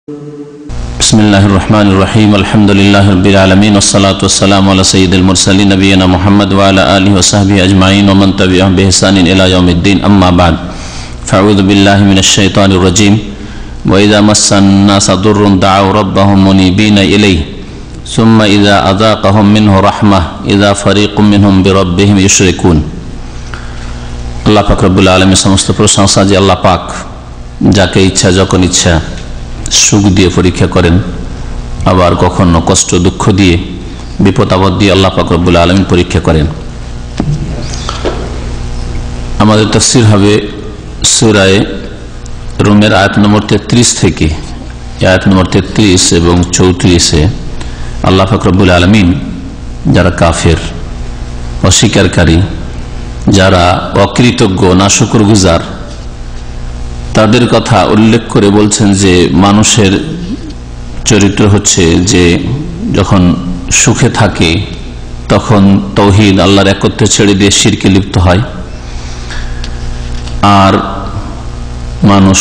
बिस्मिल्लाहिर रहमानिर रहीम अल्हम्दुलिल्लाहि रब्बिल आलमीन वस्सलातु वस्सलामु अला सय्यिदिल मुरसलीन नबिय्यिना मुहम्मद व अला आलिहि व सहबिहि अजमाइन व मन तबिअहुम बिइहसानिन इला यौमिद्दीन अम्मा बाद फअऊज़ु बिल्लाहि मिनश शैतानिर रजीम व इज़ा मस्सन नासा दुर्रुन दअऊ रब्बहुम मुनीबीना इलैहि सुम्मा इज़ा अज़ाक़हुम मिन्हु रहमह इज़ा फरीक़ुम मिनहुम बिरब्बिहिम युशरिकून। আল্লাহ পাক রব্বুল আলামিন সমস্ত প্রশংসা যে আল্লাহ পাক যাকে ইচ্ছা যখন ইচ্ছা সুখ দিয়ে পরীক্ষা করেন, আবার কখনো কষ্ট দুঃখ দিয়ে বিপদ আপদ দিয়ে আল্লাহ পাক রব্বুল আলামিন পরীক্ষা করেন। আমাদের তাফসীর হবে সূরা রুমের আয়াত নম্বর 33 থেকে আয়াত নম্বর 33 এবং 34-এ আল্লাহ পাক রব্বুল আলামিন যারা কাফের, অস্বীকারী, যারা অকৃতজ্ঞ, নাশুকরগুজার, তাদের কথা উল্লেখ করে বলছেন যে মানুষের চরিত্র হচ্ছে যে যখন সুখে থাকে তখন তাওহীদ আল্লাহর একত্র ছেড়ে দিয়ে শিরকে লিপ্ত হয়, আর মানুষ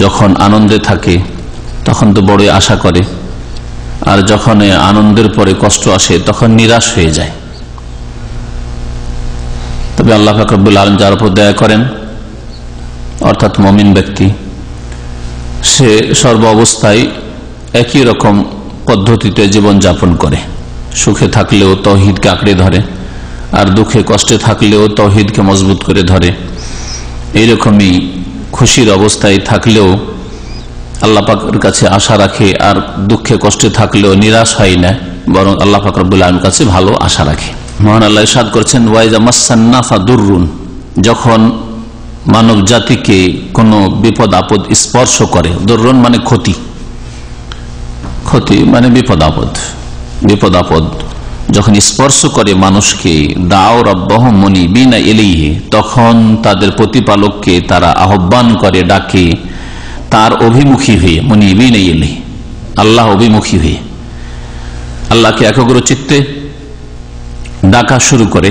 যখন আনন্দে থাকে তখন তো বড়ই আশা করে, আর যখন আনন্দের পরে কষ্ট আসে তখন নিরাশ হয়ে যায়। তবে আল্লাহ পাক রব্বুল আলামিন যার উপর দয়া করেন অর্থাৎ মুমিন ব্যক্তি, সে সর্ব অবস্থায় একই রকম পদ্ধতিতে জীবন যাপন করে। সুখে থাকলেও তাওহীদকে আঁকড়ে ধরে, আর দুঃখে কষ্টে থাকলেও তাওহীদকে মজবুত করে ধরে। এইরকমই খুশির অবস্থায় থাকলেও আল্লাহ পাকের কাছে আশা রাখে, আর দুঃখে কষ্টে থাকলেও নিরাশ হয় না, বরং আল্লাহ পাক রব্বুল আলামিনের কাছে ভালো আশা রাখে। মহান আল্লাহ ইরশাদ করেছেন, ওয়াইজা মাসসান্নাসা দুররুন, যখন মানব জাতিকে কোনো বিপদ আপদ স্পর্শ করে, দুররুন মানে ক্ষতি, ক্ষতি মানে বিপদ আপদ যখন স্পর্শ করে মানুষকে, দাও রব্বাহুম মুনিবিনা ইলাইহি, তখন তাদের প্রতিপালককে তারা আহ্বান করে, ডাকে তার অভিমুখী হয়ে, মুনিবিনা ইলাইহি আল্লাহ অভিমুখী হয়ে, আল্লাহকে একাগ্র চিত্তে ডাকা শুরু করে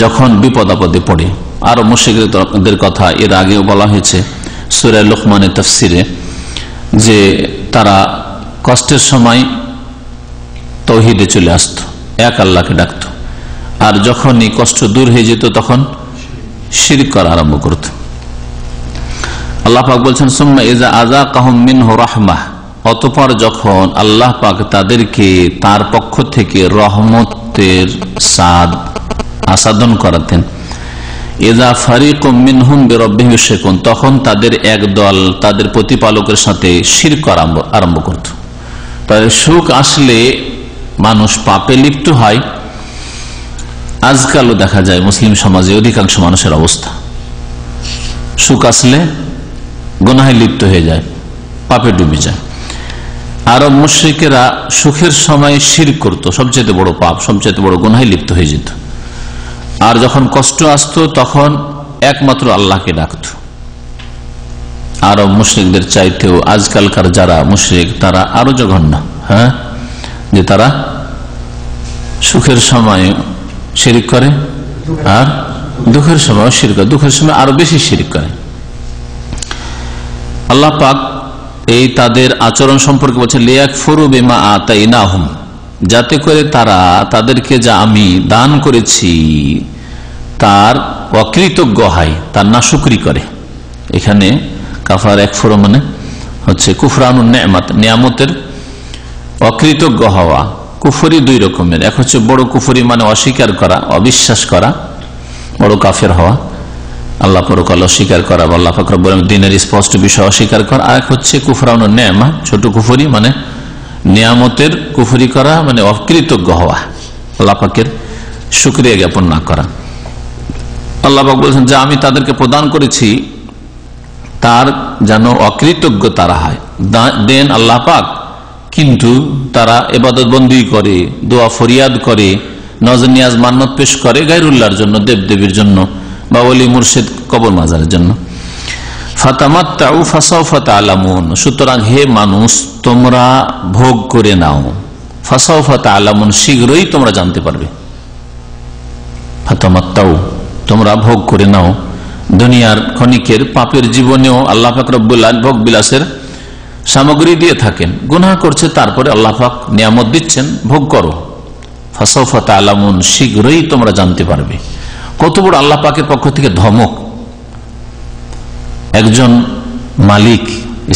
যখন বিপদ আপদে পড়ে। আর মুশরিকদের কথা এর আগেও বলা হয়েছে সূরা লুকমানের তাফসিরে, যে তারা কষ্টের সময় তাওহীদে চলে আসতো, এক আল্লাহকে ডাকতো, আর যখনই কষ্ট দূর হয়ে যেত তখন শিরক করা আরম্ভ করত। আল্লাহ পাক বলছেন, সুম্মা ইযা আযাকাহুম মিনহু রাহমাহ, অতঃপর যখন আল্লাহ পাক তাদেরকে তার পক্ষ থেকে রহমতের স্বাদ আস্বাদন করাতেন, ইযা ফারিকুম মিনহুম বিরাব্বিহিম ইউশরিকুন, তখন তাদের এক দল তাদের প্রতিপালকের সাথে শিরক আরম্ভ করত। তাদের সুখ আসলে মানুষ পাপে লিপ্ত হয়। আজকালও দেখা যায় মুসলিম সমাজে অধিকাংশ মানুষের অবস্থা, সুখ আসলে গুনাহে লিপ্ত হয়ে যায়, পাপে ডুবে যায়। আরব মুশরিকেরা সুখের সময় শিরক করত, সবচেয়ে বড় পাপ, সবচেয়ে বড় গুনাহে লিপ্ত হয়ে যেত। আর যখন কষ্ট আসতো তখন একমাত্র আল্লাহকে ডাকত। আরব মুশরিকদের চাইতেও আজকালকার যারা মুশরিক তারা আরো জঘন্য, যে তারা সুখের সময় শিরক করে আর দুঃখের সময় শিরক করে, দুঃখের সময় আরো বেশি শিরক করে। আল্লাহ পাক এই তাদের আচরণ সম্পর্কে বলছে, লিয়াকফুরু বিমা আতাইনাহুম, যাতে করে তারা তাদেরকে যা আমি দান করেছি তার অকৃতজ্ঞ হয়, তার নাশুকরি করে। এখানে কাফার একফুরু মানে হচ্ছে কুফরানুন নেয়ামত, নিয়ামতের অকৃতজ্ঞ হওয়া। কুফরি দুই রকমের, এক হচ্ছে বড় কুফরি মানে অস্বীকার করা, অবিশ্বাস করা, বড় কাফের হওয়া, আল্লাহ পরকাল অস্বীকার করা, আল্লাহ পাক রব্বুল আলামিন দ্বীনের স্পষ্ট বিষয় অস্বীকার করা। আর এক হচ্ছে কুফরানুন নেয়ামা, ছোট কুফরি মানে নিয়ামতের কুফরি করা, মানে অকৃতজ্ঞ হওয়া, আল্লাহ পাকের শুকরিয়া জ্ঞাপন না করা। আল্লাহ পাক বলছেন, যা আমি তাদেরকে প্রদান করেছি তার যেন অকৃতজ্ঞ তারা হয়। দেন আল্লাহ পাক, কিন্তু তারা ইবাদত বন্দি করে, দোয়া ফরিয়াদ করে, নজর নিয়াজ মান্নত পেশ করে গায়রুল্লাহর জন্য, দেবদেবীর জন্য, বা ওলি মুর্শিদ কবর মাজারের জন্য। ফাতামাত্তাউ ফাসাউফা তা'লামুন, সুতরাং হে মানুষ তোমরা ভোগ করে নাও, ফাসাউফা তা'লামুন, শীঘ্রই তোমরা জানতে পারবে। ফাতামাত্তাউ, তোমরা ভোগ করে নাও, দুনিয়ার ক্ষণিকের পাপের জীবনেও আল্লাহ পাক রব্বুল আলামিন ভোগ বিলাসের সামগ্রী দিয়ে থাকেন, গুনাহ করছে, তারপরে আল্লাহ পাক নিয়ামত দিচ্ছেন, ভোগ করো। ফাসাউফা তা'লামুন, শীঘ্রই তোমরা জানতে পারবে। কত বড় আল্লাহ পাকের পক্ষ থেকে ধমক। একজন মালিক,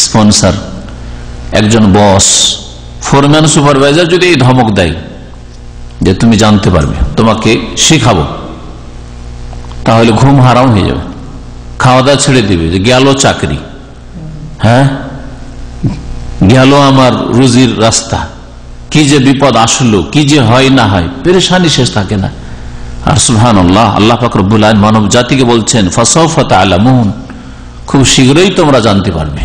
স্পন্সর, একজন বস, ফোরম্যান, সুপারভাইজার যদি এই ধমক দেয় যে তুমি জানতে পারবে, তোমাকে শিখাবো, তাহলে ঘুম হারাম হয়ে যাবে, খাওয়া দাওয়া ছেড়ে দিবে, যে গেল চাকরি, হ্যাঁ গেল আমার রুজির রাস্তা, কি যে বিপদ আসলো, কি যে হয় না হয়, পেরেশানি শেষ থাকে না। আর সুবহানাল্লাহ, আল্লাহ পাক রব্বুল আলামিন মানব জাতিকে বলছেন ফাসাউফা তা'লামুন, খুব শীঘ্রই তোমরা জানতে পারবে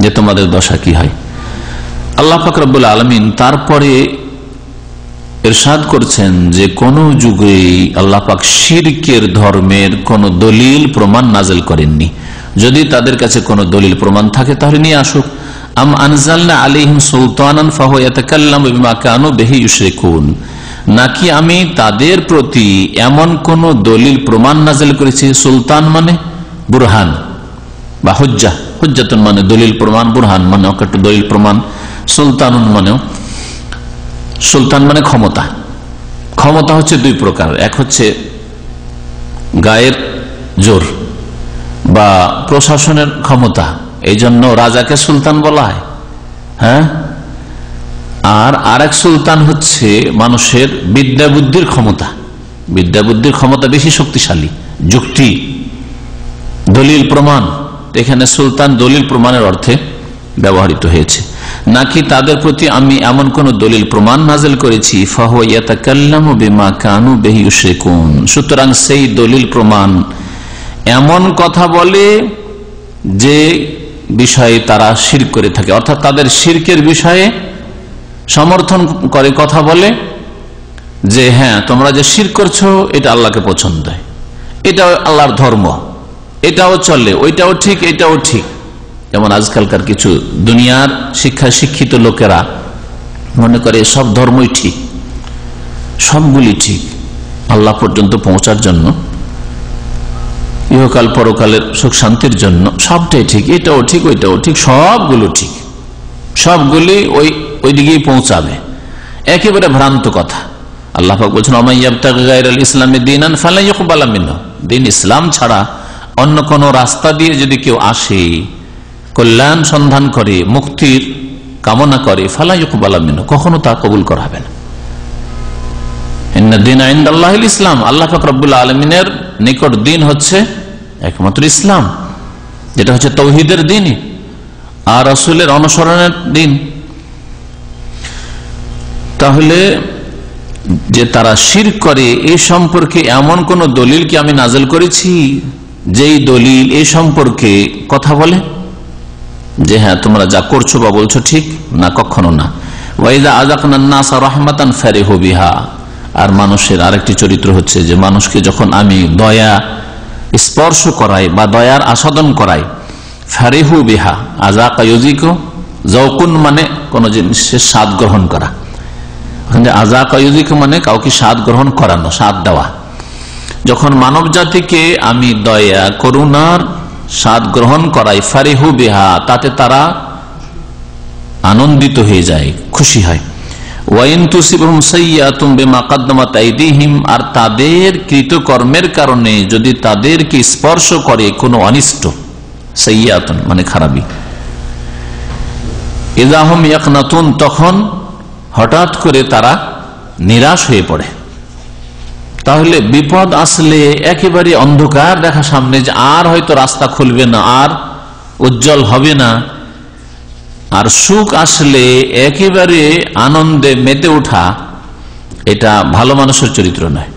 যে তোমাদের দশা কি হয়। আল্লাহ পাক রব্বুল আলামিন তারপরে ইরশাদ করছেন যে কোন যুগে আল্লাহ পাক শিরকের ধর্মের কোন দলিল প্রমাণ নাযিল করেননি। যদি তাদের কাছে কোনো দলিল প্রমাণ থাকে তাহলে নিয়ে আসুক। আম আনজালনা আলাইহিম সুলতানান ফাহুয়া ইয়াতাকাল্লামু বিমা কানু বিহি ইউশরিকুন, নাকি আমি তাদের প্রতি এমন কোন দলিল প্রমাণ নাযিল করেছি। সুলতান মানে বুরহান বা হুজ্জা, হুজ্জাতুন মানে দলিল প্রমাণ, বুরহান মানে একটা দলিল প্রমাণ, সুলতানুন মানে, সুলতান মানে ক্ষমতা। ক্ষমতা হচ্ছে দুই প্রকার, এক হচ্ছে গায়ের জোর বা প্রশাসনের ক্ষমতা, এই জন্য রাজাকে সুলতান বলা হয়, হ্যাঁ। আর আরেক সুলতান হচ্ছে মানুষের বিদ্যা বুদ্ধির ক্ষমতা। বিদ্যা বুদ্ধির ক্ষমতা বেশি শক্তিশালী, যুক্তি, দলিল প্রমাণ, এখানে সুলতান দলিল প্রমাণের অর্থে ব্যবহৃত হয়েছে। নাকি তাদের প্রতি আমি এমন কোন দলিল প্রমাণ নাযিল করেছি ফাহুয়া ইয়াতাকাল্লামু বিমা কানু বিহি ইউশরিকুন, সুতরাং সেই দলিল প্রমাণ এমন কথা বলে যে বিষয়ে তারা শিরক করে থাকে, অর্থাৎ তাদের শিরকের বিষয়ে সমর্থন করে, কথা বলে যে হ্যাঁ তোমরা যে শিরক করছো এটা আল্লাহকে পছন্দ হয়, এটা আল্লাহর ধর্ম, এটাও চলে, ওইটাও ঠিক, এটাও ঠিক। যেমন আজকালকার কিছু দুনিয়ার শিক্ষিত লোকেরা মনে করে সব ধর্মই ঠিক, সবগুলি ঠিক, আল্লাহ পর্যন্ত পৌঁছার জন্য, ইহকাল পরকালের সুখ শান্তির জন্য সবটাই ঠিক, এটাও ঠিক, ওইটাও ঠিক, সবগুলো ঠিক, সবগুলি ওই দিকেই পৌঁছাবে। একেবারে ভ্রান্ত কথা। আল্লাহ পাক বলছেন ওয়া মান ইয়াবতাগি গায়রাল ইসলামি দীনান ফালা ইউকবালা মিনহু, দিন ইসলাম ছাড়া অন্য কোন রাস্তা দিয়ে যদি কেউ আসে, কল্যাণ সন্ধান করে, মুক্তির কামনা করে, ফালা ইউকবালা মিনহু, কখনো তা কবুল করা হবে না। ইন্না দীনা ইনদাল্লাহিল ইসলাম, আল্লাহ পাক রব্বুল আলামিনের নিকট দিন হচ্ছে একমাত্র ইসলাম, যেটা হচ্ছে তাওহীদের দিন আর রাসূলের অনুসরণের দিন। তাহলে যে তারা শিরক করে এই সম্পর্কে এমন কোন দলিল কি আমি নাযিল করেছি যেই দলিল এই সম্পর্কে কথা বলে যে হ্যাঁ তোমরা যা করছো বা বলছো ঠিক না? কখনো না। ওয়াইদা আযাকনান নাসা রাহমাতান ফারিহু বিহা, আর মানুষের আরেকটি চরিত্র হচ্ছে যে মানুষকে যখন আমি দয়া স্পর্শ করাই বা দয়ার আস্বাদন করাই, ফারিহু বিহা, আযাকা ইউযিকু, যাওকুন মানে কোন জিনিসের স্বাদ গ্রহণ করা, আযাকা ইউযিকু মানে কাউকে স্বাদ গ্রহণ করানো, স্বাদ দেওয়া। যখন মানব জাতিকে আমি দয়া করুণার স্বাদ গ্রহণ করাই, ফারিহু বিহা, তাতে তারা আনন্দিত হয়ে যায়, খুশি হয়। ওয়াইন তুসিবহুম সাইয়্যাতুম বিমা কদ্দামাত আইদিহিম, আর তাদের কৃতকর্মের কারণে যদি তাদেরকে স্পর্শ করে কোনো অনিষ্ট, সাইয়্যাতুন মানে খারাপি, ইযা হুম ইয়াকনাতুন, তখন হঠাৎ করে তারা নিরাশ হয়ে পড়ে। তাহলে বিপদ আসলে একেবারে অন্ধকার দেখা সামনে, যে আর হয়তো রাস্তা খুলবে না, আর উজ্জ্বল হবে না। আর সুখ আসলে একেবারে আনন্দে মেতে ওঠা, এটা ভালো মানুষের চরিত্র নয়।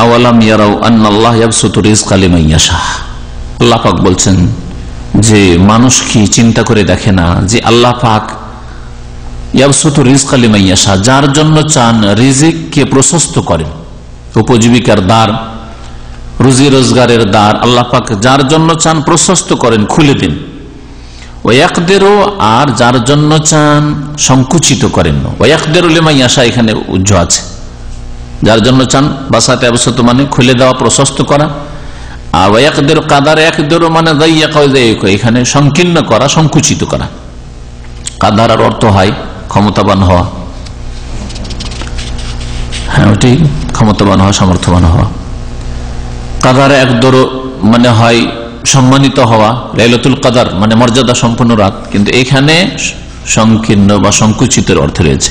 আওয়ালাম ইয়ারাউ আন্নাল্লাহ ইয়াবসুতু রিজকা লিমান ইয়াশা, আল্লাহ পাক বলছেন যে মানুষ কি চিন্তা করে দেখে না যে আল্লাহ পাক ইয়াবসুতু রিজকা লিমান ইয়াশা, যার জন্য চান রিজিককে প্রশস্ত করেন, উপজীবিকার দ্বার, রুজি রোজগারের দ্বার আল্লাহ পাক যার জন্য চান প্রশস্ত করেন, খুলে দেন। ওয়াকদিরু, আর যার জন্য চান সংকুচিত করেন। ওয়াকদিরু লিমান ইয়াশা এখানে উজ্জ্ব আছে, যার জন্য চান বাসাতে অবস্থিত মানে খুলে দেওয়া, প্রশস্ত করা। আর ওয়াকদের কাদার একদের মানে এখানে সংকীর্ণ করা, সংকুচিত করা। কাদার অর্থ হয় ক্ষমতাবান হওয়া, হ্যাঁ ওটি ক্ষমতাবান হওয়া, সামর্থ্যবান হওয়া। কাদার একদর মানে হয় সম্মানিত হওয়া, লাইলাতুল কাদার মানে মর্যাদা সম্পন্ন রাত, কিন্তু এখানে সংকীর্ণ বা সংকুচিতের অর্থ রয়েছে।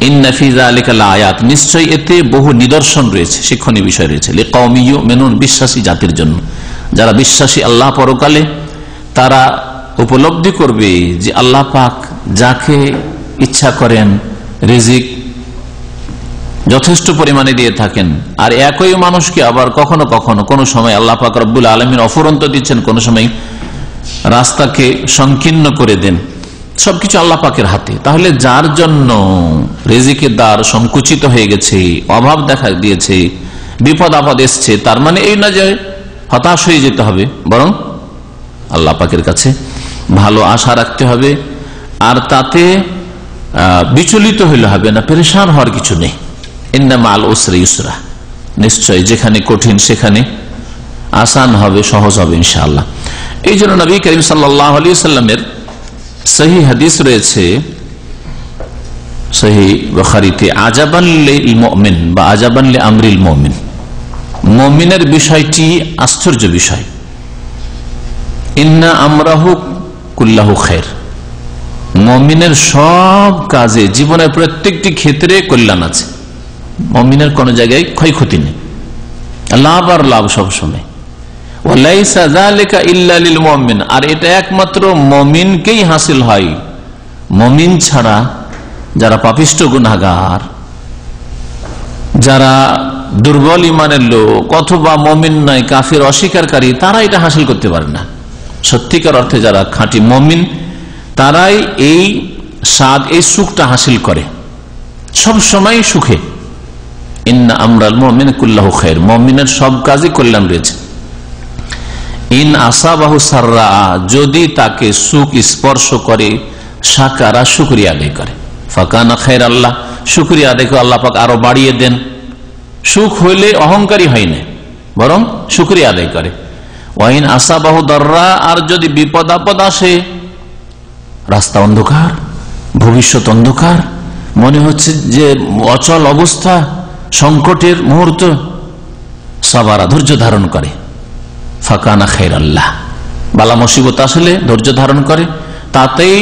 ইন্না ফি যালিকা লাআয়াত, নিশ্চয়ই এতে বহু নিদর্শন রয়েছে, শিক্ষণীয় বিষয় রয়েছে। লিকাওমি ইউমিনুন, বিশ্বাসী জাতির জন্য, যারা বিশ্বাসী আল্লাহ পরকালে, তারা উপলব্ধি করবে যে আল্লাহ পাক যাকে ইচ্ছা করেন রিজিক যথেষ্ট পরিমাণে দিয়ে থাকেন, আর একই মানুষকে আবার কখনো কখনো কোনো সময় আল্লাহ পাক রব্বুল আলামিন অফুরন্ত দিচ্ছেন, কোনো সময় রাস্তাকে সংকীর্ণ করে দেন। সবকিছু আল্লাহ পাকের হাতে। তাহলে যার জন্য রিজিকের দ্বার সংকুচিত হয়ে গেছে, অভাব দেখা দিয়েছে, বিপদ আপদ এসছে, তার মানে এই না যে হতাশ হয়ে যেতে হবে, বরং আল্লাহ পাকের কাছে ভালো আশা রাখতে হবে। আর তাতে বিচলিত হইলে হবে না, পেরেশান হওয়ার কিছু নেই। ইন্না মাল উসরি ইউসরা, নিশ্চয় যেখানে কঠিন সেখানে আসান হবে, সহজ হবে ইনশাআল্লাহ। এই জন্য নবী করিম সাল্লাল্লাহু আলাইহি ওয়াসাল্লামের সহিহ হাদিস রয়েছে সহিহ বুখারীতে, আজাবান লিল মুমিন বা আজাবান লি আমরিল মুমিন, মুমিনের বিষয়টি আশ্চর্য বিষয়। ইন্না আমরাহু কুল্লাহু খায়র, মুমিনের সব কাজে, জীবনের প্রত্যেকটি ক্ষেত্রে কল্যাণ আছে। মুমিনের কোন জায়গায় ক্ষয়ক্ষতি নেই, লাভ আর লাভ সবসময়। ওয়ালাইসা যালিকা ইল্লা লিল মুমিন, আর এটা একমাত্র মুমিনকেই হাসিল হয়। মুমিন ছাড়া যারা পাপিষ্ঠ গুনাহগার, যারা দুর্বল ইমানের লোক, অথবা মুমিন নয় কাফির অস্বীকারী, তারা এটা হাসিল করতে পারে না। সত্যিকার অর্থে যারা খাঁটি মুমিন, তারাই এই স্বাদ, এই সুখটা হাসিল করে সব সময় সুখে। ইন্না আমরাল মুমিন কুল্লাহু খায়র, মুমিনের সব কাজে কল্যাণ রয়েছে। ইন আসাবাহু সাররা, যদি তাকে সুখ স্পর্শ করে, শাকারা, শুকরিয়া আদায় করে, ফাকানা খায়র আল্লাহ, শুকরিয়া আদায় করে আল্লাহ পাক আরো বাড়িয়ে দেন। সুখ হইলে অহংকারী হয় না, বরং শুকরিয়া আদায় করে। ওয়াইন আসাবাহু দাররা, আর যদি বিপদ আপদ আসে, রাস্তা অন্ধকার, ভবিষ্যৎ অন্ধকার, মনে হচ্ছে যে অচল অবস্থা, সংকটের মুহূর্ত, সাবারা, ধৈর্য ধারণ করে, ফাকানা খায়র আল্লাহ, বালা মুসিবত আসলে ধৈর্য ধারণ করে, তাতেই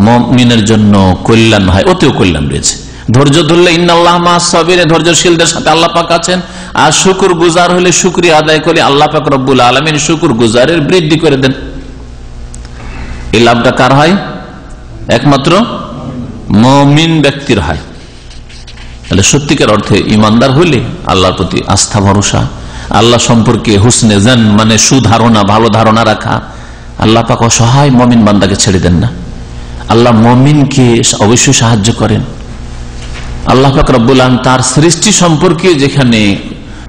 মুমিনের জন্য কল্যাণ হয়, ওতেও কল্যাণ রয়েছে। ধৈর্য ধরলে ইন্নাল্লাহ মা'আস সাবিরিন, ধৈর্যশীলদের সাথে আল্লাহ পাক আছেন। আর শুকর গুজার হলে, শুকরিয়া আদায় করে আল্লাহ পাক রব্বুল আলামিন শুকর গুজারের বৃদ্ধি করে দেন। এই লাভটা কার হয়? একমাত্র মুমিন ব্যক্তির হয়। তাহলে সত্যিকার অর্থে ইমানদার হলে আল্লাহর প্রতি আস্থা ভরসা, আল্লাহ সম্পর্কে হুসনে জান মানে সুধারণা, ভালো ধারণা রাখা। আল্লাহ পাক অসহায় মুমিন বান্দাকে ছেড়ে দেন না, আল্লাহ মুমিনকে অবশ্যই সাহায্য করেন। আল্লাহ পাক রব্বুল আলামিন তার সৃষ্টি সম্পর্কে যেখানে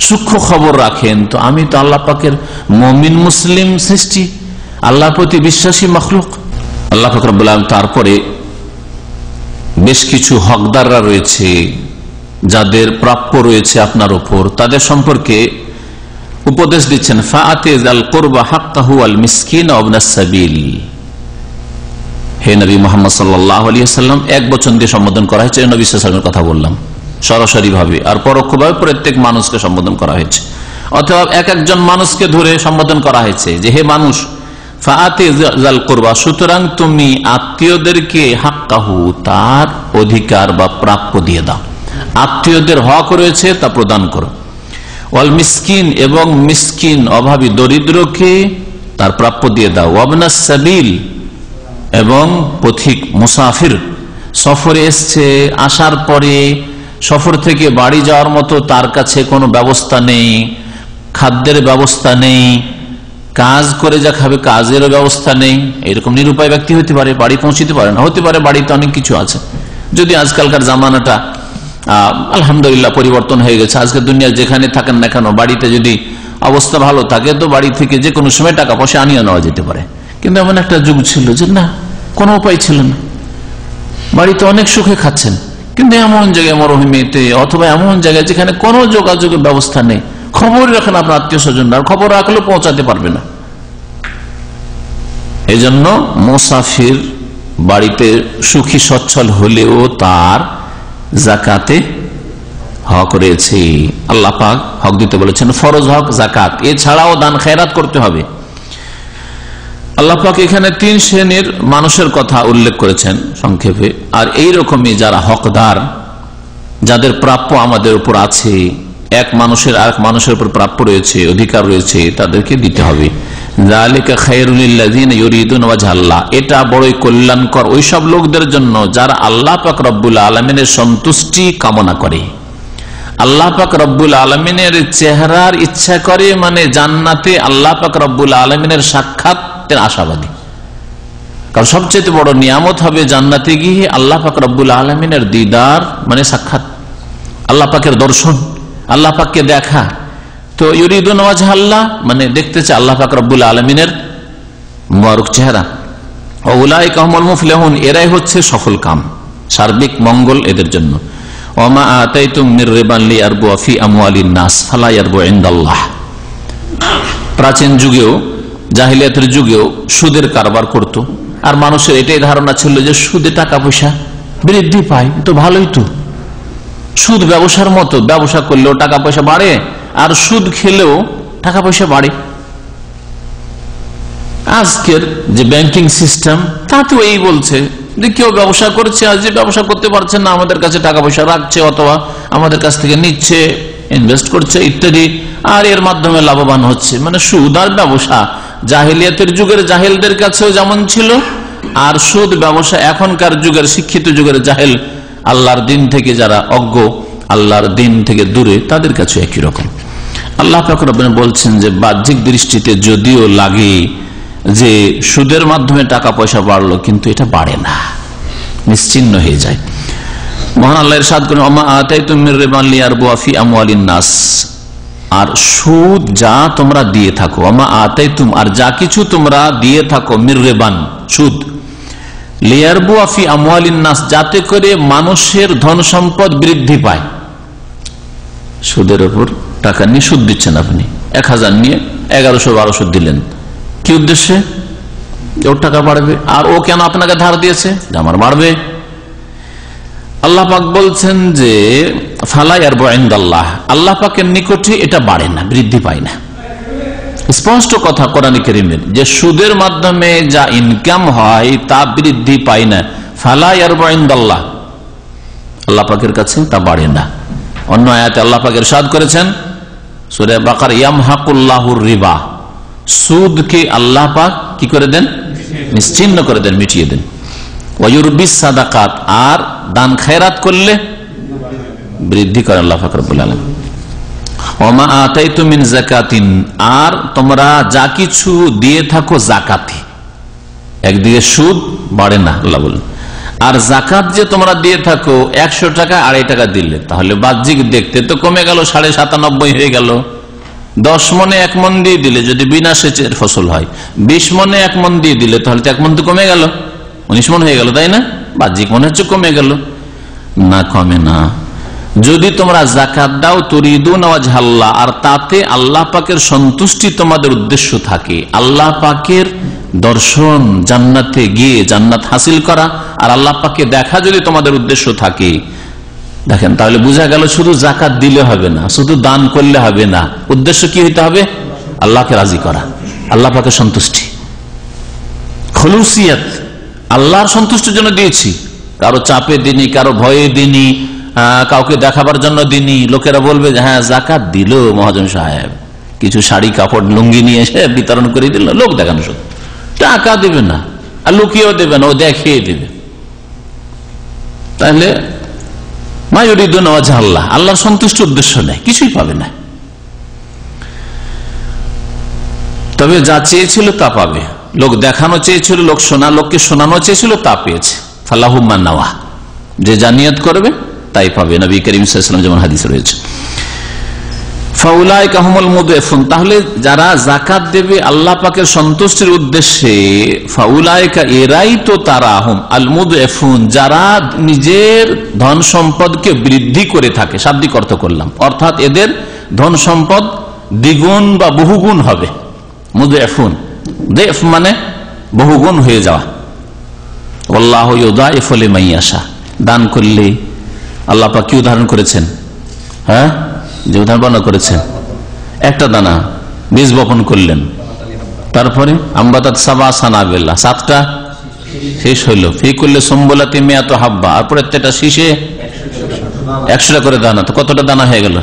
সূক্ষ্ম খবর রাখেন, তো আমি তো আল্লাহ পাকের মুমিন মুসলিম সৃষ্টি, আল্লাহর প্রতি বিশ্বাসী মাখলুক। আল্লাহ পাক রব্বুল আলামিন তারপরে বেশ কিছু হকদাররা রয়েছে, যাদের প্রাপ্য রয়েছে আপনার উপর, তাদের সম্পর্কে উপদেশ দিচ্ছেন। ফাআতিযাল কুরবা হাক্কাহু ওয়াল মিসকিন ওয়া ইবনাস সাবিল। হে নবী মুহাম্মদ সাল্লাল্লাহু আলাইহি ওয়াসাল্লাম, এক বচন দিয়ে সম্বোধন করা হয়েছে, নবী সাল্লাল্লাহু আলাইহি ওয়াসাল্লামের কথা বললাম, সরাসরি ভাবে আর পরোক্ষভাবে প্রত্যেক মানুষকে সম্বোধন করা হয়েছে, অথবা এক একজন মানুষকে ধরে সম্বোধন করা হয়েছে যে হে মানুষ, ফাআতিযাল কুরবা, সুতরাং তুমি আত্মীয়দেরকে হাক্কাহু, তার অধিকার বা প্রাপ্য দিয়ে দাও। আত্মীয়দের হক রয়েছে, তা প্রদান করো। ওয়াল মিসকিন, এবং মিসকিন অভাবী দরিদ্রকে তার প্রাপ্য দিয়ে দাও। ওয়াবনাস সাবিল, এবং পথিক মুসাফির, সফরে এসছে, আসার পরে সফর থেকে বাড়ি যাওয়ার মতো তার কাছে কোনো ব্যবস্থা নেই, খাদ্যের ব্যবস্থা নেই, কাজ করে যা খাবে কাজেরও ব্যবস্থা নেই, এরকম নিরুপায় ব্যক্তি হতে পারে, বাড়ি পৌঁছতে পারে না, হতে পারে বাড়িতে অনেক কিছু আছে। যদি আজকালকার জামানাটা আলহামদুলিল্লাহ পরিবর্তন হয়ে গেছে, আজকে দুনিয়া যেখানে থাকেন না কেন, বাড়িতে যদি অবস্থা ভালো থাকে তো বাড়ি থেকে যে কোনো সময় টাকা পয়সা আনিয়ে নেওয়া যেতে পারে। কিন্তু এমন একটা যুগ ছিল যে না, কোনো উপায় ছিল না, বাড়িতে অনেক সুখে খাচ্ছেন, কিন্তু এমন জায়গায় মরুভূমিতে অথবা এমন জায়গায় যেখানে কোনো যোগাযোগের ব্যবস্থা নেই, খবর রাখেন আপনার আত্মীয় স্বজন, আর খবর রাখলেও পৌঁছাতে পারবে না। এই জন্য মুসাফির বাড়িতে সুখী সচ্ছল হলেও তার জাকাতে হক রয়েছে। আল্লাহ পাক হক দিতে বলেছেন, ফরজ হক জাকাত, এছাড়াও দান খেরাত করতে হবে। আল্লাহ পাক এখানে 3 শ্রেণীর মানুষের কথা উল্লেখ করেছেন সংক্ষেপে। আর এইরকমই যারা হকদার, যাদের প্রাপ্য আমাদের উপর আছে, এক মানুষের আরেক মানুষের উপর প্রাপ্য রয়েছে, অধিকার রয়েছে, তাদেরকে দিতে হবে। যালিকা খায়রুল লিল্লাযিনা ইউরিদুনা ওয়াজহাল্লাহ, এটা বড়ই কল্যাণকর ওই সব লোকদের জন্য যারা আল্লাহ পাক রব্বুল আলামিনের সন্তুষ্টি কামনা করে। আল্লাহ পাক রব্বুল আলামিনের চেহারার ইচ্ছা করে, মানে জান্নাতে আল্লাহ পাক রব্বুল আলামিনের সাক্ষাতের আশাবাদী। কারণ সবচেয়ে বড় নিয়ামত হবে জান্নাতে গিয়ে আল্লাহ পাক রব্বুল আলামিনের দিদার, মানে সাক্ষাৎ, আল্লাহ পাকের দর্শন, আল্লাহ পাককে দেখা। তো ইউরিদুনা ওয়াজহাল্লাহ মানে দেখতে চায় আল্লাহ পাক রব্বুল আলামিনের মুবারক চেহারা। উলাইকা হুমুল মুফলিহুন, এরাই হচ্ছে সফল কাম, সার্বিক মঙ্গল এদের জন্য। ওমা আতাইতুম মির রিবান লিয়ারবু ফি আমওয়ালিন নাস ফালা ইয়ারবু ইনদাল্লাহ। প্রাচীন যুগেও, জাহিলিয়াতের যুগেও সুদের কারবার করত, আর মানুষের এটাই ধারণা ছিল যে সুদে টাকা পয়সা বৃদ্ধি পায়, তো ভালোই তো। সুদ ব্যবসার মতো, ব্যবসা করলেও টাকা পয়সা বাড়ে, আর সুদ খেলেও টাকা পয়সা বাড়ে। আজকের যে ব্যাংকিং সিস্টেম তাতেও এই বলছে যে কেউ ব্যবসা করছে, আর যে ব্যবসা করতে পারছে না আমাদের কাছে টাকা পয়সা রাখছে, অথবা আমাদের কাছ থেকে নিচ্ছে, ইনভেস্ট করছে ইত্যাদি, আর এর মাধ্যমে লাভবান হচ্ছে। মানে সুদ আর ব্যবসা জাহিলিয়াতের যুগের জাহেলদের কাছেও যেমন ছিল, আর সুদ ব্যবসা এখনকার যুগের শিক্ষিত যুগের জাহেল, আল্লাহর দিন থেকে যারা অজ্ঞ, আল্লাহর দিন থেকে দূরে, তাদের কাছে একই রকম। আল্লাহ পাক রব্বুল বলছেন যে বাহ্যিক দৃষ্টিতে যদিও লাগে যে সুদের মাধ্যমে টাকা পয়সা বাড়লো, কিন্তু এটা বাড়ে না, নিশ্চিহ্ন হয়ে যায়। মহান আল্লাহ ইরশাদ করেন, ওমা আতাইতুম মির রিবান লিয়ারবু ফি আমওয়ালিন নাস, আর সুদ যা তোমরা দিয়ে থাকো, ওমা আতাইতুম, আর যা কিছু তোমরা দিয়ে থাকো, মির রিবান সুদ, লিয়ারবু ফি আমওয়ালিন নাস, যাতে করে মানুষের ধন সম্পদ বৃদ্ধি পায়। সুদের উপর টাকা নিয়ে সুদ দিচ্ছেন আপনি, 1000 নিয়ে 1100-1200 দিলেন, কি উদ্দেশ্যে? ওর টাকা বাড়বে। আর ও কেন আপনাকে ধার দিয়েছে? আমার বাড়বে। আল্লাহ পাক বলছেন যে ফালা ইয়ারবু ইনদাল্লাহ, আল্লাহ পাকের নিকটে এটা বাড়ে না, বৃদ্ধি পায় না। স্পষ্ট কথা কোরআন কারীমের, যে সুদের মাধ্যমে যা ইনকাম হয় তা বৃদ্ধি পায় না। ফালা ইয়ারবু ইনদাল্লাহ, আল্লাহ পাকের কাছে তা বাড়ে না। অন্য আয়াতে আল্লাহ পাক ইরশাদ করেছেন সূরা বাকারা, ইয়ামহাকুল্লাহুর রিবা, সুদকে আল্লাহ পাক কি করে দেন? নিশ্চিহ্ন করে দেন, মিটিয়ে দেন। ওয়ায়ুরবিস সাদাকাত, আর দান খেরাত করলে বৃদ্ধি করে আল্লাহ পাক রব্বুল আলামিন। ওমা আতাইতুম মিন যাকাতিন, আর তোমরা যা কিছু দিয়ে থাকো যাকাতে, একদিকে সুদ বাড়ে না আল্লাহ বলেন, আর জাকাত যে তোমরা দিয়ে থাকো 100 টাকা 2.5 টাকা দিলে, তাহলে বাহ্যিক দেখতে তো কমে গেল, 97.5 হয়ে গেল। 10 মনে 1 মন দিয়ে দিলে, যদি বিনা সেচের ফসল হয়, 20 মনে 1 মন দিয়ে দিলে, তাহলে তো 1 মন তো কমে গেল, 19 মন হয়ে গেল, তাই না? বাহ্যিক মনে হচ্ছে কমে গেল, না কমে না। যদি তোমরা জাকাত দাও তুরিদুনা ওয়াজহাল্লাহ, আর তাতে আল্লাহ পাকের সন্তুষ্টি তোমাদের উদ্দেশ্য থাকে, আল্লাহ পাকের দর্শন, জান্নাতে গিয়ে জান্নাত হাসিল করা, আর আল্লাহ পাককে দেখা যদি তোমাদের উদ্দেশ্য থাকে, দেখেন তাহলে বোঝা গেল শুধু জাকাত দিলে হবে না, শুধু দান করলে হবে না, উদ্দেশ্য কি হইতে হবে? আল্লাহকে রাজি করা, আল্লাহ পাকের সন্তুষ্টি, খুলুসিয়াত, আল্লাহর সন্তুষ্টির জন্য দিয়েছি, কারো চাপে দিনি, কারো ভয়ে দিনি, কাউকে দেখাবার জন্য দিনি। লোকেরা বলবে যে হ্যাঁ জাকাত দিল মহাজন সাহেব, কিছু শাড়ি কাপড় লুঙ্গি নিয়ে এসে বিতরণ করে দিল, লোক দেখানো, শুধু টাকা দেবে না, আর লুকিয়েও দেবে না, ও দেখিয়ে দেবে। তাহলে মা ইউরিদুনা ওয়াজহাল্লাহ, আল্লাহর সন্তুষ্ট উদ্দেশ্য নেই, কিছুই পাবে না। তবে যা চেয়েছিল তা পাবে। লোক দেখানো চেয়েছিল, লোককে শোনানো চেয়েছিল, তা পেয়েছে। ফালাহু মা নাওয়া, যে যা নিয়ত করবে তাই পাবে। নবী করিম সাল্লাল্লাহু আলাইহি ওয়াসাল্লাম যেমন হাদিস রয়েছে। ফাউলাইকা হুমুল মুদঈফুন, তাহলে যারা যাকাত দেবে আল্লাহ পাকের সন্তুষ্টির উদ্দেশ্যে, ফাউলাইকা এরাই তো তারা, হুম আল মুদঈফুন যারা নিজের ধন সম্পদকে বৃদ্ধি করে থাকে, শাব্দিক অর্থ করলাম, অর্থাৎ এদের ধন সম্পদ দ্বিগুণ বা বহুগুণ হবে। মুদঈফুন, দেফ মানে বহুগুণ হয়ে যাওয়া। আল্লাহু ইউদাইফু লিমান ইয়াশা, দান করলে আল্লাহ পাক কি উদাহরণ করেছেন? হ্যাঁ, যে উদাহরণ বর্ণনা করেছেন, একটা দানা বীজ বপন করলেন, তারপরে আমবাতাত সাবা সানাবিল্লাহ, 7টা শেষ হইল, ফি কুল্লি সুম্বুলাতি মিয়াতু হাব্বা, আর প্রত্যেকটা শীষে 100টা করে দানা, তো কতটা দানা হয়ে গেল?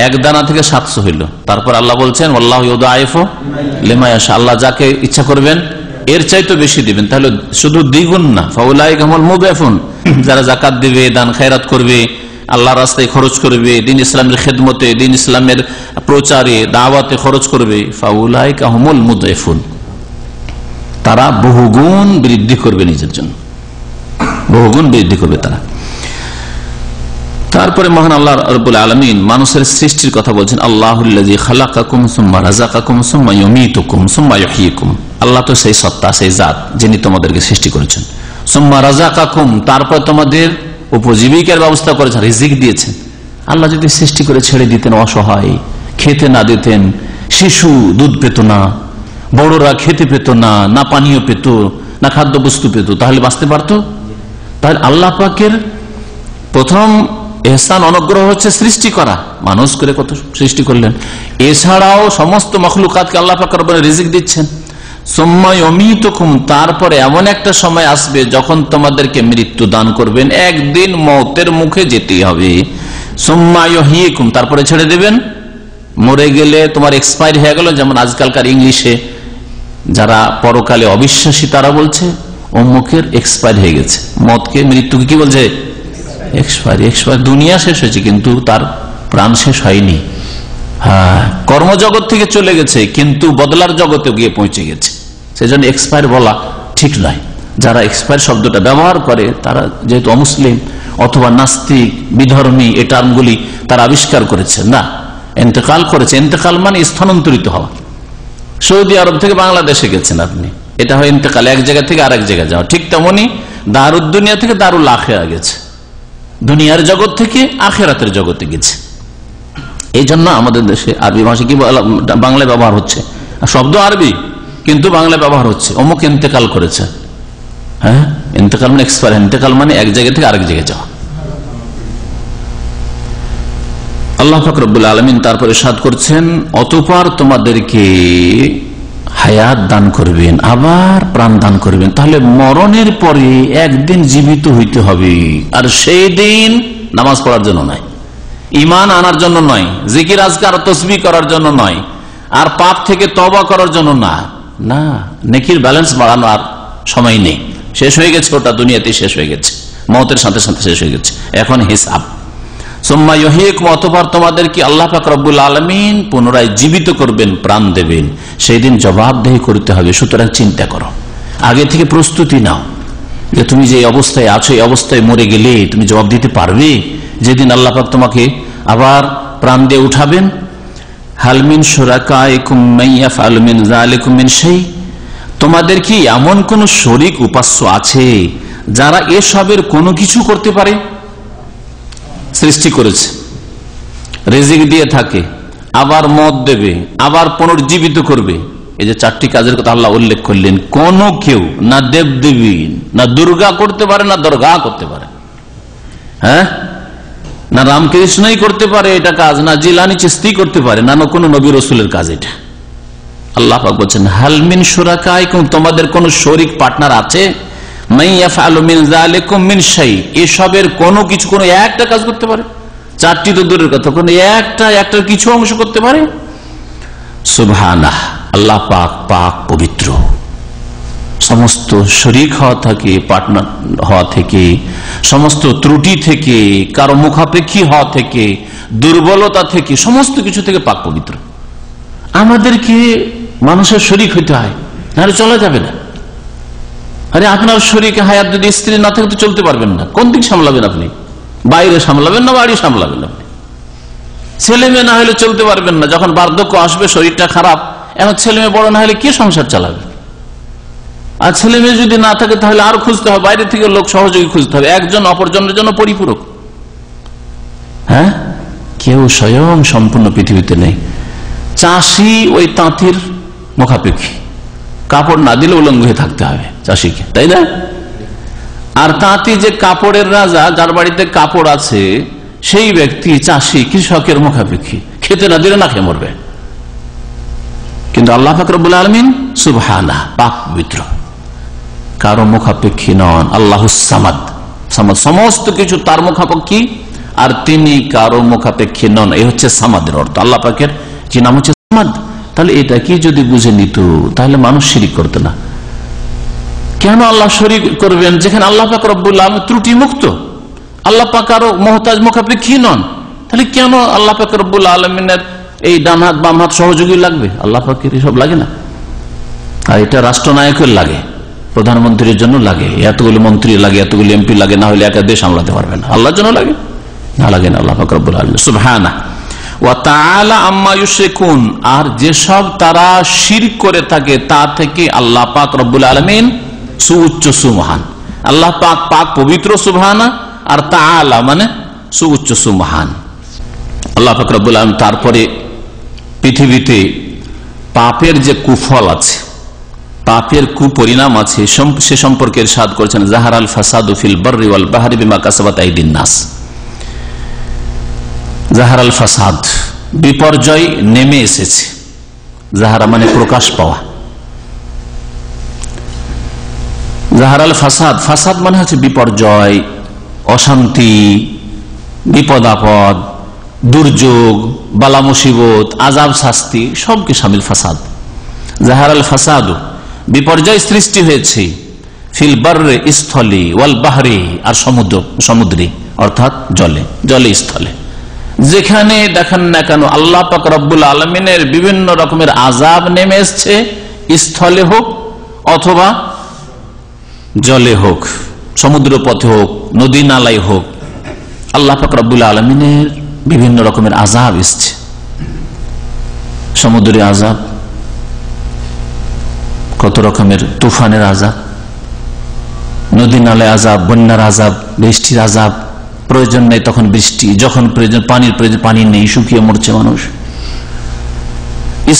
এক দানা থেকে 700 হইল। তারপর আল্লাহ বলছেন আল্লাহু ইউদাইফু লিমান ইয়াশা, আল্লাহ যাকে ইচ্ছা করবেন এর চাইতে বেশি দিবেন। তাহলে শুধু দ্বিগুণ না, ফাউলাইকা হুমুল মুদঈফুন, যারা যাকাত দিবে, দান খায়রাত করবে, আল্লাহ রাস্তায় খরচ করবে, দিন ইসলামের খেদমতে, দিন ইসলামের প্রচারে, দাওয়াতে খরচ করবে, ফাউলাইকা হুমুল মুদঈফুন, তারা বহুগুণ বৃদ্ধি করবে, নিজের জন্য বহুগুণ বৃদ্ধি করবে তারা। তারপরে মহান আল্লাহ রাব্বুল আলামিন মানুষের সৃষ্টির কথা বলছেন, আল্লাহুল্লাযী খালাকাকুম সুম্মা রাযাকাকুম সুম্মা ইউমীতুকুম সুম্মা ইহয়ীকুম, আল্লাহ তো সেই সত্তা, সেই জাত যিনি তোমাদেরকে সৃষ্টি করেছেন। সুম্মা রাযাকাকুম, তারপর তোমাদের উপজীবিকার ব্যবস্থা করেছেন, রিজিক দিয়েছেন। আল্লাহ যদি সৃষ্টি করে ছেড়ে দিতেন অসহায়, খেতে না দিতেন, শিশু দুধ পেত না, বড়রা খেতে পেত না, না পানীয় পেত, না খাদ্য বস্তু পেত, তাহলে বাঁচতে পারত? তাহলে আল্লাহ পাকের প্রথম ইহসান, অনুগ্রহ হচ্ছে সৃষ্টি করা, মানুষ করে কত সৃষ্টি করলেন। এছাড়াও সমস্ত মখলুকাতকে আল্লাহ পাক রব্বুল রিজিক দিচ্ছেন। সুম্মা ইউমীতুকুম, তারপরে এমন একটা সময় আসবে যখন তোমাদেরকে মৃত্যু দান করবেন, একদিন মওতের মুখে যেতেই হবে। সুম্মা ইহয়ীকুম, তারপরে ছেড়ে দেবেন। মরে গেলে তোমার এক্সপায়ার হয়ে গেল, যেমন আজকালকার ইংলিশে যারা পরকালে অবিশ্বাসী তারা বলছে অমুকের এক্সপায়ার হয়ে গেছে, মতকে, মৃত্যুকে কি বলছে? এক্সপায়ার। দুনিয়া শেষ হয়েছে কিন্তু তার প্রাণ শেষ হয়নি। হ্যাঁ, কর্মজগৎ থেকে চলে গেছে কিন্তু বদলার জগতে গিয়ে পৌঁছে গেছে, সেজন্য এক্সপায়ার বলা ঠিক নয়। যারা এক্সপায়ার শব্দটা ব্যবহার করে তারা যেহেতু অমুসলিম অথবা নাস্তিক, বিধর্মী, এই টার্মগুলি তারা আবিষ্কার করেছে না, ইন্তেকাল করেছে। ইন্তেকাল মানে স্থানান্তরিত হওয়া। সৌদি আরব থেকে বাংলাদেশে গেছেন আপনি, এটা হয় ইন্তেকাল, এক জায়গা থেকে আরেক জায়গায় যাওয়া। ঠিক তেমনি দারুদ দুনিয়া থেকে দারুল আখিরা গেছে, দুনিয়ার জগৎ থেকে আখিরাতের জগতে গেছে। এই জন্য আমাদের দেশে আরবি ভাষা কি বাংলায় ব্যবহার হচ্ছে, শব্দ আরবি কিন্তু বাংলায় ব্যবহার হচ্ছে, অমুক ইন্তেকাল করেছে। হ্যাঁ, ইন্তেকাল মানে এক্সপায়ার, ইন্তেকাল মানে এক জায়গা থেকে আরেক জায়গায় যাওয়া। আল্লাহ পাক রব্বুল আলামিন তারপরে ইরশাদ করছেন, অতঃপর তোমাদেরকে হায়াত দান করবেন, আবার প্রাণ দান করবেন। তাহলে মরণের পরে একদিন জীবিত হইতে হবে, আর সেই দিন নামাজ পড়ার জন্য নয়, ঈমান আনার জন্য নয়, জিকির আজকার তাসবিহ করার জন্য নয়, আর পাপ থেকে তওবা করার জন্য না, না, নেকির ব্যালেন্স বাড়ানোর সময় নেই, শেষ হয়ে গেছে, ওটা দুনিয়াতে শেষ হয়ে গেছে, মওতের সাথে সাথে শেষ হয়ে গেছে, এখন হিসাব। সুম্মা ইহয়ীকুম, অতঃপর তোমাদেরকে আল্লাহ পাক রব্বুল আলামিন পুনরায় জীবিত করবেন, প্রাণ দেবেন, সেই দিন জবাবদেহি করতে হবে। সুতরাং চিন্তা করো, আগে থেকে প্রস্তুতি নাও যে তুমি যে অবস্থায় আছো, এই অবস্থায় মরে গেলে তুমি জবাব দিতে পারবে যেদিন আল্লাহ পাক তোমাকে আবার প্রাণ দিয়ে উঠাবেন। হাল মিন শুরাকাইকুম মান ইয়াফআলু মিন যালিকুম মিন শাই, তোমাদের কি এমন কোন শরীক উপাস্য আছে যারা এসবের কোনো কিছু করতে পারে? সৃষ্টি করেছে, রিজিক দিয়ে থাকে, আবার মত দেবে, আবার পুনর্জীবিত করবে, এই যে 4টি কাজের কথা আল্লাহ উল্লেখ করলেন, কোন কেউ না দেবদেবী, না দুর্গা করতে পারে, না দরগা করতে পারে, হ্যাঁ, না রামকৃষ্ণই করতে পারে এটা কাজ, না জিলানি চিশতি করতে পারে, না কোন নবী রাসূলের কাজ এটা। আল্লাহ পাক বলছেন, হাল মিন শুরাকাইকুম, তোমাদের কোন শরীক পার্টনার আছে? মান ইয়াফআলু মিন যালিকুম মিন শাই, এসবের কোনো কিছু, কোনো একটা কাজ করতে পারে? 4টি তো দূরের কথা, কোন একটার কিছু অংশ করতে পারে? সুবহানাহ, আল্লাহ পাক পাক পবিত্র, সমস্ত শরীক হওয়া থেকে, পার্টনার হওয়া থেকে, সমস্ত ত্রুটি থেকে, কারো মুখাপেক্ষী হওয়া থেকে, দুর্বলতা থেকে, সমস্ত কিছু থেকে পাক পবিত্র। আমাদেরকে মানুষের শরীক হইতে হয়, নাহলে চলা যাবে না। আরে আপনার শরীকে হায়াত যদি স্ত্রী না থাকে তো চলতে পারবেন না, কোন দিক সামলাবেন আপনি? বাইরে সামলাবেন না বাড়ি সামলাবেন আপনি? ছেলে মেয়ে না হলে চলতে পারবেন না, যখন বার্ধক্য আসবে শরীরটা খারাপ, এখন ছেলে মেয়ে বড় না হলে কি সংসার চালাবে? আর ছেলে মেয়ে যদি না থাকে তাহলে আর খুঁজতে হবে, বাইরে থেকে লোক সহযোগী খুঁজতে হবে, একজন অপরজনের জন্য পরিপূরক। হ্যাঁ, কেউ স্বয়ং সম্পূর্ণ পৃথিবীতে নেই। চাষি ওই তাঁতির মুখাপেক্ষী, কাপড় না দিলে উলঙ্গ হয়ে থাকতে হবে চাষিকে, তাই না? আর তাঁতি যে কাপড়ের রাজা, যার বাড়িতে কাপড় আছে, সেই ব্যক্তি চাষি কৃষকের মুখাপেক্ষী, খেতে না দিলে না খেয়ে মরবে। কিন্তু আল্লাহ পাক রব্বুল আলামিন সুবহানাহু পাক পবিত্র, কারো মুখাপেক্ষী নন। আল্লাহুস সামাদ, সামাদ সমস্ত কিছু তার মুখাপেক্ষী, আর তিনি কারো মুখাপেক্ষী নন। এই হচ্ছে সামাদের অর্থ। আল্লাহ পাকের যে নাম হচ্ছে সামাদ। তাহলে এটা কি যদি বুঝে নিত, তাহলে মানুষ শিরিক করতো না। কেন আল্লাহ শরীক করবেন যেখানে আল্লাহ পাক রব্বুল আলামিন ত্রুটি মুক্ত? আল্লাহ পাক আরো মহতাজ মুখাপেক্ষী নন, তাহলে কেন আল্লাহ পাক রব্বুল আলামিনের এই ডান হাত বাম হাত সহযোগী লাগবে? আল্লাহ পাকের এসব লাগে না। আর এটা রাষ্ট্রনায়কের লাগে, প্রধানমন্ত্রীর জন্য লাগে, এতগুলো মন্ত্রী লাগে, এতগুলো এমপি লাগে, না হলে একা দেশ সামলাতে পারবে না। আল্লাহর জন্য লাগে না? লাগে না। আল্লাহ পাক রব্বুল আলামিন সুবহানাহু ওয়া তাআলা আম্মা ইউশরিকুন, আর যেসব তারা শিরক করে থাকে তা থেকে আল্লাহ পাক রব্বুল আলামিন সুউচ্চ সুমহান। আল্লাহ পাক পাক পবিত্র সুবহানাহু, আর তাআলা মানে সুউচ্চ সুমহান। আল্লাহ পাক রব্বুল আলামিন তারপরে পৃথিবীতে পাপের যে কুফল আছে, পাপের কুপরিণাম আছে, সে সম্পর্কে ইরশাদ করেছেন যাহারাল ফাসাদু ফিল বাররি ওয়াল বাহরি বিমা কাসাবাত আইদিন নাস। জাহারাল ফাসাদ, বিপর্যয় নেমে এসেছে। জাহারা মানে প্রকাশ পাওয়া, জাহারাল ফাসাদ, ফাসাদ মানে হচ্ছে বিপর্যয়, অশান্তি, বিপদ আপদ, দুর্যোগ, বালা মুসিবত, আযাব শাস্তি, সবকে শামিল ফাসাদ। জাহারাল ফাসাদু, বিপর্যয় সৃষ্টি হয়েছে, ফিল বাররে স্থলে, ওয়াল বাহরে আর সমুদ্রে অর্থাৎ জলে, জলে স্থলে, যেখানে দেখেন না কেন আল্লাহ পাক রব্বুল আলামিনের বিভিন্ন রকমের আযাব নেমে এসছে, স্থলে হোক অথবা জলে হোক, সমুদ্র পথে হোক, নদী নালায় হোক, আল্লাহ পাক রব্বুল আলামিনের বিভিন্ন রকমের আযাব এসছে। সমুদ্রে আযাব, কত রকমের তুফানের আযাব, নদী নালায় আযাব, বন্যার আযাব, বৃষ্টির আযাব, প্রয়োজন নেই তখন বৃষ্টি, যখন প্রয়োজন পানির প্রয়োজন পানি নেই, শুকিয়ে মরছে মানুষ।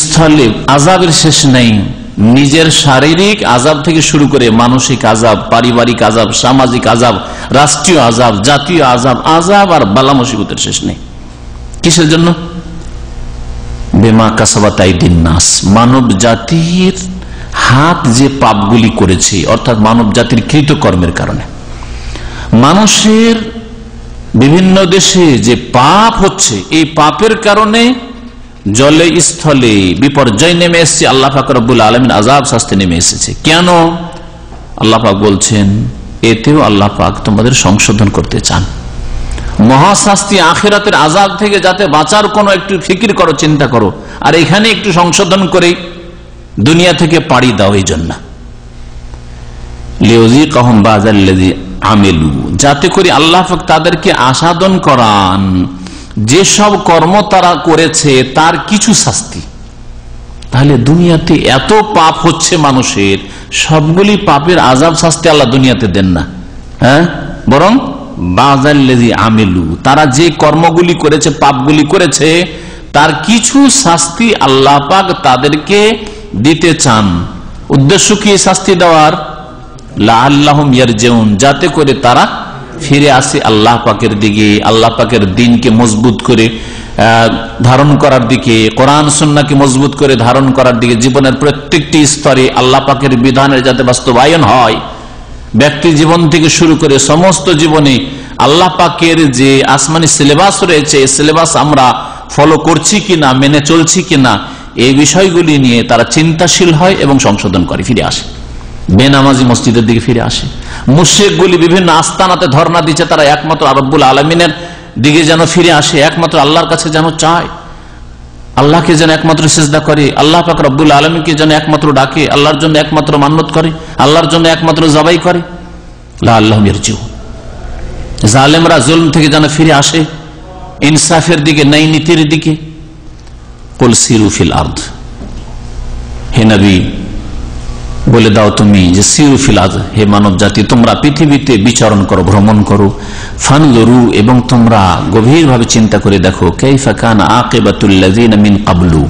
স্থলে আযাবের শেষ নেই, নিজের শারীরিক আযাব থেকে শুরু করে মানসিক আযাব, পারিবারিক আযাব, সামাজিক আযাব, রাষ্ট্রীয় আযাব, জাতীয় আযাব, আযাব আর বালা মুসিবতের শেষ নেই। কিসের জন্য? বিমা কাসাবাত আইদিন নাস, মানব জাতির হাত যে পাপগুলি করেছে, অর্থাৎ মানব জাতির কৃতকর্মের কারণে মানুষের বিভিন্ন দেশে যে পাপ হচ্ছে, এই পাপের কারণে জলে স্থলে বিপর্যয় নেমে এসেছে। আল্লাহ পাক রব্বুল আলামিন আযাব শাস্তি নেমে এসেছে। কেন? আল্লাহ পাক বলছেন এতেও আল্লাহ পাক তোমাদের সংশোধন করতে চান। মহাশাস্তি আখিরাতের আযাব থেকে যাতে বাঁচার কোনো একটু ফিকির করো, চিন্তা করো, আর এখানে একটু সংশোধন করে দুনিয়া থেকে পাড়ি দাও। এই জন্য লিউযিকাহুম বাযাল্লাযী আমিলু, যাতে করে আল্লাহ পাক তাদেরকে আস্বাদন করান যেসব কর্ম তারা করেছে তার কিছু শাস্তি। তাহলে দুনিয়াতে এত পাপ হচ্ছে মানুষের, সবগুলি পাপের আযাব শাস্তি আল্লাহ দুনিয়াতে দেন না, হ্যাঁ, বরং বাযাল্লাযী আমিলু, তারা যে কর্মগুলি করেছে, পাপগুলি করেছে, তার কিছু শাস্তি আল্লাহ পাক তাদেরকে দিতে চান। উদ্দেশ্য কি শাস্তি দেওয়ার? লাআল্লাহুম ইয়ারজিউন, যাতে করে তারা ফিরে আসে আল্লাহ পাকের দিকে, আল্লাহ পাকের দ্বীনকে মজবুত করে ধারণ করার দিকে, কোরআন সুন্নাহকে মজবুত করে ধারণ করার দিকে, জীবনের প্রত্যেকটি স্তরে আল্লাহ পাকের বিধানের যাতে বাস্তবায়ন হয়, ব্যক্তি জীবন থেকে শুরু করে সমস্ত জীবনে আল্লাহ পাকের যে আসমানি সিলেবাস রয়েছে, এই সিলেবাস আমরা ফলো করছি কিনা, মেনে চলছি কিনা, এই বিষয়গুলি নিয়ে তারা চিন্তাশীল হয় এবং সংশোধন করে, ফিরে আসে, বেনামাজি মসজিদের দিকে ফিরে আসে। মুশরিকগুলি বিভিন্ন আস্তানাতে ধর্ণা দিচ্ছে, তারা একমাত্র রব্বুল আলামিনের দিকে যেন ফিরে আসে, একমাত্র আল্লাহর কাছে যেন চায়, আল্লাহকে যেন একমাত্র সিজদা করে, আল্লাহ পাক রব্বুল আলামিনকে যেন একমাত্র ডাকে, আল্লাহর জন্য একমাত্র মান্নত করে, আল্লাহর জন্য একমাত্র জবাই করে। লাআল্লাহুম ইয়ারজিউন, জালেমরা জুলম থেকে যেন ফিরে আসে, ইনসাফের দিকে, ন্যায় নীতির দিকে। কুল সিরু ফিল আরদ, হে নবী বলে দাও তুমি যে সিরু ফিল আরদ, হে মানব জাতি তোমরা পৃথিবীতে বিচরণ করো, ভ্রমণ করো। ফানজুরু, এবং তোমরা গভীরভাবে চিন্তা করে দেখো, কাইফা কানা আকিবাতুল লাযিনা মিন ক্বাবলু,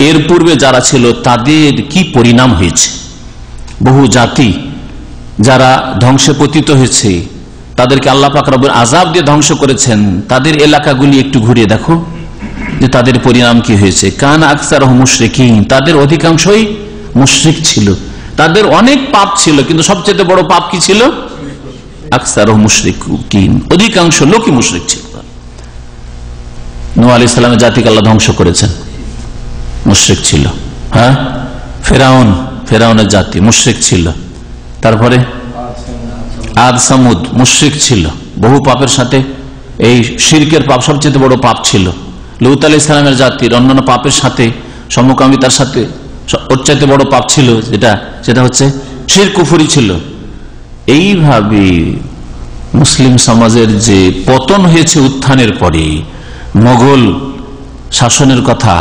এর পূর্বে যারা ছিল তাদের কি পরিণাম হয়েছে। বহু জাতি যারা ধ্বংসে পতিত হয়েছে, তাদেরকে আল্লাহ পাক রব্বুল আযাব দিয়ে ধ্বংস করেছেন, তাদের এলাকাগুলি একটু ঘুরে দেখো যে তাদের পরিণাম কি হয়েছে। কানা আকসারুহুম মুশরিকিন, তাদের অধিকাংশই মুশরিক ছিল, তাদের অনেক পাপ ছিল, কিন্তু সবচেয়ে বড় পাপ কি ছিল? আকসারুহুম মুশরিকুন, অধিকাংশ লোকই মুশরিক ছিল। নূহ আলাইহিস সালামের জাতিকে আল্লাহ ধ্বংস করেছেন, মুশরিক ছিল। হ্যাঁ, ফেরাউনের জাতি মুশরিক ছিল। তারপরে আদ সামুদ মুশরিক ছিল, বহু পাপের সাথে এই শিরকের পাপ সবচেয়ে বড় পাপ ছিল। লূত আলাইহিস সালামের জাতির অন্যান্য পাপের সাথে সমকামিতার সাথে ওর চাইতে বড় পাপ ছিল, সেটা হচ্ছে শিরক কুফরি ছিল। এইভাবে মুসলিম সমাজের যে পতন হয়েছে উত্থানের পরে, মোগল শাসনের কথা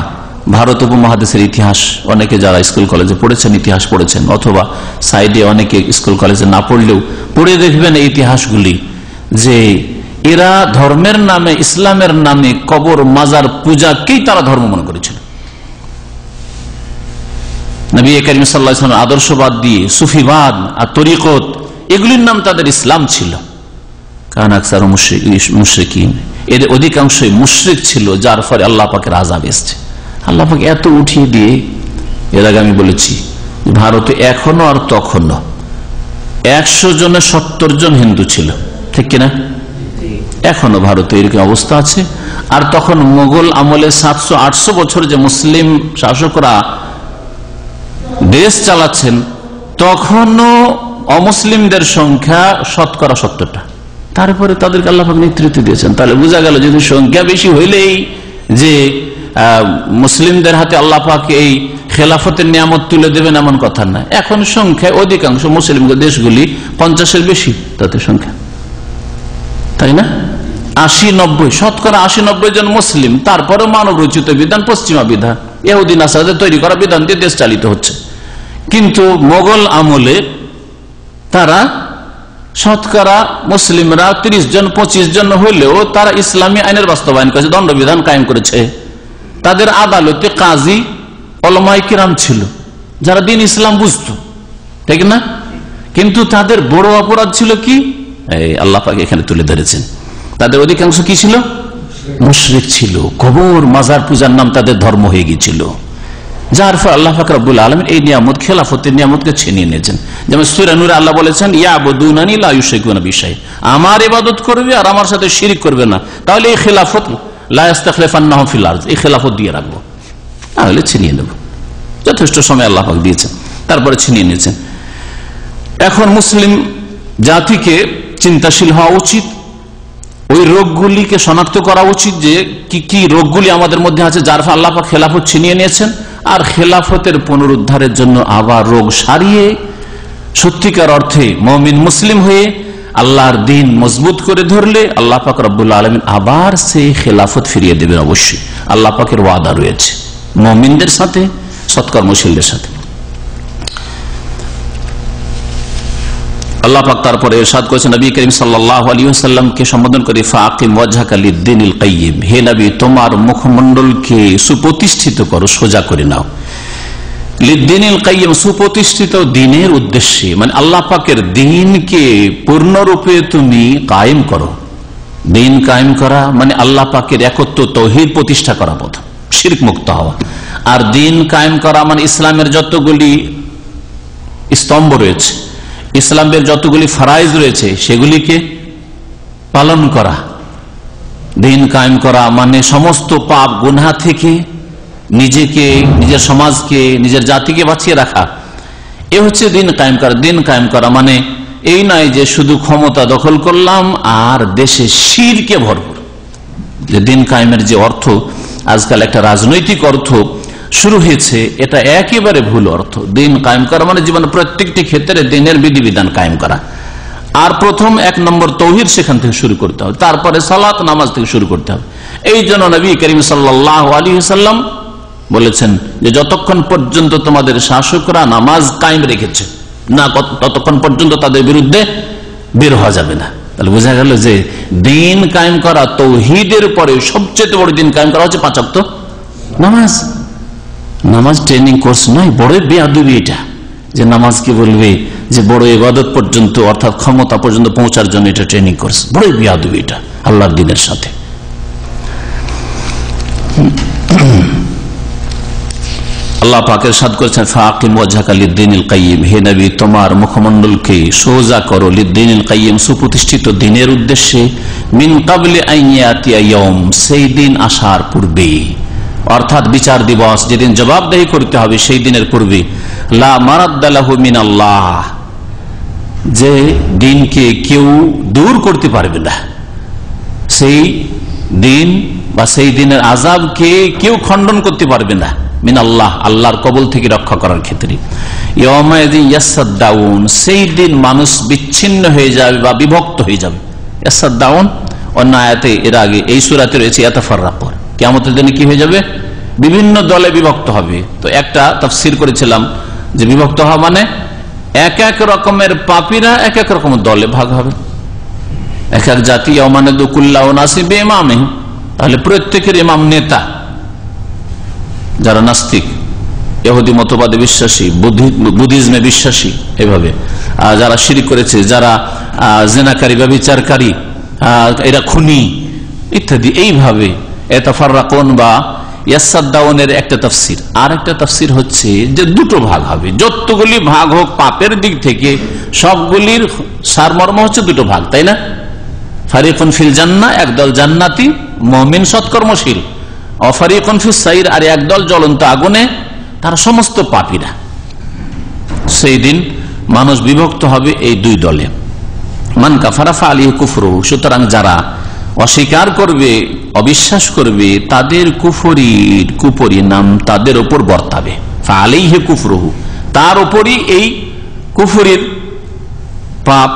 ভারত উপমহাদেশের ইতিহাস অনেকে যারা স্কুল কলেজে পড়েছেন, ইতিহাস পড়েছেন, অথবা সাইডে অনেকে স্কুল কলেজে না পড়লেও পড়ে দেখবেন এই ইতিহাসগুলি, যে এরা ধর্মের নামে, ইসলামের নামে কবর মাজার পূজাকেই তারা ধর্ম মনে করেছিল। নবী করিম সাল্লাল্লাহু আলাইহি ওয়াসাল্লাম আদর্শবাদ দিয়ে সুফিবাদ আর তরিকত, এগুলির নাম তাদের ইসলাম ছিল। কান আকসার মুশরিকিন, এর অধিকাংশই মুশরিক ছিল, যার ফলে আল্লাহ পাকের আযাব এসেছে। আল্লাহ পাক এত উঠিয়ে দিয়ে, এর আগে আমি বলেছি ভারতে এখনো আর তখনো 100 জনে 70 জন হিন্দু ছিল, ঠিক কিনা? এখনো ভারতে এরকম অবস্থা আছে। আর তখন মোগল আমলে 700-800 বছর যে মুসলিম শাসকরা দেশ চালাচ্ছেন, তখনও অমুসলিমদের সংখ্যা 70%। তারপরে তাদেরকে আল্লাহ পাক নেতৃত্ব দিয়েছেন। তাহলে বোঝা গেল যদি সংখ্যা বেশি হইলেই যে মুসলিমদের হাতে আল্লাহ পাক এই খেলাফতের নিয়ামত তুলে দেবেন এমন কথা না। এখন সংখ্যায় অধিকাংশ মুসলিম দেশগুলি 50-এর বেশি তাদের সংখ্যা, তাই না? 80-90, শতকরা 80-90 জন মুসলিম। তারপরে মানব রচিত বিধান, পশ্চিমা বিধান, ইহুদি নাসারাদের তৈরি করা বিধান দিয়ে দেশ চালিত হচ্ছে। কিন্তু মোগল আমলে তারা শতকরা মুসলিমরা 30 জন 25 জন হইলেও তারা ইসলামী আইনের বাস্তবায়ন করেছে, দণ্ডবিধান কায়েম করেছে। তাদের আদালতে কাজী ওলামায়ে কিরাম ছিল, যারা দ্বীন ইসলাম বুঝতো, ঠিক না? কিন্তু তাদের বড় অপরাধ ছিল কি? এই আল্লাহ পাক এখানে তুলে ধরেছেন, তাদের অধিকাংশ কি ছিল? মুশরিক ছিল। কবর মাজার পূজার নাম তাদের ধর্ম হয়ে গিয়েছিল, যার ফলে আল্লাহ পাক রব্বুল আলামিন এই নিয়ামত, খেলাফতের নিয়ামতকে ছিনিয়ে নিয়েছেন। যেমন সূরা নূরে আল্লাহ বলেছেন, ইয়াবুদুনানি লা ইউশরিকুনা বিশাই, আমার ইবাদত করবে আর আমার সাথে শিরিক করবে না, তাহলে এই খেলাফত লা ইস্তাখলিফান্নাহুম ফিল আরদ, এই খেলাফত দিয়ে রাখবো, তাহলে ছিনিয়ে নেব। যথেষ্ট সময় আল্লাহ পাক দিয়েছেন, তারপরে ছিনিয়ে নিয়েছেন। এখন মুসলিম জাতিকে চিন্তাশীল হওয়া উচিত, ওই রোগগুলিকে শনাক্ত করা উচিত যে কি কি রোগগুলি আমাদের মধ্যে আছে, যার ফলে আল্লাহ পাক খেলাফত ছিনিয়ে নিয়েছেন। আর খেলাফতের পুনরুদ্ধারের জন্য আবার রোগ সারিয়ে সত্যিকার অর্থে মুমিন মুসলিম হয়ে আল্লাহর দ্বীন মজবুত করে ধরলে আল্লাহ পাক রব্বুল আলামিন আবার সেই খেলাফত ফিরিয়ে দেবেন। অবশ্যই আল্লাহ পাকের ওয়াদা রয়েছে মুমিনদের সাথে, সৎকর্মশীলদের সাথে। আল্লাহ পাক তারপরে ইরশাদ করেছেন নবী করিম সাল্লাল্লাহু আলাইহি ওয়াসাল্লামকে সম্বোধন করে, ফাকিম ওয়াজহাকা লিদ-দীনিল কাইয়্যিম, হে নবী তোমার মুখমণ্ডলকে সুপ্রতিষ্ঠিত করো, সোজা করে নাও। লিদ-দীনিল কাইয়্যিম, সুপ্রতিষ্ঠিত দ্বীনের উদ্দেশ্যে, মানে আল্লাহ পাকের দ্বীনকে পূর্ণরূপে তুমি কায়েম করো। দ্বীন কায়েম করা মানে আল্লাহ পাকের একত্ব তাওহীদ প্রতিষ্ঠা করা, প্রথম শিরক মুক্ত হওয়া। আর দ্বীন কায়েম করা মানে ইসলামের যতগুলি স্তম্ভ রয়েছে, ইসলামের যতগুলি ফরাইজ রয়েছে সেগুলিকে পালন করা। দ্বীন কায়েম করা মানে সমস্ত পাপ গুনাহ থেকে নিজেকে, নিজের সমাজকে, নিজের জাতিকে বাঁচিয়ে রাখা, এ হচ্ছে দ্বীন কায়েম করা। দ্বীন কায়েম করা মানে এই নয় যে শুধু ক্ষমতা দখল করলাম আর দেশে শিরকে ভরপুর। যে দ্বীন কায়েমের যে অর্থ আজকাল একটা রাজনৈতিক অর্থ শুরু হয়েছে, এটা একেবারে ভুল অর্থ। দ্বীন কায়েম করা মানে জীবনের প্রত্যেকটি ক্ষেত্রে দ্বীনের বিধিবিধান কায়েম করা। আর প্রথম 1 নম্বর তাওহীদ সেখান থেকে শুরু করতে হবে, তারপরে সালাত নামাজ থেকে শুরু করতে হবে। এই জন্য নবী করিম সাল্লাল্লাহু আলাইহি ওয়াসাল্লাম বলেছেন যে যতক্ষণ পর্যন্ত তোমাদের শাসকরা নামাজ কায়েম রেখেছে না, ততক্ষণ পর্যন্ত তাদের বিরুদ্ধে বের হওয়া যাবে না। তাহলে বোঝা গেল যে দিন কায়েম করা, তাওহীদের পরে সবচেয়ে বড় দিন কায়েম করা হচ্ছে 5 ওয়াক্ত নামাজ। নামাজ ট্রেনিং কোর্স নয়, বড় বেয়াদবি এটা যে নামাজ কি বলবে যে বড় ইবাদত পর্যন্ত অর্থাৎ ক্ষমতা পর্যন্ত পৌঁছার জন্য এটা ট্রেনিং কোর্স, বড় বেয়াদবি এটা আল্লাহর দ্বীনের সাথে। আল্লাহ পাক ইরশাদ করেছেন ফাকিম ওয়াজহাকা লিদ্দীনিল কাইয়্যিম, হে নবী তোমার মুখমণ্ডলকে সোজা করো লিদ্দীনিল কাইয়্যিম, সুপ্রতিষ্ঠিত দ্বীনের উদ্দেশ্যে, মিন ক্বাবলি আন ইয়াতিয়া ইয়াওম, সেই দিন আসার পূর্বে, অর্থাৎ বিচার দিবস যেদিন জবাবদেহি করতে হবে সেই দিনের পূর্বে, লা মারাদ্দা লাহু মিনাল্লাহ, যে দিনকে কেউ দূর করতে পারবে না, সেই দিন বা সেই দিনের আযাবকে কেউ খণ্ডন করতে পারবে না, মিনাল্লাহ, আল্লাহর কবল থেকে রক্ষা করার ক্ষেত্রে। ইয়াউমাইযিন ইয়াসাদ্দাউন, সেই দিন মানুষ বিচ্ছিন্ন হয়ে যাবে বা বিভক্ত হয়ে যাবে। ইয়াসাদ্দাউন অন্য আয়াতে এর আগে এই সূরাতে রয়েছে ইয়াতাফাররাকুন, কিয়ামতের দিনে কি হয়ে যাবে, বিভিন্ন দলে বিভক্ত হবে। তো একটা তাফসীর করেছিলাম যে বিভক্ত হওয়া মানে এক এক রকমের পাপীরা এক এক রকমের দলে ভাগ হবে, এক এক জাতি। ইয়াউমানাদু কুল্লাহু নাসিম বিইমামিহি, তাহলে প্রত্যেকের ইমাম নেতা, যারা নাস্তিক, ইহুদি মতবাদে বিশ্বাসী, বুদ্ধিজমে বিশ্বাসী, এভাবে যারা শিরক করেছে, যারা জিনাকারী ব্যভিচারকারী, এরা খুনি ইত্যাদি, এইভাবে ইয়াতাফাররাকুন বা ইয়াসাদ্দাউনের একটা তাফসীর। আর একটা তাফসীর হচ্ছে যে দুটো ভাগ হবে, যতগুলি ভাগ হোক পাপের দিক থেকে সবগুলির সারমর্ম হচ্ছে দুটো ভাগ, তাই না? ফারিকুন ফিল জান্নাহ, একদল জান্নাতি মুমিন সৎকর্মশীল, অফারিকুন ফিস সাইর, আর একদল জ্বলন্ত আগুনে, তারা সমস্ত পাপীরা। সেই দিন মানুষ বিভক্ত হবে এই দুই দলে। মান কাফারা ফাআলিহি কুফরুহু, সুতরাং যারা অস্বীকার করবে, অবিশ্বাস করবে, তাদের কুফরি নাম তাদের উপর বর্তাবে। ফাআলিহি কুফরুহু, তার উপরই এই কুফরির পাপ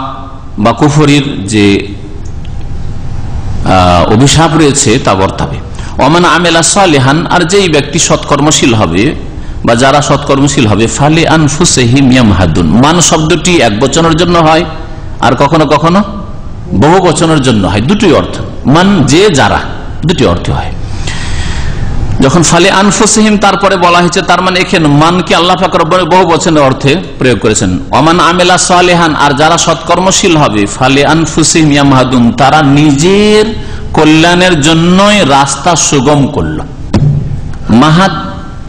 বা কুফরির যে অভিশাপ রয়েছে তা বর্তাবে। ওমান আমিলা সালিহান, আর যেই ব্যক্তি সৎকর্মশীল হবে বা যারা সৎকর্মশীল হবে, ফালি আনফুসিহিম ইয়ামহাদুন, মান শব্দটি এক বচনের জন্য হয় আর কখনো কখনো বহু বচনের জন্য হয়, দুটোই অর্থ, মান যে যারা, দুটি অর্থ হয়। যখন ফালি আনফুসিহিম তারপরে বলা হয়েছে, তার মানে এখানে মানকে আল্লাহ পাক রব্বুল বহু বচনের অর্থে প্রয়োগ করেছেন। ওমান আমিলা সালিহান, আর যারা সৎকর্মশীল হবে, ফালি আনফুসিহিম ইয়ামহাদুন, তারা নিজের কল্যাণের জন্যই রাস্তা সুগম করল। মাহাদ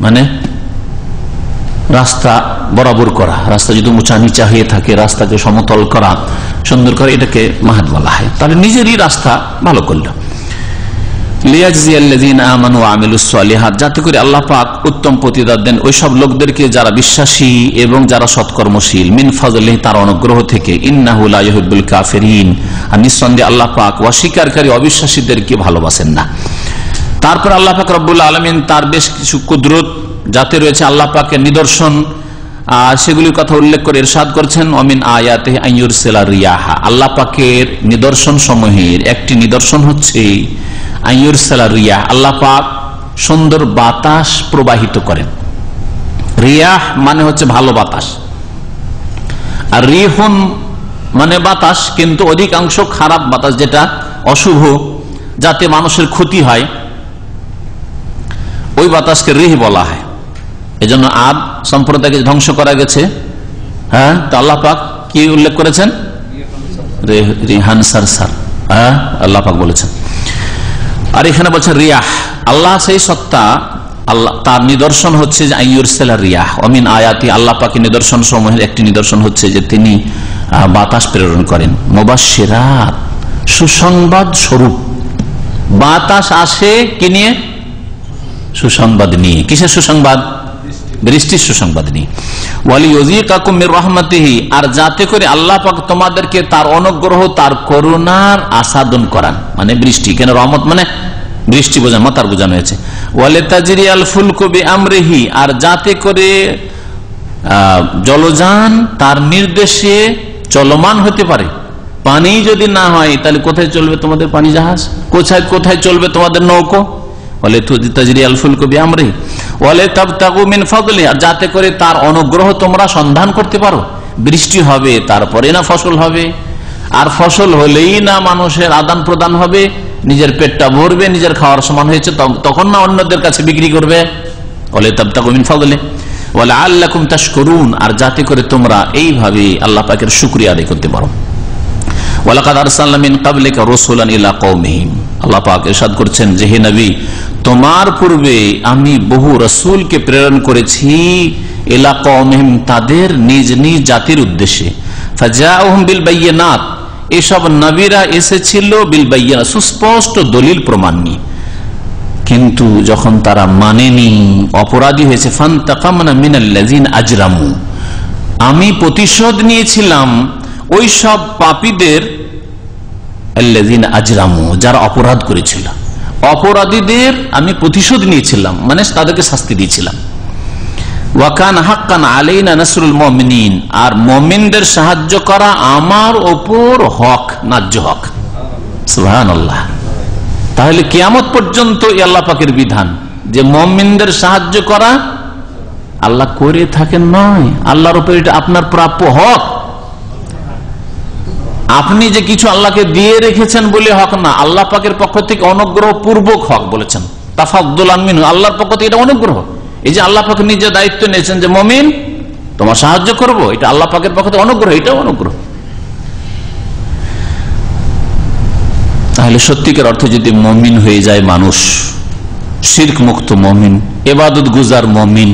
মানে রাস্তা বরাবর করা, রাস্তা যদি উঁচা নিচা হয়ে থাকে রাস্তাকে সমতল করা, সুন্দর করে, এটাকে মাহাদ বলা হয়। তাহলে নিজেরই রাস্তা ভালো করল। লিয়াজজিয়াল্লাযীনা আমানু ওয়া আমিলুস সালিহাত, যাতে করে আল্লাহ পাক উত্তম প্রতিদান দেন ওই সব লোকদেরকে যারা বিশ্বাসী এবং যারা সৎকর্মশীল, মিন ফাযলিহি, তার অনুগ্রহ থেকে, ইন্নাহু লা ইউহিব্বুল কাফিরিন, আর নিঃসন্দেহে আল্লাহ পাক অস্বীকারী অবিশ্বাসীদেরকে ভালোবাসেন না। তারপর আল্লাহ পাক রব্বুল আলামিন তার বেশ কিছু কুদরত যাতে রয়েছে, আল্লাহ পাকের নিদর্শন, সেগুলির কথা উল্লেখ করে ইরশাদ করছেন, অমিন আয়াতিহি আন ইউরসিলা রিয়াহা, আল্লাহ পাকের নিদর্শন সমূহের একটি নিদর্শন হচ্ছে আন ইউরসিলা রিয়াহ, আল্লাহ পাক সুন্দর বাতাস প্রবাহিত করেন। রিয়াহ মানে হচ্ছে ভালো বাতাস, আর রিহুন মানে বাতাস, কিন্তু অধিকাংশ খারাপ বাতাস, যেটা অশুভ, যাতে মানুষের ক্ষতি হয়, ওই বাতাসকে রিহ বলা হয়। এজন্য আদ সম্প্রদায়কে ধ্বংস করা গেছে, হ্যাঁ, তো আল্লাহ পাক কি উল্লেখ করেছেন, রিহান সারসার, হ্যাঁ, আল্লাহ পাক বলেছেন। আর এখানে বলছেন রিয়াহ, আল্লাহ সেই সত্তা, আল্লাহ তার নিদর্শন হচ্ছে যে আইয়ুরসিলা রিয়াহ, অমিন আয়াতি, আল্লাহ পাকের নিদর্শন সমূহের একটি নিদর্শন হচ্ছে যে তিনি বাতাস প্রেরণ করেন, মুবাশশিরাত, সুসংবাদ স্বরূপ। বাতাস আসে কি নিয়ে, সুসংবাদ নিয়ে। কিসের সুসংবাদ, বৃষ্টির সুসংবাদ নিয়ে। ওয়ালিয়ুযীকাকুম মির রাহমাতিহি, আর যাতে করে আল্লাহ পাক তোমাদেরকে তার অনুগ্রহ, তার করুণার আস্বাদন করান, মানে বৃষ্টি, কেন রহমত মানে বৃষ্টি বোঝানো, মাতার বোঝানো হয়েছে। ওয়ালিতাজরিয়াল ফুলকু বিআমরিহি, আর যাতে করে জলযান তার নির্দেশে চলমান হতে পারে, পানি যদি না হয় তাহলে কোথায় চলবে তোমাদের পানি জাহাজ, কোথায় কোথায় চলবে তোমাদের নৌকো? বলে তাজরি আল ফুলকু বিআমরি ওয়ালা তাবতাগু মিন ফাদলি, আর যাতে করে তার অনুগ্রহ তোমরা সন্ধান করতে পারো। বৃষ্টি হবে তারপরে না ফসল হবে, আর ফসল হলেই না মানুষের আদান প্রদান হবে, নিজের পেটটা ভরবে, নিজের খাওয়ার সমান হয়েছে তখন না অন্যদের কাছে বিক্রি করবে। ওয়ালা তাবতাগু মিন ফাদলি ওয়ালা আল্লাকুম তাশকুরুন, আর যাতে করে তোমরা এইভাবে আল্লাহ পাকের শুকরিয়া আদায় করতে পারো। ওয়ালাকাদ আরসালনা মিন ক্বাবলিকা রাসূলান ইলা কওমিহিম, আল্লাহ পাক ইরশাদ করছেন যে হে নবী, তোমার পূর্বে আমি বহু রাসূলকে প্রেরণ করেছি ইলা কওমিহিম, তাদের নিজ নিজ জাতির উদ্দেশ্যে। ফাজাউহুম বিল বাইয়িনাত, এসব নবীরা এসেছিল বিল বাইয়িনাত, সুস্পষ্ট দলিল প্রমাণ নিয়ে, কিন্তু যখন তারা মানেনি, অপরাধী হয়েছে, ফান্তাকামনা মিনাল্লাযিনা আজরামু, আমি প্রতিশোধ নিয়েছিলাম ওই সব পাপীদের, আল্লাযিনা আজরামু, যারা অপরাধ করেছিল, অপরাধীদের আমি প্রতিশোধ নিয়েছিলাম, মানে তাদেরকে শাস্তি দিয়েছিলাম। ওয়া কানা হাক্কান আলাইনা নাসরুল মুমিনিন, আর মুমিনদের সাহায্য করা আমার উপর হক, ন্যায্য হক। সুবহানাল্লাহ। তাহলে কিয়ামত পর্যন্ত আল্লাহ পাকের বিধান যে মুমিনদের সাহায্য করা আল্লাহ করে থাকেন, নয় আল্লাহর উপর এটা আপনার প্রাপ্য হক। আপনি যে কিছু আল্লাহকে দিয়ে রেখেছেন বলে হক না, আল্লাহ পাকের পক্ষ থেকে অনুগ্রহ পূর্বক হক বলেছেন, তাফাদ্দুলান মিনহু, আল্লাহর পক্ষ থেকে এটা অনুগ্রহ। এই যে আল্লাহ পাক নিজে দায়িত্ব নিয়েছেন যে মুমিন তোমার সাহায্য করব, এটা আল্লাহ পাকের পক্ষ থেকে অনুগ্রহ, এটাও অনুগ্রহ। তাহলে সত্যিকার অর্থে যদি মুমিন হয়ে যায় মানুষ, শিরক মুক্ত মুমিন, ইবাদত গুজার মুমিন,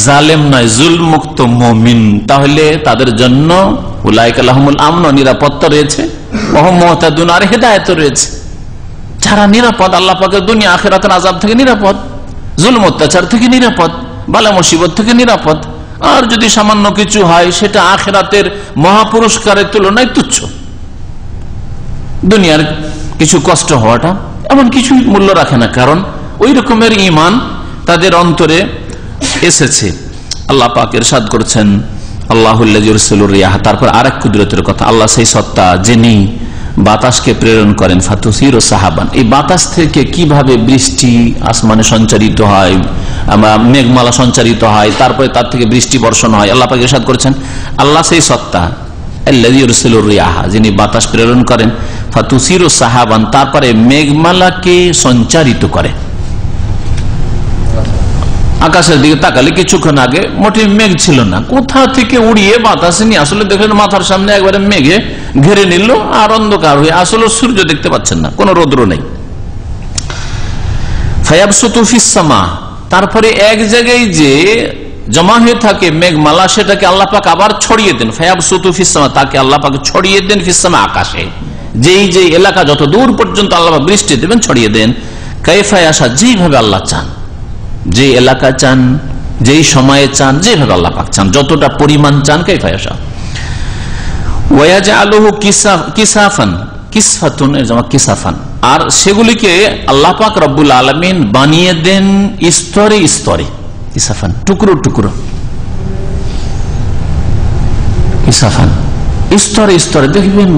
জালেম নয় জুলম মুক্ত মুমিন, তাহলে তাদের জন্য উলাইকা লাহুমুল আমন, নিরাপত্তা রয়েছে, ওয়া হুম মুহতাদুন, আর হেদায়েত রয়েছে। যারা নিরাপদ, আল্লাহ পাকের দুনিয়া আখিরাতের আযাব থেকে নিরাপদ, জুলম অত্যাচার থেকে নিরাপদ, বালা মুসিবত থেকে নিরাপদ। আর যদি সামান্য কিছু হয় সেটা আখিরাতের মহাপুরস্কারের তুলনায় তুচ্ছ। দুনিয়ার কিছু কষ্ট হওয়াটা এমন কিছু মূল্য রাখে না, কারণ ওই রকমের ঈমান তাদের অন্তরে এসেছে। আল্লাহ পাক ইরশাদ করছেন আল্লাহুল্লাযী ইরসিলুর রিয়াহ, তারপর আরেক কুদরতের কথা, আল্লাহ সেই সত্তা যিনি বাতাসকে প্রেরণ করেন, ফাতুসিরু সাহাবান, এই বাতাস থেকে কিভাবে বৃষ্টি আসমানে সঞ্চারিত হয়, মেঘমালা সঞ্চারিত হয়, তারপরে তার থেকে বৃষ্টি বর্ষণ হয়। আল্লাহ পাক ইরশাদ করেছেন আল্লাহ সেই সত্তা আল্লাযী ইরসিলুর রিয়াহ, যিনি বাতাস প্রেরণ করেন, ফাতুসিরু সাহাবান, তারপরে মেঘমালাকে সঞ্চারিত করে। আকাশের দিকে তাকালে কিছুক্ষণ আগে মোটে মেঘ ছিল না, কোথা থেকে উড়িয়ে বাতাসে নিয়ে আসলে দেখলেন মাথার সামনে একবারে মেঘে ঘেরে নিল, আর অন্ধকার হয়ে আসলে সূর্য দেখতে পাচ্ছেন না, কোন রৌদ্র নেই। ফায়াবসুতু ফিস সামা, তারপরে এক জায়গায় যে জমা হয়ে থাকে মেঘমালা, সেটাকে আল্লাহ পাক আবার ছড়িয়ে দেন। ফায়াবসুতু ফিস সামা, তাকে আল্লাহ পাক ছড়িয়ে দেন ফিস সামা, আকাশে, যেই যে এলাকা যত দূর পর্যন্ত আল্লাহ পাক বৃষ্টি দেবেন ছড়িয়ে দেন। কাইফা ইয়াশা, যেইভাবে আল্লাহ চান, যে এলাকা চান, যেই সময়ে চান, যেভাবে আল্লাহ পাক চান, যতটা পরিমাণ চান, কাইফা ইয়াশা। ওয়ায়াজআলুহু কিসাফান, কিসফাতুন এর জামা কিসাফান, আর সেগুলিকে আল্লাহ পাক রব্বুল আলামিন বানিয়ে দেন স্তরে স্তরে, কিসাফান, টুকরো টুকরো, কিসাফান, স্তরে স্তরে। দেখবেন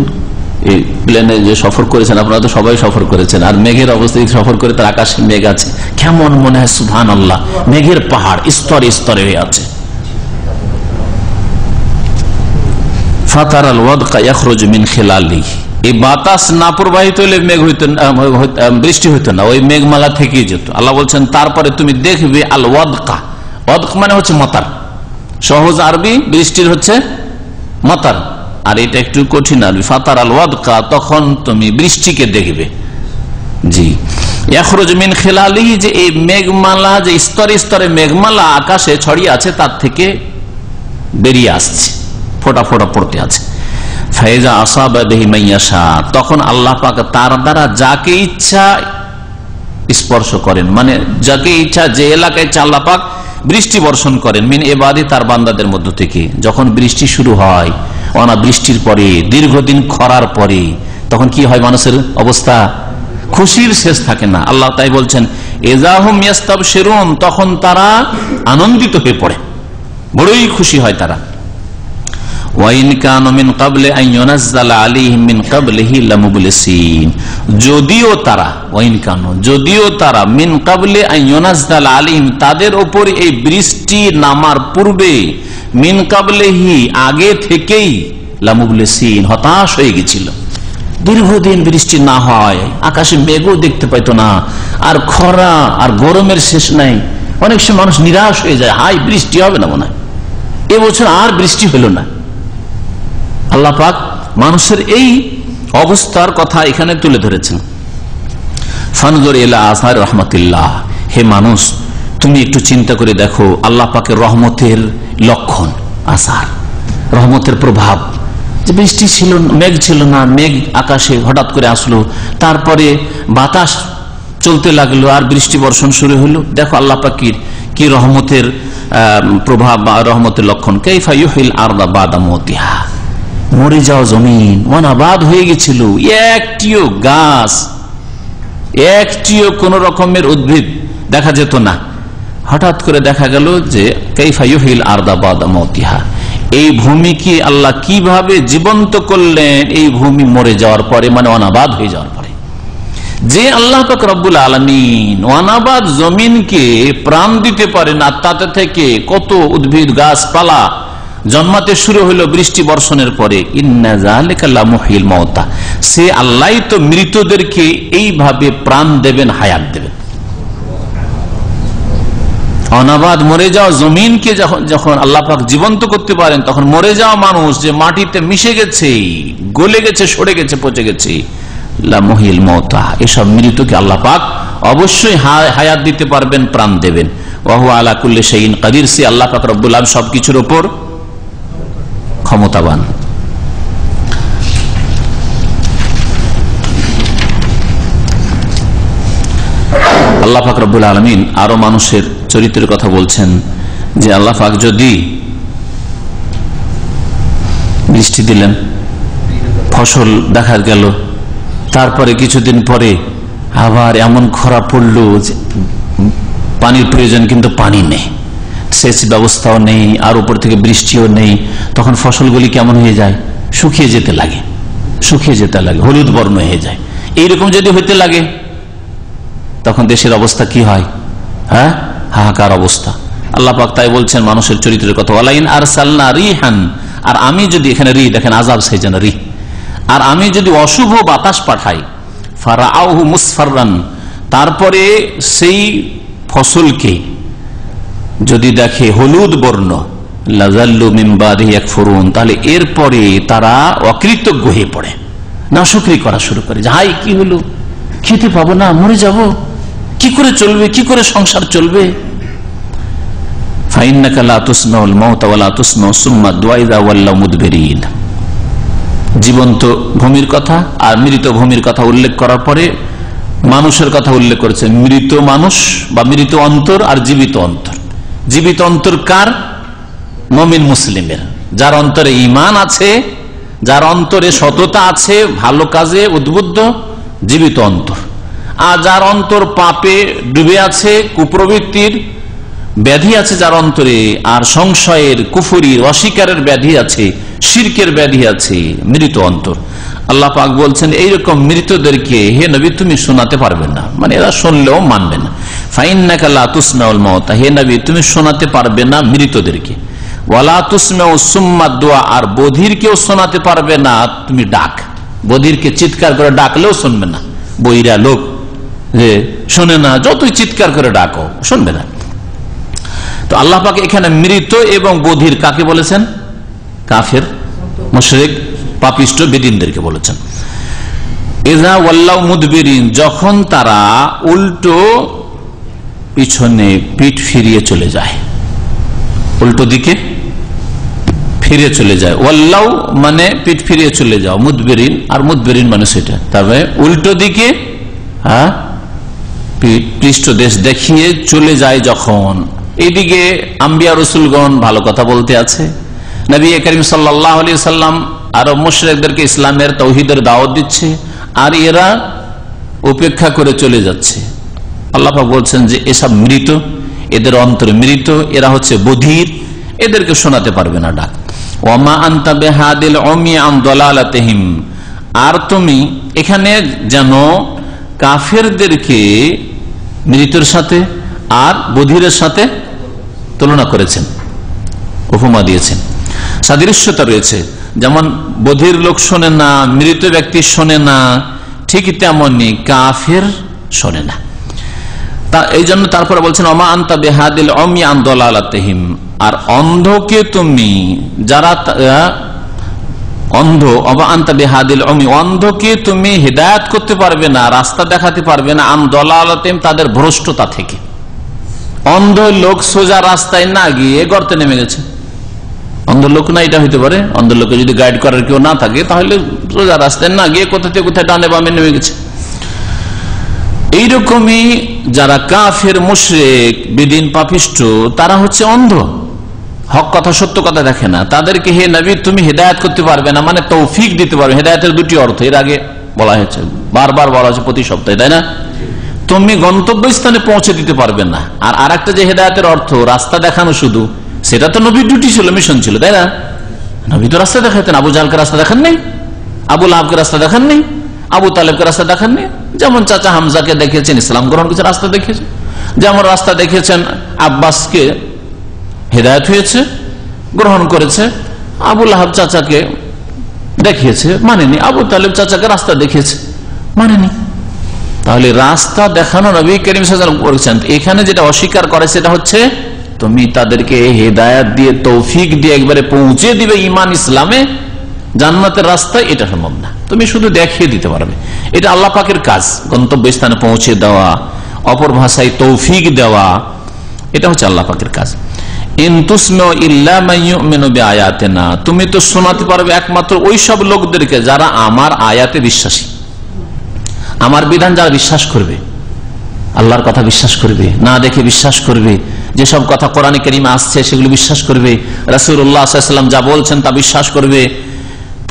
এই প্লেনে যে সফর করেছেন, আপনারা তো সবাই সফর করেছেন, আর মেঘের অবস্থায় সফর করে তার আকাশে মেঘ আছে, কেমন মনে হয় সুবহানাল্লাহ, মেঘের পাহাড় স্তরে স্তরে হয়ে আছে। ফাতারাল ওয়াদকা ইয়াখরুজু মিন খিলালিহি, এই বাতাস না প্রবাহিত হলে মেঘ হইতো না, বৃষ্টি হইতো না, ওই মেঘমালা থেকেই যেত। আল্লাহ বলছেন তারপরে তুমি দেখবে আল ওয়াদকা, ওয়াদক মানে হচ্ছে মতার, সহজ আরবি বৃষ্টির হচ্ছে মতার, আর এটা একটু কঠিন আরবি। ফাতার আল ওয়াদকা, তখন তুমি বৃষ্টিকে দেখবে। জি, ইয়াখরুজু মিন খিলালিহি, যে এই মেঘমালা, যে স্তরে স্তরে মেঘমালা আকাশে ছড়িয়ে আছে, তার থেকে বেরিয়ে আসছে, ফোটা ফোটা পড়তে আছে। ফাইজা আসাবা বিহি মাইয়াশা, তখন আল্লাহ পাক তার দ্বারা যাকে ইচ্ছা স্পর্শ করেন, মানে যাকে ইচ্ছা যে এলাকায় ইচ্ছা আল্লাহ পাক বৃষ্টি বর্ষণ করেন, মিন ইবাদি, তার বান্দাদের মধ্য থেকে। যখন বৃষ্টি শুরু হয়, অনাবৃষ্টির পরে, দীর্ঘদিন খরার পরে, তখন কি হয় মানুষের অবস্থা? খুশির শেষ থাকে না। আল্লাহ তাই বলছেন ইযাহুম ইয়াস্তাবশিরুন, তখন তারা আনন্দিত হয়ে পড়ে, বড়ই খুশি হয় তারা। ওয়াইন কানু মিন ক্বাবলি আন ইউনাজ্জালা আলাইহিম মিন ক্বাবলিহি লামুবলিসিন, যদিও তারা মিন ক্বাবলি আন ইউনাজ্জালা আলাইহিম, তাদের উপর এই বৃষ্টি নামার পূর্বে, মিন ক্বাবলিহি আগে থেকেই, লামুবলিসিন হতাশ হয়ে গেছিল। দীর্ঘদিন বৃষ্টি না হয়, আকাশে মেঘও দেখতে পাইতো না, আর খরা আর গরমের শেষ নাই। অনেক সময় মানুষ নিরাশ হয়ে যায়, হাই বৃষ্টি হবে না মনে হয়, এবছর আর বৃষ্টি হলো না। আল্লাহ পাক মানুষের এই অবস্থার কথা এখানে তুলে ধরেছেন। ফানজুর ইলা আসার রহমাতিল্লাহ, হে মানুষ তুমি একটু চিন্তা করে দেখো আল্লাহ পাকের রহমতের লক্ষণ, আসার রহমতের প্রভাব। যে বৃষ্টি ছিল, মেঘ ছিল না, মেঘ আকাশে হঠাৎ করে আসলো, তারপরে বাতাস চলতে লাগলো আর বৃষ্টি বর্ষণ শুরু হলো। দেখো আল্লাহ পাকের কি রহমতের প্রভাব বা রহমতের লক্ষণ। কাইফা ইউহিল আরদা বাদা মওতিহা, মরে যাওয়া জমিন অনাবাদ হয়ে গেছিল, একটিও গাছ, একটিও কোন রকমের উদ্ভিদ দেখা যেত না। হঠাৎ করে দেখা গেল যে কাইফা ইউহিল আরদা বাদা মওতিহা, এই ভূমিকে আল্লাহ কিভাবে জীবন্ত করলেন এই ভূমি মরে যাওয়ার পরে, মানে অনাবাদ হয়ে যাওয়ার পরে। যে আল্লাহ পাক রব্বুল আলামিন অনাবাদ জমিনকে প্রাণ দিতে পারেন, আর তাতে থেকে কত উদ্ভিদ গাছপালা জন্মাতে শুরু হলো বৃষ্টি বর্ষণের পরে, ইন্না যালিকা লামুহিল মাউতা, সে আল্লাহই তো মৃতদেরকে এইভাবে প্রাণ দেবেন, হায়াত দেবেন। অনাবাদ মরে যাওয়া জমিনকে যখন আল্লাহ পাক জীবন্ত করতে পারেন, তখন মরে যাওয়া মানুষ যে মাটিতে মিশে গেছে, গলে গেছে, সরে গেছে, পচে গেছে, লামুহিল মাউতা, এসব মৃতকে আল্লাহ পাক অবশ্যই হায়াত দিতে পারবেন, প্রাণ দেবেন। ওয়া হুয়া আলা কুল্লি শাইইন কাদির, সে আল্লাহ পাক রব্বুল আলামিন সবকিছুর উপর ক্ষমতাবান। আল্লাহ পাক রব্বুল আলামিন আরো মানুষের চরিত্রের কথা বলছেন যে আল্লাহ পাক যদি বৃষ্টি দিলেন, ফসল দেখা গেল, তারপরে কিছুদিন পরে আবার এমন খরা পড়লো যে পানির প্রয়োজন কিন্তু পানি নেই, সেচ ব্যবস্থাও নেই, আর উপর থেকে বৃষ্টিও নেই, তখন ফসলগুলি কেমন হয়ে যায়, শুকিয়ে যেতে লাগে, হলুদ বর্ণ হয়ে যায়। এইরকম যদি হইতে লাগে তখন দেশের অবস্থা কি হয়? হ্যাঁ, হাহাকার অবস্থা। আল্লাহ পাক তাই বলছেন মানুষের চরিত্রের কথা, ওয়ালাইন আরসালনা রিহান, আর আমি যদি, এখানে রি দেখেন আযাব সেই জন্য রি, আর আমি যদি অশুভ বাতাস পাঠাই, ফারাআহু মুসফাররান, তারপরে সেই ফসলকে যদি দেখে হলুদ বর্ণ, লাযাল্লু মিন বাদিহি ইয়াকফুরুন, তাহলে এরপরে তারা অকৃতজ্ঞ হয়ে পড়ে, নাশুকরি করা শুরু করে, যে হাই কি হলো, খেতে পাবো না, মরে যাব, কি করে চলবে, কি করে সংসার চলবে। ফাইন্নাকা লা তুসমাউল মাউতা ওয়া লা তুসমাউ সুম্মা দুআইযা ওয়াল্লাউ মুদবিরিন। জীবন্ত ভূমির কথা আর মৃত ভূমির কথা উল্লেখ করার পরে মানুষের কথা উল্লেখ করেছে, মৃত মানুষ বা মৃত অন্তর আর জীবিত অন্তর। জীবিত অন্তর কার? মুমিন মুসলিমের, যার অন্তরে ঈমান আছে, যার অন্তরে সততা আছে, ভালো কাজে উদ্বুদ্ধ, জীবিত অন্তর। আর যার অন্তর পাপে ডুবে আছে, কুপ্রবৃত্তির ব্যাধি আছে যার অন্তরে, আর সংশয়ের, কুফরির, অস্বীকারের ব্যাধি আছে, শিরকের ব্যাধি আছে, মৃত অন্তর। আল্লাহ পাক বলছেন এইরকম মৃতদেরকে হে নবী তুমি শোনাতে পারবে না, মানে এরা শুনলেও মানবে না। ফাইন্নাকা লা তুসমাউল মাউতা, হে নবী তুমি শোনাতে পারবে না মৃতদেরকে, ওয়ালা তুসমাউ সুম্মা দুআ, আর বধিরকেও শোনাতে পারবে না তুমি ডাক। বধিরকে চিৎকার করে ডাকলেও শুনবে না, বইরা লোক যে শোনে না, যতই চিৎকার করে ডাকো শুনবে না। তো আল্লাহ পাক এখানে মৃত এবং বধির কাকে বলেছেন? কাফের, মুশরিক, পাপিষ্ট, বেদিনদেরকে বলেছেন। ইযা ওয়াল্লাউ মুদবিরিন, যখন তারা উল্টো পিছনে পিঠ ফিরিয়ে চলে যায়, উল্টো দিকে ফিরে চলে যায়। ওয়াল্লাউ মানে পিঠ ফিরিয়ে চলে যাও, মুদবিরিন, আর মুদবিরিন মানে সেটা, তবে উল্টো দিকে, হ্যাঁ, পৃষ্ঠদেশ দেখিয়ে চলে যায় যখন। এইদিকে আম্বিয়া রসুলগণ ভালো কথা বলতে আছে, নবী করিম সাল্লাল্লাহু আলাইহি সাল্লাম আরব মুশরিকদেরকে ইসলামের তাওহীদের দাওয়াত দিচ্ছে, আর এরা উপেক্ষা করে চলে যাচ্ছে। আল্লাহ পাক বলছেন যে এসব মৃত, এদের অন্তরে মৃত, এরা হচ্ছে বধির, এদেরকে শোনাতে পারবে না ডাক। ওয়ামা আনতা বিহাদিল উমি আন দালালাতিহিম, আর তুমি এখানে যেন কাফেরদেরকে মৃতের সাথে আর বধিরের সাথে তুলনা করেছেন, উপমা দিয়েছেন, সাদৃশ্যতা রয়েছে। যেমন বধির লোক শোনে না, মৃত ব্যক্তি শোনে না, ঠিক তেমনি কাফের শোনে না। তা এই জন্য তারপরে বলছেন ওমা আনতা বিহাদিল উমি আন দালালাতিহিম, আর অন্ধকে তুমি যারা অন্ধ, ওমা আনতা বিহাদিল উমি, অন্ধকে তুমি হিদায়াত করতে পারবে না, রাস্তা দেখাতে পারবে না, আন দালালাতিহিম, তাদের ভ্রষ্টতা থেকে। অন্ধ লোক সোজা রাস্তায় না গিয়ে গর্তে নেমে গেছে, অন্ধ লোক না এটা হইতে পারে, অন্ধ লোকে যদি গাইড করার কেউ না থাকে তাহলে সোজা রাস্তায় না গিয়ে কোথা থেকে কোথায় ডানে বামে নেমে গেছে। এইরকমই যারা কাফের মুশরিক বিদিন পাপিষ্ঠ তারা হচ্ছে অন্ধ, হক কথা সত্য কথা দেখে না, তাদেরকে হে নবী তুমি হিদায়াত করতে পারবে না, মানে তৌফিক দিতে পারবে। হিদায়াতের দুটি অর্থ এর আগে বলা হয়েছে, বারবার বলা হয়েছে প্রতি সপ্তাহে, তাই না? তুমি গন্তব্যস্থানে পৌঁছে দিতে পারবে না। আর আরেকটা যে হিদায়াতের অর্থ রাস্তা দেখানো, শুধু সেটা তো নবীর ডিউটি ছিল, মিশন ছিল, তাই না? নবী তো রাস্তা দেখাতেন, আবু জাহলকে রাস্তা দেখান নেই, আবু লাহাবকে রাস্তা দেখান নেই, আবু তালেবকে রাস্তা দেখান নেই। যেমন চাচা হামজাকে দেখেছেন, ইসলাম গ্রহণ করেছে, রাস্তা দেখিয়েছেন। যেমন রাস্তা দেখেছেন আব্বাসকে, হেদায়েত হয়েছে, গ্রহণ করেছে। আবু লাহাব চাচাকে দেখিয়েছে, মানেনি। আবু তালেব চাচাকে রাস্তা দেখিয়েছে, মানেনি। তাহলে রাস্তা দেখানো নবী করিম সাল্লাল্লাহু আলাইহি ওয়াসাল্লাম করেছেন। এখানে যেটা অস্বীকার করে সেটা হচ্ছে তুমি তাদেরকে হেদায়েত দিয়ে, তৌফিক দিয়ে একবারে পৌঁছে দিবে ঈমান ইসলামে, জান্নাতের রাস্তায়, এটা সম্ভব না। তুমি শুধু দেখিয়ে দিতে পারবে, এটা আল্লাহ পাকের কাজ, গন্তব্যস্থানে পৌঁছে দেওয়া, অপর ভাষায় তৌফিক দেওয়া, এটা হচ্ছে আল্লাহ পাকের কাজ। ইন তুসমিউ ইল্লা মান ইউমিনু বিআয়াতিনা, তুমি তো শোনাতে পারবে একমাত্র ওই সব লোকদেরকে যারা আমার আয়াতে বিশ্বাসী, আমার বিধান যারা বিশ্বাস করবে, আল্লাহর কথা বিশ্বাস করবে, না দেখে বিশ্বাস করবে, যেসব কথা কোরআনে কারিমে আসছে সেগুলো বিশ্বাস করবে, রাসূলুল্লাহ সাল্লাল্লাহু আলাইহি ওয়াসাল্লাম যা বলছেন তা বিশ্বাস করবে,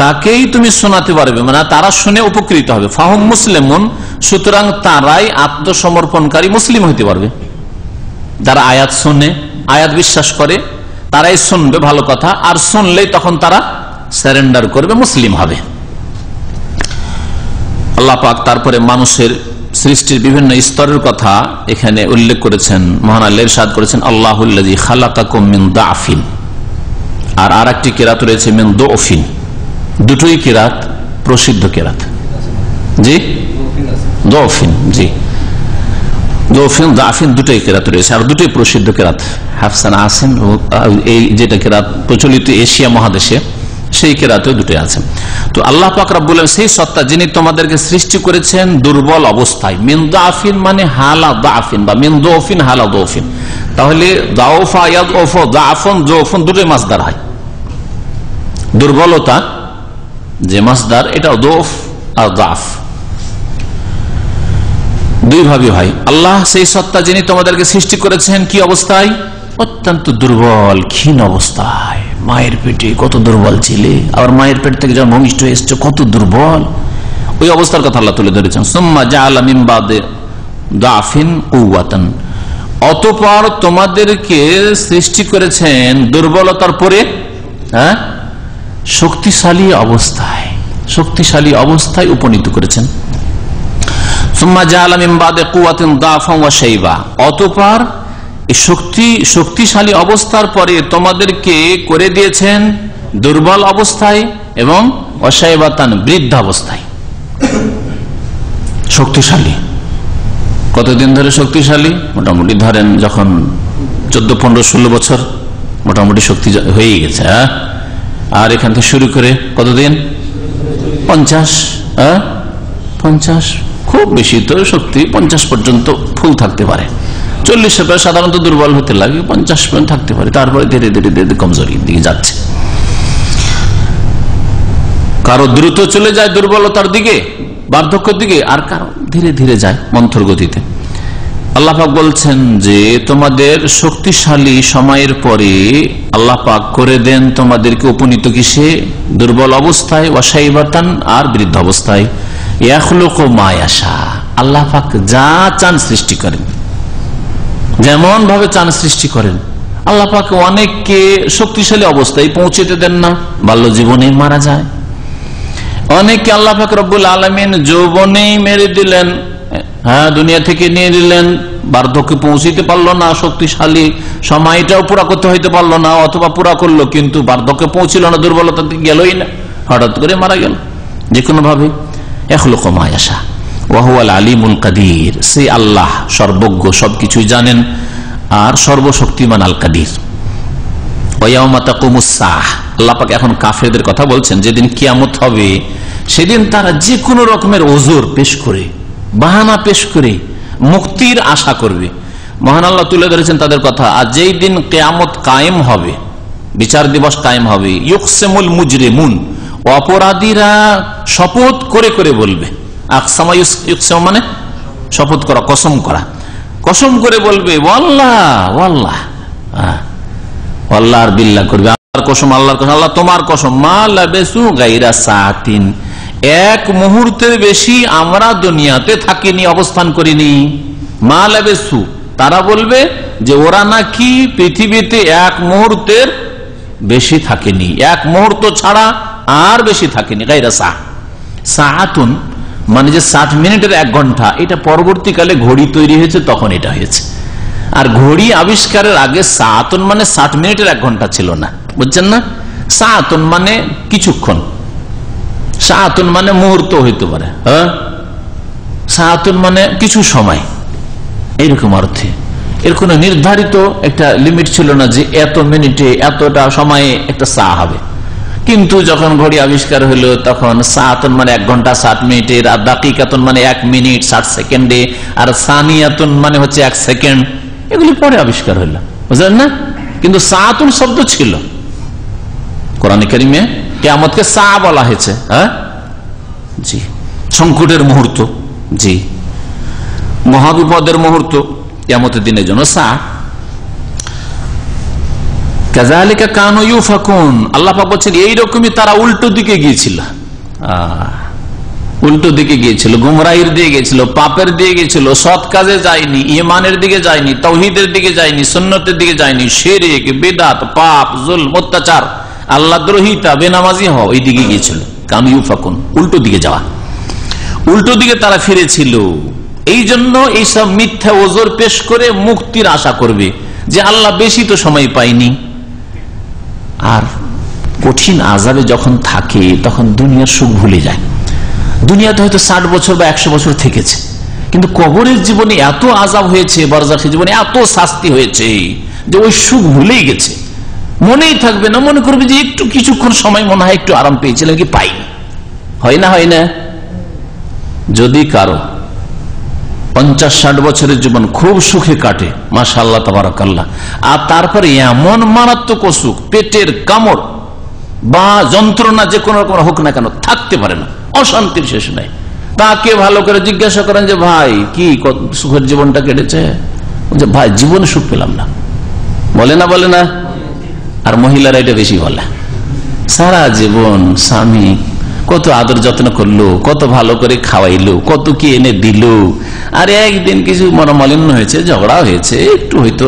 তাকেই তুমি শোনাতে পারবে, মানে তারা শুনে উপকৃত হবে। ফাহুম মুসলিমুন, সুতরাং তারাই আত্মসমর্পণকারী মুসলিম হইতে পারবে। যারা আয়াত শুনে, আয়াত বিশ্বাস করে, তারাই শুনবে ভালো কথা, আর শুনলেই তখন তারা সারেন্ডার করবে, মুসলিম হবে। আল্লাহ পাক তারপরে মানুষের সৃষ্টির বিভিন্ন স্তরের কথা এখানে উল্লেখ করেছেন। মহান আল্লাহ ইরশাদ করেছেন আল্লাহুল্লাযী খালাকাকুম মিন দাফিন, আর আরেকটি কিরাত রয়েছে মিন দুফিন। দুটোই কিরাত প্রসিদ্ধ কিরাত, জি দুফিন, জি দুফিন দাফিন দুটোই কিরাত রয়েছে, আর দুটোই প্রসিদ্ধ কিরাত। হাফসান আসিম এই যেটা কিরাত প্রচলিত এশিয়া মহাদেশে, সেই কিরাতেও দুটোই আছে। তো আল্লাহ পাক রব্বুল আলামিন সেই সত্তা যিনি তোমাদেরকে সৃষ্টি করেছেন দুর্বল অবস্থায়। মিন দাফিন মানে হালা দাফিন, বা মিন দুফিন হালা দুফিন। তাহলে দাওফা ইয়াদউফ দাফন যৌফন দুটোই মাসদার হয়। দুর্বলতা যে মাসদার, এটা দৌফ আর দাফ দুই ভাবে হয়। আল্লাহ সেই সত্তা যিনি তোমাদেরকে সৃষ্টি করেছেন কি অবস্থায়? অত্যন্ত দুর্বল, ক্ষীণ অবস্থায়। মায়ের পেটে কত দুর্বল ছিলে, আবার মায়ের পেট থেকে যখন ভূমিষ্ঠ হয়ে এসছে কত দুর্বল, ওই অবস্থার কথা আল্লাহ তুলে ধরেছেন। সুম্মা জাআলা মিন বাদি দাফিন কুওয়াতান, অতঃপর তোমাদেরকে সৃষ্টি করেছেন দুর্বলতার পরে শক্তিশালী অবস্থায়, শক্তিশালী অবস্থায় উপনীত করেছেন। সুম্মা জাআলা মিন বাদি কুওয়াতিন দাফান ওয়া শাইবা, অতঃপর শক্তিশালী অবস্থার পরে তোমাদেরকে করে দিয়েছেন দুর্বল অবস্থায় এবং অশাইবাতান বৃদ্ধাবস্থায়। শক্তিশালী কতদিন ধরে শক্তিশালী? মোটামুটি ধরেন যখন 14, 15, 16 বছর মোটামুটি শক্তি হয়ে গেছে। আর এখান থেকে শুরু করে কতদিন? 50, 50 খুব বেশি তো শক্তি 50 পর্যন্ত ফুল থাকতে পারে। 40-এর পরে সাধারণত দুর্বল হতে লাগে, 50 পর্যন্ত থাকতে পারে, তারপরে ধীরে ধীরে ধীরে কমজোরির দিকে যাচ্ছে। কারো দ্রুত চলে যায় দুর্বলতার দিকে, বার্ধক্যের দিকে, আর কারো ধীরে ধীরে যায় মন্থর গতিতে। আল্লাহ পাক বলছেন যে তোমাদের শক্তিশালী সময়ের পরে আল্লাহ পাক করে দেন তোমাদেরকে উপনীত কিসে? দুর্বল অবস্থায়, ওয়াশাইবাতান আর বৃদ্ধ অবস্থায়। ইয়াখলুকু মা ইয়াশা, আল্লাহ পাক যা চান সৃষ্টি করেন, যেমন ভাবে চান সৃষ্টি করেন। আল্লাহ পাক অনেককে শক্তিশালী অবস্থায় পৌঁছতে দেন না, বাল্য জীবনেই মারা যায়। অনেককে আল্লাহ পাক রব্বুল আলামিন যৌবনেই মেরে দিলেন, দুনিয়া থেকে নিয়ে দিলেন, বার্ধক্যে পৌঁছিতে পারলো না, শক্তিশালী সময়টাও পুরা করতে হইতে পারলো না, অথবা পুরা করলো কিন্তু বার্ধক্যে পৌঁছিল না, দুর্বলতা গেলই না, হঠাৎ করে মারা গেল। যে কোনো ভাবে ইয়াখলুকু মা ইয়াশা ওয়া হুয়াল আলিমুল কাদির, সে আল্লাহ সর্বজ্ঞ, সবকিছুই জানেন আর সর্বশক্তিমান আল কাদির। ওয়া ইয়াউমা তাকুমুস সাহ, আল্লাহ পাক এখন কাফেরদের কথা বলছেন, যেদিন কিয়ামত হবে সেদিন তারা যে কোনো রকমের ওজর পেশ করে, বাহানা পেশ করে মুক্তির আশা করবে। মহান আল্লাহ তুলে ধরেছেন তাদের কথা। আর যেই দিন কিয়ামত কায়েম হবে, বিচার দিবস কায়েম হবে, ইউকসিমুল মুজরিমুন, অপরাধীরা শপথ করে করে বলবে। আকসামা ইউকসিম মানে শপথ করা, কসম করা, কসম করে বলবে ওয়াল্লাহ ওয়াল্লাহ, আল্লাহ আর বিল্লাহ করবে, আল্লাহর কসম, আল্লাহর কসম, আল্লাহ তোমার কসম, মা লাবেসু গায়রা সাআতিন, এক মুহূর্তের বেশি আমরা দুনিয়াতে থাকিনি, অবস্থান করিনি। মা লাবেসু, তারা বলবে যে ওরা নাকি পৃথিবীতে এক মুহূর্তের বেশি থাকেনি, এক মুহূর্ত ছাড়া আর বেশি থাকেনি। গায়রা সাআতুন মানে যে 60 মিনিটের 1 ঘন্টা, এটা পরবর্তীকালে ঘড়ি তৈরি হয়েছে তখন এটা হয়েছে। আর ঘড়ি আবিষ্কারের আগে সাআতুন মানে 60 মিনিটের 1 ঘন্টা ছিল না, বুঝছেন না? সাআতুন মানে কিছুক্ষণ, সাআতুন মানে মুহূর্ত হইতে পারে, হ্যাঁ, সাআতুন মানে কিছু সময়, এইরকম অর্থে। এর কোন নির্ধারিত একটা লিমিট ছিল না যে এত মিনিটে এতটা সময়ে একটা সা হবে। কিন্তু যখন ঘড়ি আবিষ্কার হলো তখন সাআতুন মানে 1 ঘন্টা 60 মিনিটের, আর দাকিকাতুন মানে 1 মিনিট 60 সেকেন্ডে, আর সানিয়াতুন মানে হচ্ছে 1 সেকেন্ড, এগুলি পরে আবিষ্কার হলো, বুঝলেন না? কিন্তু সাআতুন শব্দ ছিল কোরআনে কারিমে, কিয়ামতকে সা বলা হয়েছে। হ্যাঁ জি, সংকটের মুহূর্ত, জি, মহাবিপদের মুহূর্ত, কিয়ামতের দিনের জন্য সা। কাযালিকা কানু ইউফাকুন, আল্লাহ পাক বলেন এইরকমই তারা উল্টো দিকে গিয়েছিল, উল্টো দিকে গিয়েছিল, গুমরাহির দিকে গিয়েছিল, পাপের দিকে গিয়েছিল, সৎ কাজে যায়নি, ঈমানের দিকে যায়নি, তাওহীদের দিকে যায়নি, সুন্নতের দিকে যায়নি, শিরক, বিদআত, পাপ, জুলম, অত্যাচার, আল্লাহদ্রোহিতা, বেনামাজি হওয়া, ওই দিকে গিয়েছিল। কানু ইউফাকুন, উল্টো দিকে যাওয়া, উল্টো দিকে তারা ফিরেছিল। এই জন্য এইসব মিথ্যা ওজর পেশ করে মুক্তির আশা করবে যে আল্লাহ বেশি তো সময় পাইনি। আর কঠিন আযাবে যখন থাকে তখন দুনিয়ার সুখ ভুলে যায়। দুনিয়াতে হয়তো 60 বছর বা 100 বছর থেকেছে, কিন্তু কবরের জীবনে এত আযাব হয়েছে, বারজাখের জীবনে এত শাস্তি হয়েছে যে ওই সুখ ভুলেই গেছে, মনেই থাকবে না, মনে করবে যে একটু কিছুক্ষণ সময় মনে হয় একটু আরাম পেয়েছিলাম, কি পাইনি। হয় না, হয় না? যদি কারো 50-60 বছরের জীবন খুব সুখে কাটে, মাশাআল্লাহ তাবারাকাল্লাহ, আর তারপরে এমন মারাত্মক অসুখ, পেটের কামড় বা যন্ত্রণা যে কোনো রকম হোক না কেন, থাকতে পারে না, অশান্তির শেষ নাই, তাকে ভালো করে জিজ্ঞাসা করেন যে ভাই কি সুখের জীবনটা কেটেছে? যে ভাই জীবনে সুখ পেলাম না, বলে না, বলে না? আর মহিলারা এটা বেশি বলে, সারা জীবন স্বামী কত আদর যত্ন করলো, কত ভালো করে খাওয়াইলো, কত কি এনে দিল, আর একদিন কিছু মনোমালিন্য হয়েছে, ঝগড়া হয়েছে, একটু হয়তো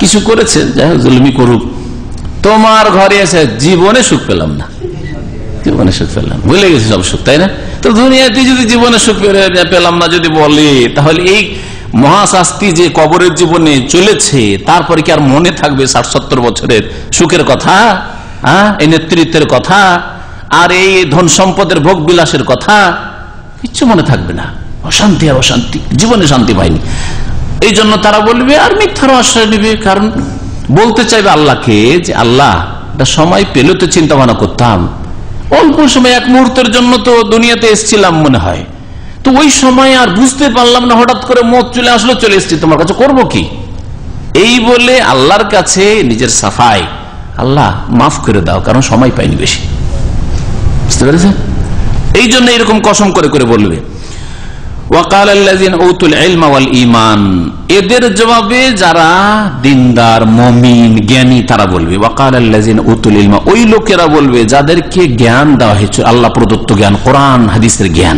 কিছু করেছে, যাই হোক জুলুমি করুক, তোমার ঘরে এসে জীবনে সুখ পেলাম না, জীবনে সুখ পেলাম, ভুলে গেছি সব সুখ, তাই না? তো দুনিয়াতে যদি জীবনে সুখ পেলাম না যদি বলে, তাহলে এই মহাশাস্তি যে কবরের জীবনে চলেছে, তারপরে কি আর মনে থাকবে 60-70 বছরের সুখের কথা, এই নেতৃত্বের কথা, আর এই ধন সম্পদের ভোগ বিলাসের কথা? কিচ্ছু মনে থাকবে না, অশান্তি আর অশান্তি, জীবনে শান্তি পায়নি। এই জন্য তারা বলবে আর মিথ্যার আশ্রয় নেবে, কারণ বলতে চাইবে আল্লাহকে যে আল্লাহ একটা সময় পেলে তো চিন্তা ভাবনা করতাম, অল্প সময় 1 মুহূর্তের জন্য তো দুনিয়াতে এসেছিলাম মনে হয়, তো ওই সময় আর বুঝতে পারলাম না, হঠাৎ করে মত চলে আসলো, চলে এসেছি তোমার কাছে, করবো কি? এই বলে আল্লাহর কাছে নিজের সাফাই, আল্লাহ মাফ করে দাও, কারণ সময় পাইনি বেশি, বুঝতে পেরেছেন? এই জন্য এরকম কসম করে করে বলবে। এদের জবাবে যারা দিনদার, মুমিন, জ্ঞানী, তারা বলবে ওই লোকেরা বলবে যাদেরকে জ্ঞান দেওয়া হয়েছে, আল্লাহ প্রদত্ত জ্ঞান, কোরআন হাদিসের জ্ঞান,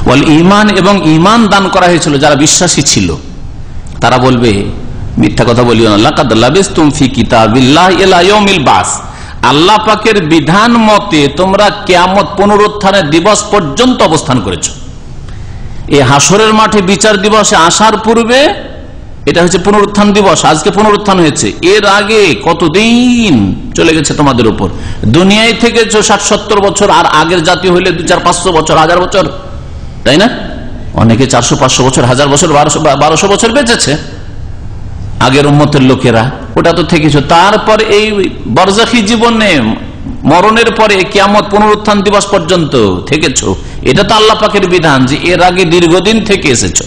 ওয়াল ঈমান, এবং ঈমান দান করা হয়েছিল, যারা বিশ্বাসী ছিল, তারা বলবে মিথ্যা কথা বলিও না। লাকাদ লাবিসতুম ফি কিতাবিল্লাহ ইলা ইয়াউমিল বাস, আল্লাহ পাকের বিধান মতে তোমরা কিয়ামত পুনরুত্থানের দিবস পর্যন্ত অবস্থান করেছো। এই হাসরের মাঠে বিচার দিবসে আসার পূর্বে এটা হচ্ছে পুনরুত্থান দিবস, আজকে পুনরুত্থান হয়েছে। এর আগে কতদিন চলে গেছে তোমাদের উপর, দুনিয়ায় থেকে 60-70 বছর, আর আগের জাতি হইলে 200-500 বছর, 1000 বছর, তাই না? অনেকে 400-500 বছর, 1000 বছর, 1200 বছর বেঁচেছে আগের উম্মতের লোকেরা, ওটা তো থেকেছ। তারপর এই বরজাখী জীবনে মরণের পরে কিয়ামত পুনরুত্থান দিবস পর্যন্ত থেকেছো। এটা তো আল্লাহ পাকের বিধান যে এর আগে দীর্ঘদিন থেকে এসেছো,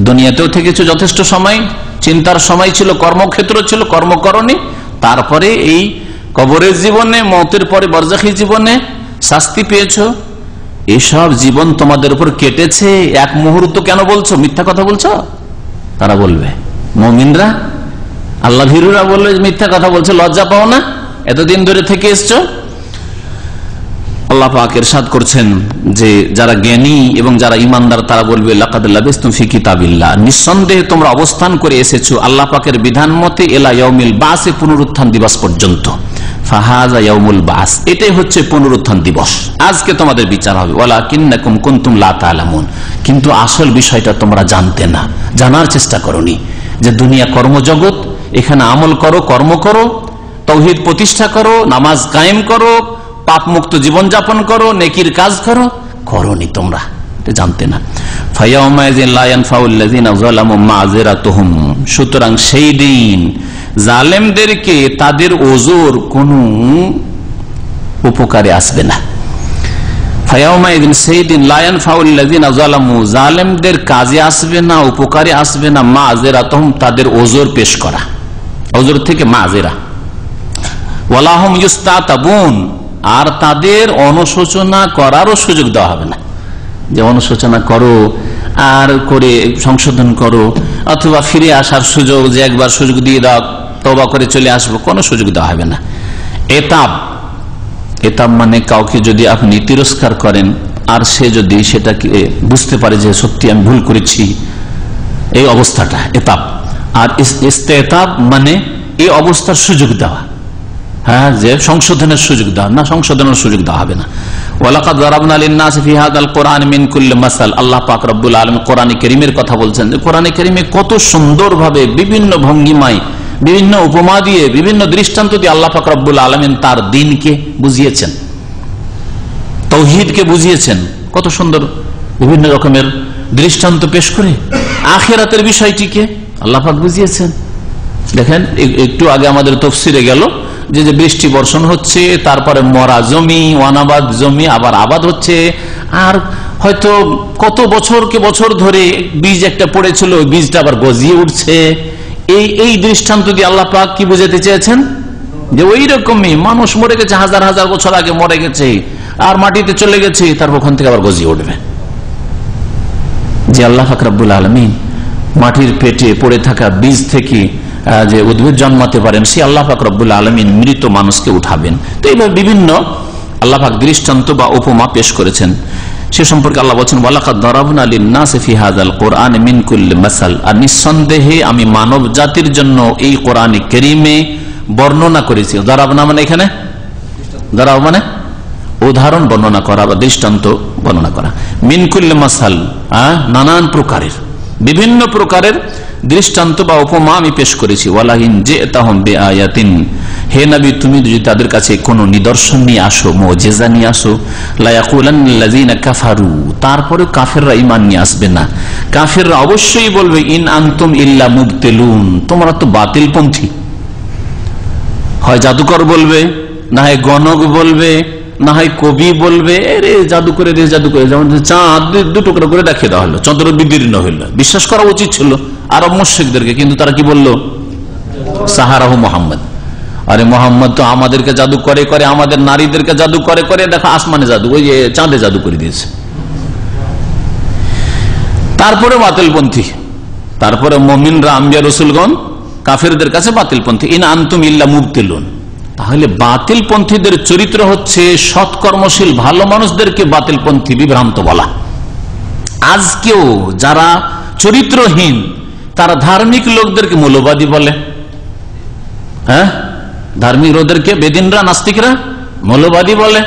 দুনিয়াতেও থেকেছো যথেষ্ট সময়, চিন্তার সময় ছিল, কর্মক্ষেত্র ছিল, কর্মকরণী। তারপরে এই কবরের জীবনে, মওতের পরে বরজাখী জীবনে শাস্তি পেয়েছো। এসব জীবন তোমাদের উপর কেটেছে, এক মুহূর্ত কেন বলছো মিথ্যা কথা বলছো? তারা বলবে, মুমিনরা, আল্লাহ ভীরুরা বলবে মিথ্যা কথা বলছো, লজ্জা পাও না? এতদিন ধরে থেকে এসছো। আল্লাহ পাক ইরশাদ করছেন যে যারা জ্ঞানী এবং যারা ইমানদার তারা বলবে লাকাদ লাবিসতুম ফি কিতাবিল্লাহ, নিঃসন্দেহে তোমরা অবস্থান করে এসেছো আল্লাহ পাকের বিধান মতে ইলা ইয়াউমিল বাস, পুনরুত্থান দিবস পর্যন্ত। ফাহাযা ইয়াউমুল বাস, এটাই হচ্ছে পুনরুত্থান দিবস, আজকে তোমাদের বিচার হবে। ওয়ালাকিন্নাকুম কুনতুম লা তা'লামুন, কিন্তু আসল বিষয়টা তোমরা জানতে না, জানার চেষ্টা করোনি যে দুনিয়া কর্মজগৎ, এখানে আমল করো, কর্ম করো, তাওহীদ প্রতিষ্ঠা করো, নামাজ কায়েম করো, পাপ মুক্ত জীবন যাপন করো, নেকির কাজ করো, করোনি তোমরা, এটা জানতে না। ফায়াউমাইযিন লা ইয়ানফাউল্লাযিনা যালামু মাযিরাতুহুম, সুতরাং সেই দিন জালেমদেরকে তাদের ওজর কোনো উপকারে আসবে না। ফায়াউমাইযিন, সেই দিন লা ইয়ানফাউল্লাযিনা যালামু, জালেমদের কাজে আসবে না, উপকারে আসবে না, মাযিরাতুহুম, তাদের ওজর পেশ করা, ওজর থেকে মাযিরা, ওয়ালা হুম ইস্তাতাবুন, আর তাদের অনুশোচনা করারও সুযোগ দেওয়া হবে না, যে অনুশোচনা করো আর করে সংশোধন করো, অথবা ফিরে আসার সুযোগ, যে একবার সুযোগ দিয়ে দাও তওবা করে চলে আসবো, কোনো সুযোগ দেওয়া হবে না। এতাব, এতাব মানে কাউকে যদি আপনি তিরস্কার করেন আর সে যদি সেটাকে বুঝতে পারে যে সত্যি আমি ভুল করেছি, এই অবস্থাটা এতাব। আর ইস্তেতাব মানে এই অবস্থার সুযোগ দেওয়া, হ্যাঁ, যে সংশোধনের সুযোগ দেওয়া না, সংশোধনের সুযোগ দেওয়া হবে না। ওয়ালাকাদ যারাবনা লিন-নাসি ফি হাযাল কুরআন মিন কুল্লি মাসাল, আল্লাহ পাক রব্বুল আলামিন কোরআনে কারীমের কথা বলছেন যে কোরআনে কারীমে কত সুন্দরভাবে বিভিন্ন ভঙ্গিমায়, বিভিন্ন উপমা দিয়ে, বিভিন্ন দৃষ্টান্ত দিয়ে আল্লাহ পাক রব্বুল আলামিন তার দ্বীনকে বুঝিয়েছেন, তাওহীদকে বুঝিয়েছেন, কত সুন্দর বিভিন্ন রকমের দৃষ্টান্ত পেশ করে আখিরাতের বিষয়টিকে আল্লাহ পাক বুঝিয়েছেন। দেখেন একটু আগে আমাদের তাফসীরে গেল যে বৃষ্টি বর্ষণ হচ্ছে, তারপরে মরা জমি, ওয়ানাবাদ জমি আবার আবাদ হচ্ছে, আর হয়তো কত বছরকে বছর ধরে বীজ একটা পড়েছিল, বীজটা আবার গজিয়ে উঠছে। এই দৃষ্টান্ত দিয়ে আল্লাহ পাক কি বুঝাতে চেয়েছেন? যে ওই রকমই মানুষ মরে গেছে, হাজার হাজার বছর আগে মরে গেছে আর মাটিতে চলে গেছে, তারপর ওখান থেকে আবার গজিয়ে উঠবে। যে আল্লাহ পাক রব্বুল আলামিন মাটির পেটে পড়ে থাকা বীজ থেকে যে উদ্ভিদ জন্মাতে পারেন, সে আল্লাহ পাক রব্বুল আলামিন মৃত মানুষকে উঠাবেন। তো এইভাবে বিভিন্ন আল্লাহ পাক দৃষ্টান্ত বা উপমা পেশ করেছেন। সে সম্পর্কে আল্লাহ বলছেন ওয়ালাকাদ যারাবনা লিন-নাসি ফি হাযাল কুরআন মিন কুল্লি মাসাল, আর নিঃসন্দেহে আমি মানব জাতির জন্য এই কোরআনে কারীমে বর্ণনা করেছি। যারাবনা মানে এখানে যারাব মানে উদাহরণ বর্ণনা করা বা দৃষ্টান্ত বর্ণনা করা, মিন কুল্লি মাসাল, নানান প্রকারের, বিভিন্ন প্রকারের দৃষ্টান্ত বা উপমা আমি পেশ করেছি। ওয়ালাইন জিতাহুম বিআয়াতিন, হে নবী তুমি যদি তাদের কাছে কোনো নিদর্শন নিয়ে আসো, মুজিজা নিয়ে আসো, লা ইয়াকুলান্নাল্লাযিনা কাফারু, তারপরে কাফেররা ঈমান নিয়ে আসবে না। কাফেররা অবশ্যই বলবে ইন আনতুম ইল্লা মুবতিলুন, তোমরা তো বাতিলপন্থী। হয় জাদুকর বলবে, না হয় গণক বলবে, না হয় কবি বলবে, রে জাদু করে, রে জাদু করে, যেমন চাঁদ দু টুকরো করে দেখিয়ে দেওয়া হলো, চন্দ্র বিদীর্ণ হইল। বিশ্বাস করা উচিত ছিল আরব মুশরিকদেরকে, কিন্তু তারা কি বললো? সাহারাহু মুহাম্মদ, আরে মোহাম্মদ তো আমাদেরকে জাদু করে করে, আমাদের নারীদেরকে জাদু করে করে, দেখো আসমানে জাদু, ওই যে চাঁদে জাদু করে দিয়েছে। তারপরে বাতিলপন্থী, তারপরে মুমিনরা, আম্বিয়া রাসূলগণ কাফেরদের কাছে বাতিলপন্থী। ইন আনতুম ইল্লা মুবতিলুন, তাহলে বাতিলপন্থীদের চরিত্র হচ্ছে সৎকর্মশীল ভালো মানুষদেরকে বাতিলপন্থী, বিভ্রান্ত বলা। আজকেও যারা চরিত্রহীন তারা ধার্মিক লোকদেরকে মৌলবাদী বলে। হ্যাঁ, ধার্মিক লোকদেরকে বেদিনরা, নাস্তিকরা মৌলবাদী বলে।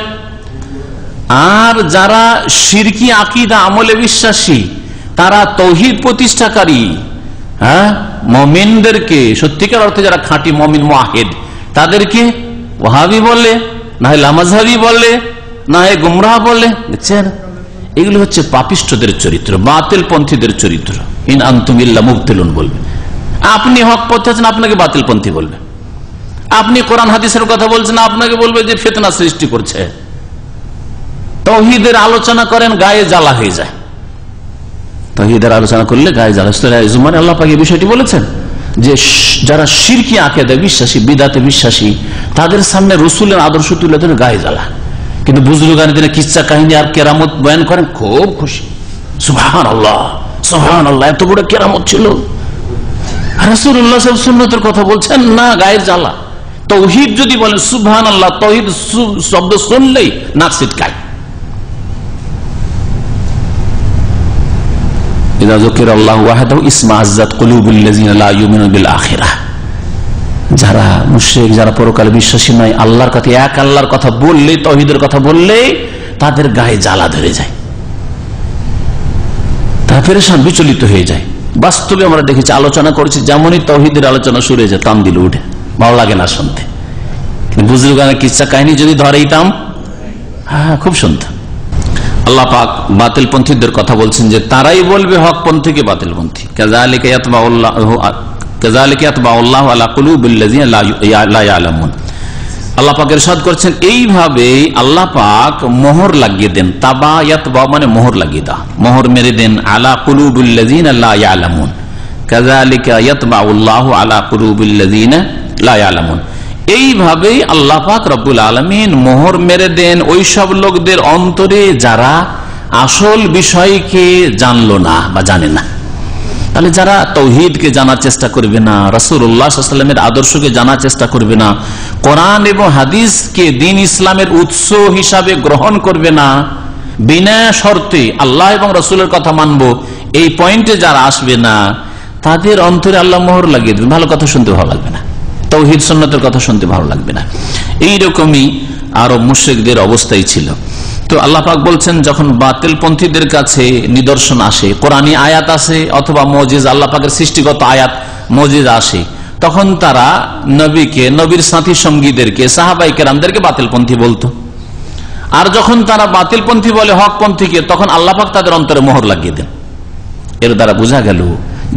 আর যারা শিরকি আকীদা আমলে বিশ্বাসী, তারা তৌহিদ প্রতিষ্ঠাকারী, হ্যাঁ, মুমিনদেরকে সত্যিকার অর্থে যারা খাঁটি মুমিন মুআহিদ, তাদেরকে ওয়াহাবি বলে, না হয় লামাযহাবী বলে, না হয় গুমরাহ বলে। দেখছেন, এগুলো হচ্ছে পাপিষ্ঠদের চরিত্র, বাতিল পন্থীদের চরিত্র। ইন আনতুম ইল্লা মুবতিলুন বলবে। আপনি হক পথে আছেন, আপনাকে বাতিল পন্থী বলবে। আপনি কোরআন হাদিসের কথা বলছেন, আপনাকে বলবে যে ফিতনা সৃষ্টি করছে। তাওহীদের আলোচনা করেন, গায়ে জ্বালা হয়ে যায়। তাওহীদের আলোচনা করলে গায়ে জ্বালা। সূরা জুমারে আল্লাহ পাক এই বিষয়টি বলেছেন যে যারা শিরকি আকীদা বিশ্বাসী, বিদআতে বিশ্বাসী, তাদের সামনে রাসূলের আদর্শ তুলে ধরে গায়ে জ্বালা। কিন্তু বুজুর্গানের দিনে কিচ্ছা কাহিনী আর কেরামত বয়ান করেন, খুব খুশি। সুবহানাল্লাহ, সুবহানাল্লাহ, এত বড় কেরামত ছিল। রাসূলুল্লাহ সাল্লাল্লাহু আলাইহি সুন্নাতের কথা বলছেন না, গায়ের জ্বালা। তাওহীদ যদি বলেন সুবহানাল্লাহ, তাওহীদ শব্দ শুনলেই নাক ছিটকায়। ইযা যুকিরাল্লাহু ওয়াহদাহু ইসমাআজ্জাত কুলুবুল্লাযিনা লা ইউমিনুনা বিল আখিরাহ। যারা মুশরিক, যারা পরকালে বিশ্বাসী নয়, আল্লাহর কথা, এক আল্লাহর কথা বললেই, তাওহীদের কথা বললেই তাদের গায়ে জ্বালা ধরে যায়, তারা পেরেশান, বিচলিত হয়ে যায়। বাস্তবে আমরা দেখেছি, আলোচনা করেছি, যেমনই তাওহীদের আলোচনা শুরু হয়ে যায়, টান দিলে উঠে, ভালো লাগে না শুনতে। বুজুর্গানের কিচ্ছা কাহিনী যদি ধরেইতাম, হ্যাঁ, খুব শুনতাম। আল্লাহ পাক বাতিল পন্থীদের কথা বলছেন যে তারাই বলবে হক পন্থীকে বাতিল পন্থী। কাযালিকা ইয়াতবাউল্লাহু আলা কুলুবিল্লাযিনা লা ইয়ালামুন। আল্লাহ পাক ইরশাদ করছেন, এইভাবে আল্লাহ পাক মোহর লাগিয়ে দেন। তাবা ইয়াতবা মানে মোহর লাগিয়ে দাও, মোহর মেরে দেন। আলা কুলুবিল্লাযিনা লা ইয়ালামুন, কাযালিকা ইয়াতবাউল্লাহু আলা কুলুবিল্লাযিনা লা ইয়ালামুন। এইভাবেই আল্লাহ পাক রব্বুল আলামিন মোহর মেরে দেন ওই সব লোকদের অন্তরে যারা আসল বিষয়কে জানলো না বা জানে না। তাহলে যারা তাওহীদকে জানার চেষ্টা করবে না, রাসূলুল্লাহ সাল্লাল্লাহু আলাইহি ওয়াসাল্লামের আদর্শকে জানার চেষ্টা করবে না, কোরআন এবং হাদিসকে দ্বীন ইসলামের উৎস হিসাবে গ্রহণ করবে না, বিনা শর্তে আল্লাহ এবং রাসূলের কথা মানবো, এই পয়েন্টে যারা আসবে না, তাদের অন্তরে আল্লাহ মোহর লাগিয়ে দেবেন। ভালো কথা শুনতে ভালো লাগবে না, তাওহীদ সুন্নাতের কথা শুনতে ভালো লাগবে না। এইরকমই আরব মুশরিকদের অবস্থাই ছিল। তো আল্লাহ পাক বলছেন, যখন বাতিল পন্থীদের কাছে নিদর্শন আসে, কোরআনী আয়াত আসে অথবা মুজিজা, আল্লাহ পাকের সৃষ্টিগত আয়াত মুজিজা আসে, তখন তারা নবীকে, নবীর সাথী সঙ্গীদেরকে, সাহাবায়ে কেরামদেরকে বাতিল পন্থী বলতো। আর যখন তারা বাতিল পন্থী বলে হক পন্থীকে, তখন আল্লাহ পাক তাদের অন্তরে মোহর লাগিয়ে দেন। এর দ্বারা বোঝা গেল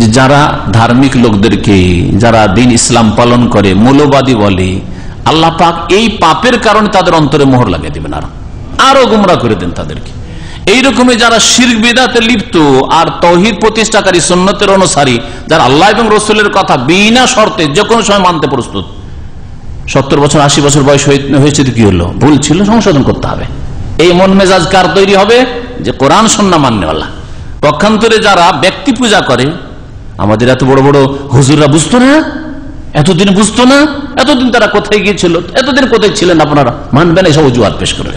যে যারা ধার্মিক লোকদেরকে, যারা দ্বীন ইসলাম পালন করে মৌলবাদী বলে, আল্লাহ পাক এই পাপের কারণে তাদের অন্তরে মোহর লাগিয়ে দেবেন, আরো গুমরাহ করে দেন তাদেরকে। এইরকমই যারা শিরক বিদআতে লিপ্ত আর তাওহীদ প্রতিষ্ঠাকারী, সুন্নতের অনুসারী, যারা আল্লাহ এবং রাসূলের কথা বিনা শর্তে যে কোনো সময় মানতে প্রস্তুত। 70 বছর 80 বছর বয়স হয়েছে তো কি হলো, ভুল ছিল, সংশোধন করতে হবে। এই মন মেজাজ কার তৈরি হবে? যে কোরআন সুন্নাহ মাননেওয়ালা। পক্ষান্তরে যারা ব্যক্তি পূজা করে, আমাদের এত বড় বড় হুজুররা বুঝতো না, এতদিন বুঝতো না, এতদিন তারা কোথায় গিয়েছিল, এতদিন কোথায় ছিলেন আপনারা, মানবেন এসব অজুহাত পেশ করে।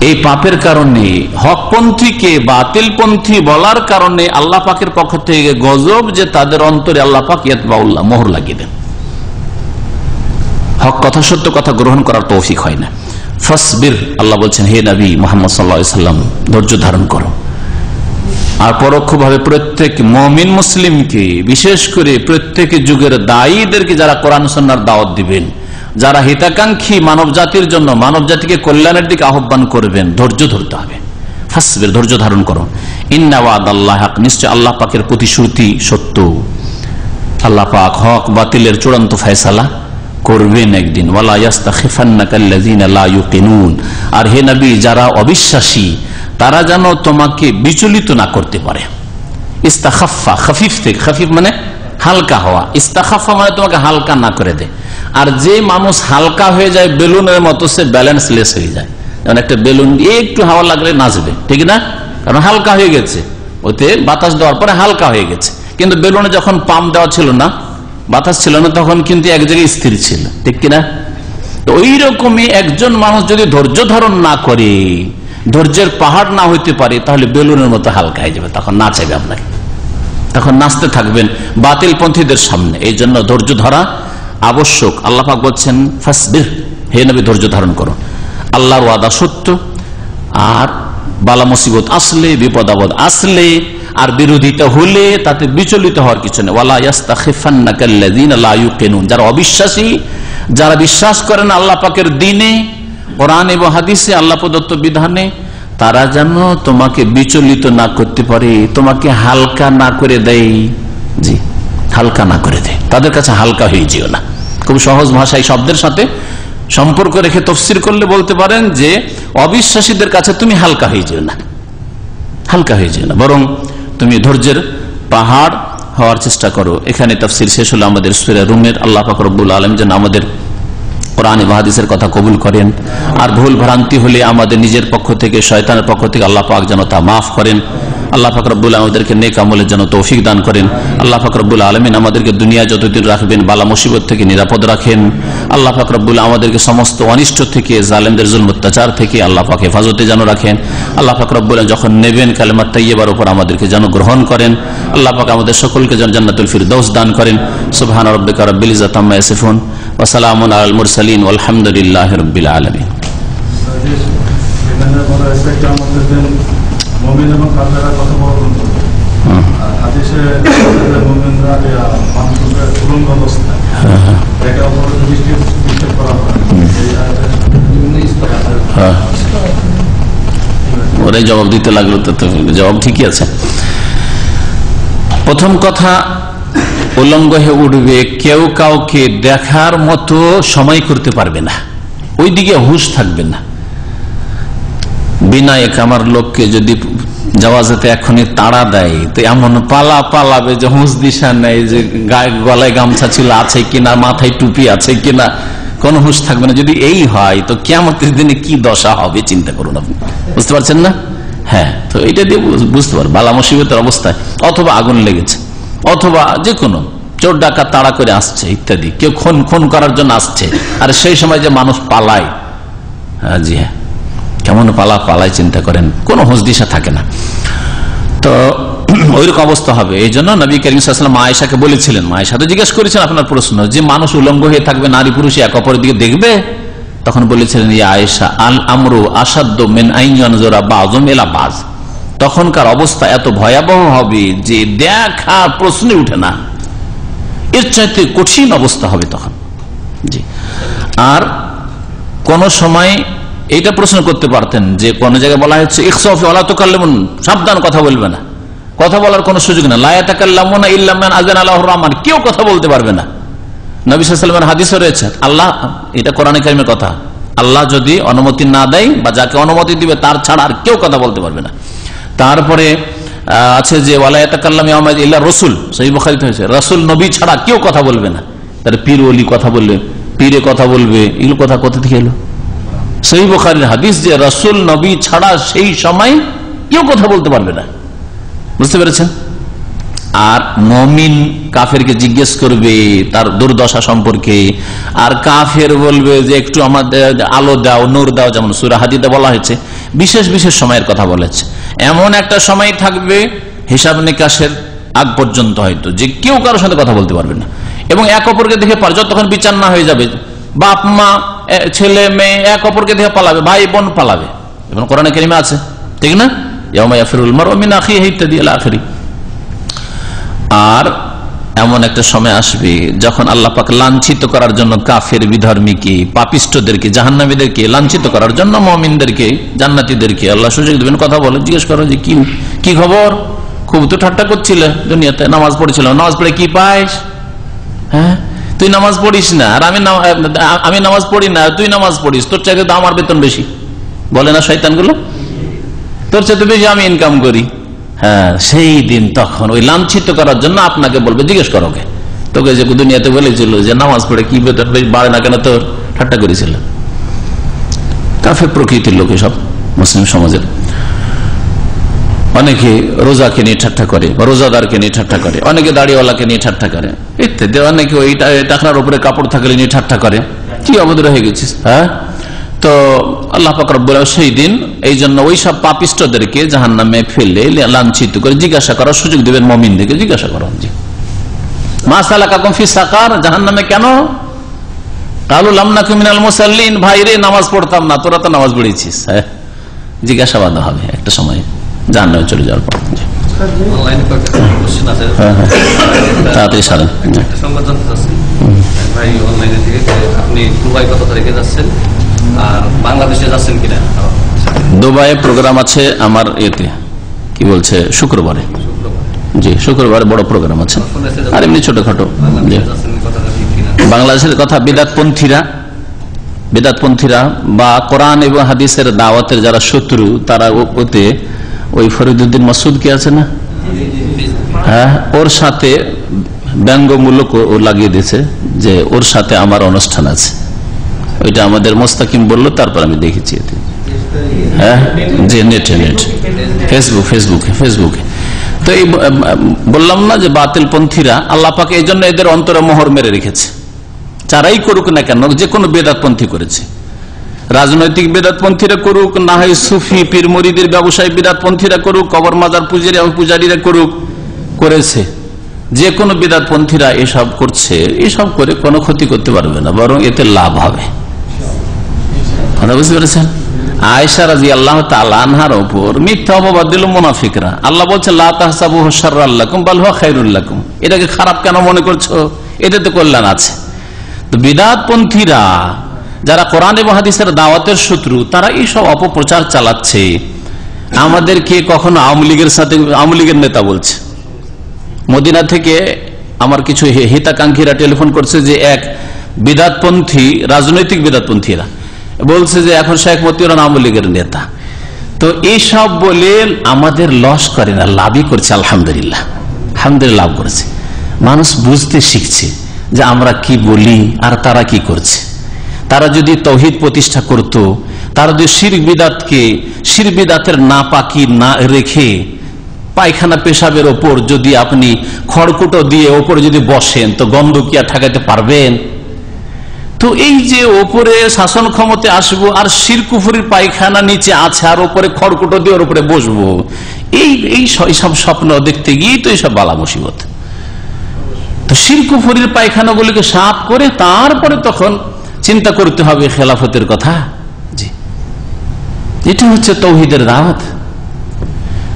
এই পাপের কারণে, হকপন্থীকে বাতিলপন্থী বলার কারণে আল্লাহ পাকের পক্ষ থেকে গজব যে তাদের অন্তরে আল্লাহ পাক ইয়াতবাউল্লাহ মোহর লাগিয়ে দেন, হক কথা, সত্য কথা গ্রহণ করার তৌফিক হয় না। ফাসবির, আল্লাহ বলছেন, হে নবী মুহাম্মদ সাল্লাল্লাহু আলাইহি ওয়াসাল্লাম, ধৈর্য ধারণ করো। আর পরোক্ষভাবে প্রত্যেক মুমিন মুসলিমকে, বিশেষ করে প্রত্যেক যুগের দায়ীদেরকে, যারা কোরআন সুন্নাহর দাওয়াত দিবেন, যারা হিতাকাঙ্ক্ষী মানব জাতির জন্য, মানব জাতিকে কল্যাণের দিকে আহ্বান করবেন, ধৈর্য ধরতে হবে। ফাসবির, ধৈর্য ধারণ করো। ইন্না ওয়াদাল্লাহি হক, নিশ্চয় আল্লাহ পাকের প্রতিশ্রুতি সত্য। আল্লাহ পাক হক বাতিলের চূড়ান্ত ফয়সালা করবেন একদিন। ওয়ালা ইয়াস্তাখিফান্নাকাল্লাযিনা লা ইউকিনুন, আর হে নবী, যারা অবিশ্বাসী তারা যেন তোমাকে বিচলিত না করতে পারে। ইস্তাখাফা, খাফিফ থেকে, খাফিফ মানে হালকা হওয়া, ইস্তাখাফা মানে তোমাকে হালকা না করে দেয়। আর যে মানুষ হালকা হয়ে যায় বেলুনের মতো, সে ব্যালেন্সলেস হয়ে যায়। যেমন একটা বেলুন একটু হাওয়া লাগলে নাচবে, ঠিক না? কারণ হালকা হয়ে গেছে, ওতে বাতাস দেওয়ার পরে হালকা হয়ে গেছে। কিন্তু বেলুনে যখন পাম্প দেওয়া ছিল না, বাতাস ছিল না, তখন কিন্তু এক জায়গায় স্থির ছিল, ঠিক কিনা? তো ওই রকমই একজন মানুষ যদি ধৈর্য ধারণ না করে, ধৈর্যের পাহাড় না হইতে পারে, তাহলে বেলুনের মতো হালকা হয়ে যাবে, তখন না চাইবে আপনাকে। তখন নাচতে থাকবেন বাতিলপন্থীদের সামনে। এই জন্য ধৈর্য ধরা আবশ্যক। আল্লাহ পাক বলছেন ফাসবির, হে নবী ধৈর্য ধারণ করো, আল্লাহর ওয়াদা সত্য। আর বালা মুসিবত আসলে, বিপদ আপদ আসলে আর বিরোধিতা হলে তাতে বিচলিত হওয়ার কিছু নেই। ওয়ালা ইয়াস্তাখিফান্নাকাল্লাযীনা লা ইউকিনুন, যারা অবিশ্বাসী, যারা বিশ্বাস করেন আল্লাহ পাকের দ্বীনে, কোরআন এবং হাদিসে, আল্লাহ প্রদত্ত বিধানে, তারা যেন তোমাকে বিচলিত না করতে পারে, তোমাকে হালকা না করে দেয়। জি, হালকা না করে দেয়, তাদের কাছে হালকা হয়ে যেও না। খুব সহজ ভাষায় শব্দের সাথে সম্পর্ক রেখে তফসির করলে বলতে পারেন যে অবিশ্বাসীদের কাছে তুমি হালকা হয়ে যেও না, হালকা হয়ে যেও না, বরং তুমি ধৈর্যের পাহাড় হওয়ার চেষ্টা করো। এখানে তাফসীর শেষ হলো আমাদের সূরা রুমের। আল্লাহ পাক রব্বুল আলামিন যেন আমাদের কোরআন এবং হাদিসের কথা কবুল করেন, আর ভুল ভ্রান্তি হলে আমাদের নিজের পক্ষ থেকে, শয়তানের পক্ষ থেকে আল্লাহ পাক যেন তা মাফ করেন। আল্লাহ পাক রব্বুল আমাদেরকে নেক আমলের জন্য তৌফিক দান করেন। আল্লাহ পাক রব্বুল আলামিন আমাদেরকে দুনিয়া যতদিন রাখবেন বালা মুসিবত থেকে নিরাপদ রাখেন। আল্লাহ পাক রব্বুল আমাদেরকে সমস্ত অনিষ্ট থেকে, জালেমদের জুলম অত্যাচার থেকে আল্লাহ পাক হেফাজতে যেন রাখেন। আল্লাহ পাক রব্বুল যখন নেবেন কালেমা তাইয়্যিবার উপর আমাদেরকে যেন গ্রহণ করেন। আল্লাহ পাক আমাদের সকলকে যেন জান্নাতুল ফিরদৌস দান করেন। সুবহান রাব্বিকা রাব্বিল ইজ্জাতি আম্মা ইয়াসিফুন ওয়া সালামুন আলাল মুরসালিন ওয়ালহামদুলিল্লাহি রাব্বিল আলামিন। মুমিন এবং কাফেররা কথা বলবেন, হাদিসে মুমিনরা মানুষের উলঙ্গ অবস্থায় একে অপরের দৃষ্টি নিক্ষেপ করা হয়, ওরাই জবাব দিতে লাগলো, তো জবাব ঠিকই আছে। প্রথম কথা, উলঙ্গ হয়ে উঠবে, কেউ কাউকে দেখার মতো সময় করতে পারবে না, ওইদিকে হুঁশ থাকবে না। বিনা একামার লোককে যদি জাওয়াজাতে এখনই তাড়া দেয় তো এমন পালাবে যে হুঁশ দিশা নেই, যে গায়ে গলায় গামছা ছিল আছে কিনা, মাথায় টুপি আছে কিনা, কোন হুঁশ থাকবে না। যদি এই হয় তো কিয়ামতের দিনে কি দশা হবে চিন্তা করুন আপনি, বুঝতে পারছেন না? হ্যাঁ, তো এটা দিয়ে বুঝতে পারবেন বালা মুসিবতের অবস্থায়, অথবা আগুন লেগেছে, অথবা যে কোনো চোর ডাকাত তাড়া করে আসছে ইত্যাদি, কেউ খুন করার জন্য আসছে, আর সেই সময় যে মানুষ পালায়, জি হ্যাঁ, কেমন পালায় চিন্তা করেন, কোন হুঁশ দিশা থাকে না। তো ওইরকম অবস্থা হবে। এই জন্য নবী করিম সাল্লাল্লাহু আলাইহি ওয়াসাল্লাম আয়েশাকে বলেছিলেন, আয়েশা তো জিজ্ঞেস করেছেন আপনার প্রশ্ন যে মানুষ উলঙ্গ হয়ে থাকবে, নারী পুরুষ এক অপরের দিকে দেখবে, তখন বলেছিলেন ইয়া আয়েশা আল আমরু আসাদ্দু মিন আন ইয়ানজুরা বাযুম ইলা বায, তখনকার অবস্থা এত ভয়াবহ হবে যে দেখার প্রশ্নই উঠে না, এর চাইতে কঠিন অবস্থা হবে তখন। জি, আর কোন সময় এইটা প্রশ্ন করতে পারতেন যে কোন জায়গায় বলা হচ্ছে ইখসাফি ওয়ালা তুকাল্লিমুন, সাবধান, কথা বলবে না, কথা বলার কোনো সুযোগ না, লা ইয়াতাকাল্লামুনা ইল্লা মান আযানা লাহুর রহমান, কেউ কথা বলতে পারবে না। নবী সাল্লাল্লাহু আলাইহি ওয়াসাল্লামের হাদিসে রয়েছে, আল্লাহ, এটা কোরআনে কারিমের কথা, আল্লাহ যদি অনুমতি না দেয় বা যাকে অনুমতি দিবে তার ছাড়া আর কেউ কথা বলতে পারবে না। তারপরে আছে যে ওয়ালা ইয়াতাকাল্লামু ইয়াওমা ইল্লা রাসূল, সহিহ বুখারীতে হয়েছে রাসূল নবী ছাড়া কেউ কথা বলবে না। তার পীর ওলি কথা বলবে, পীরে কথা বলবে, এগুলো কথা কোথা থেকে এলো? সহিহ বুখারীর হাদিস যে রাসূল নবী ছাড়া সেই সময় কেউ কথা বলতে পারবে না, বুঝতে পেরেছেন? আর মুমিন কাফেরকে জিজ্ঞেস করবে তার দুর্দশা সম্পর্কে, আর কাফের বলবে যে একটু আমাদের আলো দাও, নূর দাও, যেমন সূরা হাদীদে বলা হয়েছে বিশেষ বিশেষ সময়ের কথা বলেছে। এমন একটা সময় থাকবে হিসাব নিকাশের আগ পর্যন্ত হয়তো যে কেউ কারোর সাথে কথা বলতে পারবে না, এবং এক অপরকে দেখে যতক্ষণ বিচার না হয়ে যাবে, বাপ মা ছেলে মেয়ে এক অপরকে দেখে পালাবে, ভাই বোন পালাবে, এবং কোরআনে কারিমে আছে, ঠিক না? ইয়াউমা ইয়াফিরুল মারউ মিন আখিহি ইত্যাদি ইলা আখিরি। আর এমন একটা সময় আসবে যখন আল্লাহ পাক লাঞ্ছিত করার জন্য কাফের, বিধর্মীকে, পাপিষ্টদেরকে, জাহান্নামীদেরকে লাঞ্ছিত করার জন্য মুমিনদেরকে, জান্নাতীদেরকে আল্লাহ সুযোগ দেবেন, কথা বলে, জিজ্ঞেস করো যে কি খবর, খুব তো ঠাট্টা করছিলে দুনিয়াতে, নামাজ পড়েছিল, নামাজ পড়ে কি পাইস? হ্যাঁ, তুই নামাজ পড়িস না, আর আমি নামাজ পড়ি না, তুই নামাজ পড়িস, তোর চাইতে তো আমার বেতন বেশি, বলে না শয়তানগুলো, তোর চাইতে বেশি আমি ইনকাম করি। হ্যাঁ, সেই দিন তখন ওই লাঞ্ছিত করার জন্য আপনাকে বলবে, জিজ্ঞেস করো তোকে যে দুনিয়াতে বলেছিল যে নামাজ পড়ে কি বেতন বেশি বাড়ে না কেন, তোর ঠাট্টা করেছিল। কাফের প্রকৃতির লোক সব মুসলিম সমাজের। অনেকে রোজাকে নিয়ে ঠাট্টা করে, রোজাদারকে নিয়ে ঠাট্টা করে, অনেকে দাড়িওয়ালাকে নিয়ে ঠাট্টা করে ইত্যাদি, অনেকে ওই টাকার উপরে কাপড় থাকলে নিয়ে ঠাট্টা করে। কি অভদ্র হয়ে গেছিস? হ্যাঁ, তো আল্লাহ পাক রব্বুল আলামিন সেই দিন এই জন্য ওই সব পাপিষ্টদেরকে জাহান্নামে ফেলে লাঞ্ছিত করে জিজ্ঞাসা করার সুযোগ দেবেন মুমিনদেরকে। জিজ্ঞাসা করেন, জি মা সালাকাকুম ফি সাকার, জাহান্নামে কেন? কালু লাম নাকু মিনাল মুসাল্লিন, ভাই রে নামাজ পড়তাম না, তোরা তো নামাজ পড়েছিস। হ্যাঁ, জিজ্ঞাসাবাদ হবে একটা সময় জাহান্নামে চলে যাওয়ার পর। তাড়াতাড়ি সারেন। ভাই অনলাইনে থেকে আপনি দুবাই কত তারিখে যাচ্ছেন আর বাংলাদেশে যাচ্ছেন কিনা? দুবাইয়ে প্রোগ্রাম আছে আমার, এতে কি বলছে শুক্রবারে, জি শুক্রবারে বড় প্রোগ্রাম আছে, আর এমনি ছোটখাটো। বাংলাদেশের কথা, বিদাতপন্থীরা বা কোরআন এবং হাদিসের দাওয়াতের যারা শত্রু, তারা ওতে ওই ফরিদউদ্দিন মাসুদ কি আছে না, হ্যাঁ, ওর সাথে ব্যঙ্গমূলক ও লাগিয়ে দিয়েছে যে ওর সাথে আমার অনুষ্ঠান আছে। ওইটা আমাদের মোস্তাকিম বললো, তারপর আমি দেখেছি এতে। হ্যাঁ, যে নেটে ফেসবুকে। তো এই বললাম না যে বাতিল পন্থীরা, আল্লাহ পাক এই জন্য এদের অন্তরে মোহর মেরে রেখেছে। যারাই করুক না কেন, যে কোনো বেদাতপন্থী করেছে, রাজনৈতিক বেদাতপন্থীরা করুক, না হয় সুফি পীর মুরিদের ব্যবসায়ী বেদাতপন্থীরা করুক, কবর মাজার পূজারীরা করেছে, যে কোনো বেদাতপন্থীরা এসব করছে, এসব করে কোনো ক্ষতি করতে পারবে না, বরং এতে লাভ হবে। কথা বুঝতে পেরেছেন? আয়েশা রাদিয়াল্লাহু তাআলা আনহার উপর মিথ্যা অপবাদ দিল মুনাফিকরা। আল্লাহ বলছে লা তাহসাবুহু শাররাল লাকুম বাল হুয়া খায়রুল লাকুম, এটাকে খারাপ কেন মনে করছো, এটাতে কল্যাণ আছে। তো বিদআতপন্থীরা যারা কোরআন এবং হাদিসের দাওয়াতের শত্রু, তারা এই সব অপপ্রচার চালাচ্ছে। আমাদেরকে কখনো আওয়ামী লীগের নেতা বলছে। মদিনা থেকে আমার কিছু হিতাকাঙ্ক্ষীরা টেলিফোন করছে যে এক বিদআতপন্থী, রাজনৈতিক বিদআতপন্থীরা বলছে যে এখন শেখ মতিউর আওয়ামী লীগের নেতা। তো এইসব বলে আমাদের লস করে না, লাভই করছে। আলহামদুলিল্লাহ লাভ করেছে। মানুষ বুঝতে শিখছে যে আমরা কি বলি আর তারা কি করছে। তারা যদি তৌহিদ প্রতিষ্ঠা করত, তারা যদি শিরক বিদাতের নাপাকি না রেখে পায়খানা পেশাবের ওপর যদি আপনি খড়কুটো দিয়ে ওপরে যদি বসেন, তো গন্ধ কি আর ঠেকাতে পারবেন? তো এই যে ওপরে শাসন ক্ষমতা আসবো আর শিরক কুফরির পায়খানা নিচে আছে আর ওপরে খড়কুটো দিয়ে ওর উপরে বসবো, এই সব স্বপ্ন দেখতে গিয়ে তো এইসব বালা মুসিবত। তো শিরক কুফরির পায়খানাগুলিকে সাফ করে তারপরে তখন চিন্তা করতে হবে খেলাফতের কথা। জি, এটা হচ্ছে তৌহিদের দাওয়াত।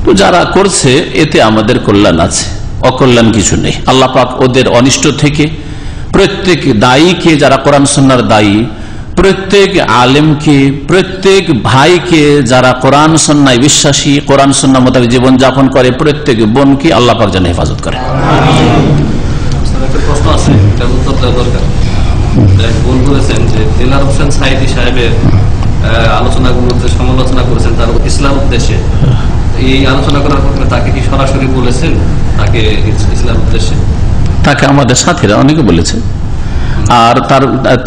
তো যারা করছে এতে আমাদের কল্যাণ আছে, অকল্যাণ কিছু নেই। আল্লাহ পাক ওদের অনিষ্ট থেকে প্রত্যেক দায়ীকে, যারা কোরআন সুন্নাহর দায়ী, প্রত্যেক আলেমকে, প্রত্যেক ভাইকে যারা কোরআন সুন্নাহয় বিশ্বাসী, কোরআন সুন্নাহ মোতাবেক জীবন যাপন করে, প্রত্যেক বোনকে আল্লাহ পাক যেন হেফাজত করে। প্রশ্ন আছে, উত্তর দেওয়া দরকার। বোন বলেছেন যে দিলদার হোসেন সাইদি সাহেবের আলোচনাগুলোতে সমালোচনা করেছেন তার ইসলাম উদ্দেশ্যে। এই আলোচনা করার পর তাকে কি সরাসরি বলেছেন তাকে ইসলাম উদ্দেশ্যে? তাকে আমাদের সাথীরা অনেকে বলেছে। আর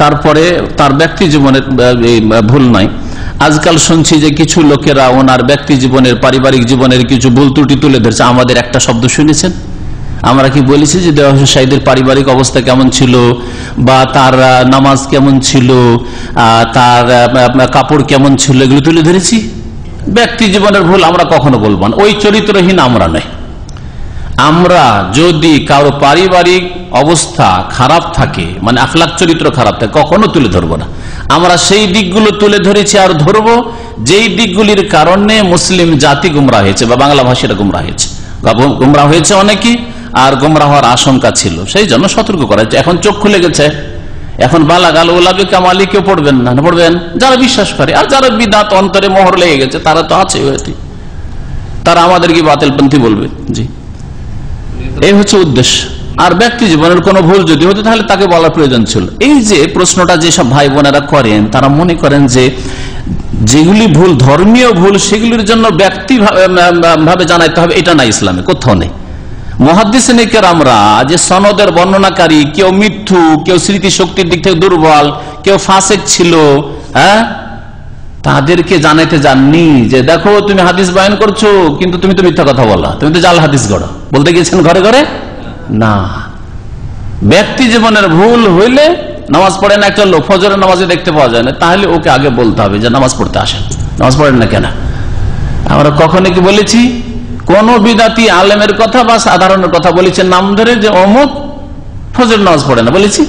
তারপরে তার ব্যক্তি জীবনের ভুল নাই। আজকাল শুনছি যে কিছু লোকেরা ওনার ব্যক্তি জীবনের, পারিবারিক জীবনের কিছু ভুল ত্রুটি তুলে ধরছে। আমাদের একটা শব্দ শুনেছেন? আমরা কি বলেছি যে দেওয়া হোসেন সাইদের পারিবারিক অবস্থা কেমন ছিল, বা তার নামাজ কেমন ছিল, তার কাপড় কেমন ছিল, এগুলো তুলে ধরেছি? ব্যক্তি জীবনের ভুল আমরা কখনো বলবো না। ওই চরিত্রহীন আমরা নয়। আমরা যদি কারো পারিবারিক অবস্থা খারাপ থাকে, মানে আখলাক চরিত্র খারাপ থাকে, কখনো তুলে ধরবো না। আমরা সেই দিকগুলো তুলে ধরেছি আর ধরবো যেই দিকগুলির কারণে মুসলিম জাতি গুমরাহ হয়েছে বা বাংলা ভাষীরা গুমরাহ হয়েছে। গুমরাহ হয়েছে অনেকেই, আর গুমরাহ হওয়ার আশঙ্কা ছিল, সেই জন্য সতর্ক করা হয়েছে। এখন চোখ খুলে গেছে, এখন বালাগাল ওলাবি কামালি কেউ পড়বেন না, পড়বেন যারা বিশ্বাস করে। আর যারা বিদাত অন্তরে মোহর লেগে গেছে তারা তো আছে, তারা আমাদের কি বাতিলপন্থী বলবে। জি, এই হচ্ছে উদ্দেশ্য। আর ব্যক্তি জীবনের কোনো ভুল যদি হতো তাহলে তাকে বলার প্রয়োজন ছিল। এই যে প্রশ্নটা যেসব ভাই বোনেরা করেন, তারা মনে করেন যে যেগুলি ভুল, ধর্মীয় ভুল, সেগুলির জন্য ব্যক্তি ভাবে জানাইতে হবে, এটা না, ইসলামে কোথাও নেই। মুহাদ্দিসিনে কেরামরা যে সনদের বর্ণনাকারী, কেউ মিথ্যু, কেউ স্মৃতি শক্তির দিক থেকে দুর্বল, কেউ ফাসেক ছিল, হ্যাঁ, তাদেরকে জানাইতে যাননি যে দেখো তুমি হাদিস বয়ান করছো কিন্তু তুমি তো মিথ্যা কথা বলা, তুমি তো জাল হাদিস গড়ো, বলতে গিয়েছেন ঘরে ঘরে না। ব্যক্তি জীবনের ভুল হইলে নামাজ পড়ে না একটা লোক, ফজরের নামাজে দেখতে পাওয়া যায় না, তাহলে ওকে আগে বলতে হবে যে নামাজ পড়তে আসেন, নামাজ পড়েন না কেন। আমরা কখনো কি বলেছি কোন বিদাতি আলেমের কথা বা সাধারণের কথা বলেছেন নাম ধরে যে অমুক ফজর নামাজ পড়ে না, বলেছি?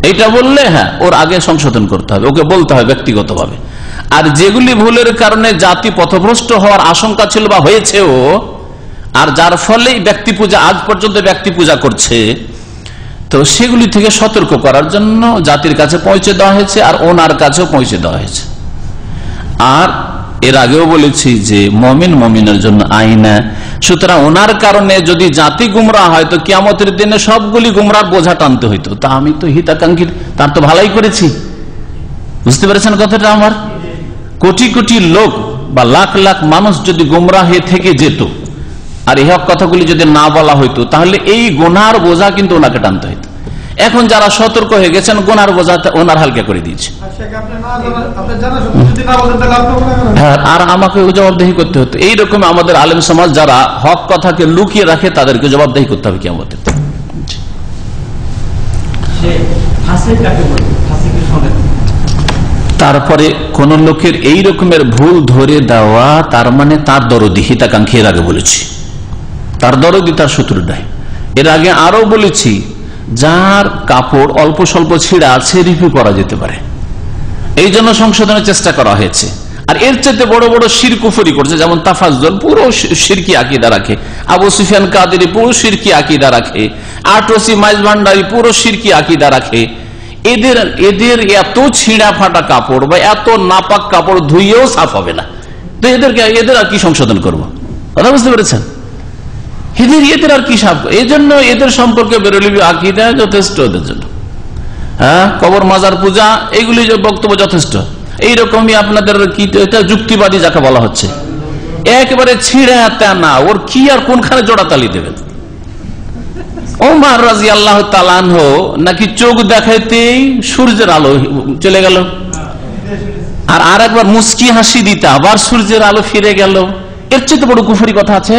এইটা বললে হ্যাঁ, ওর আগে সংশোধন করতে হবে, ওকে বলতে হবে ব্যক্তিগতভাবে। আর যেগুলি ভুলের কারণে জাতি পথভ্রষ্ট হওয়ার আশঙ্কা ছিল বা হয়েছেও, আর যার ফলে ব্যক্তি পূজা আজ পর্যন্ত ব্যক্তি পূজা করছে, তো সেগুলি থেকে সতর্ক করার জন্য জাতির কাছে পৌঁছে দেওয়া হয়েছে, আর ওনার কাছেও পৌঁছে দেওয়া হয়েছে। আর এর আগেও বলেছি যে মমিনের জন্য আইনা, সুতরাং ওনার কারণে যদি জাতি গুমরা হয় তো কিয়ামতের দিনে সবগুলি গুমরার বোঝা টানতে হইতো। তা আমি তো হিতাকাঙ্ক্ষী, তার তো ভালাই করেছি। বুঝতে পেরেছেন কথাটা আমার? কোটি কোটি লোক বা লাখ লাখ মানুষ যদি গুমরা হয়ে থেকে যেত আর এই কথাগুলি যদি না বলা হইতো, তাহলে এই গুনার বোঝা কিন্তু ওনাকে টানতে হইতো। এখন যারা সতর্ক হয়ে গেছেন, গুনার বোঝা ওনার হালকা করে দিয়েছে, আর আমাকে জবাবদেহি করতে হতো। এইরকম আমাদের আলেম সমাজ যারা হক কথাকে লুকিয়ে রাখে, তাদেরকে জবাবদেহি করতে হবে কিয়ামতের দিন। তারপরে কোন লোকের এই রকমের ভুল ধরে দেওয়া, তার মানে তার দরদি, হিতাকাঙ্ক্ষী। এর আগে বলেছি তার দরদি, তার শত্রু নাই। এর আগে আরো বলেছি যার কাপড় অল্প স্বল্প ছিঁড়া আছে, রিভিউ করা যেতে পারে, এই জন্য সংশোধনের চেষ্টা করা হয়েছে। আর এর চাইতে বড় বড় শিরক কুফরি করছে, যেমন তাফাজ্জল পুরো শিরকি আকীদা রাখে, আবু সুফিয়ান কাদেরী পুরো শিরকি আকীদা রাখে, আটরসি মাইজ ভান্ডারী পুরো শিরকি আকীদা রাখে। এদের এত ছিঁড়া ফাটা কাপড় বা এত নাপাক কাপড় ধুইয়েও সাফ হবে না, তো এদের আর কি সংশোধন করবো? কথা বুঝতে পেরেছেন? এদের আর কি সাফ? এই জন্য এদের সম্পর্কে বেরোলিবি আকীদা যথেষ্ট ওদের জন্য। হ্যাঁ, কবর মাজার পূজা এইগুলি বক্তব্য যথেষ্ট। এইরকমই আপনাদের কি যুক্তিবাদী যাকে বলা হচ্ছে, একেবারে ছিঁড়া টানা, ওর কি আর কোনখানে জোড়াতালি দেবেন? ওমর রাদিয়াল্লাহু তাআলা আনহু নাকি চোখ দেখাইতেই সূর্যের আলো চলে গেল, আর আরেকবার মুস্কি হাসি দিতে আবার সূর্যের আলো ফিরে গেল। এর চেয়ে বড় কুফরি কথা আছে?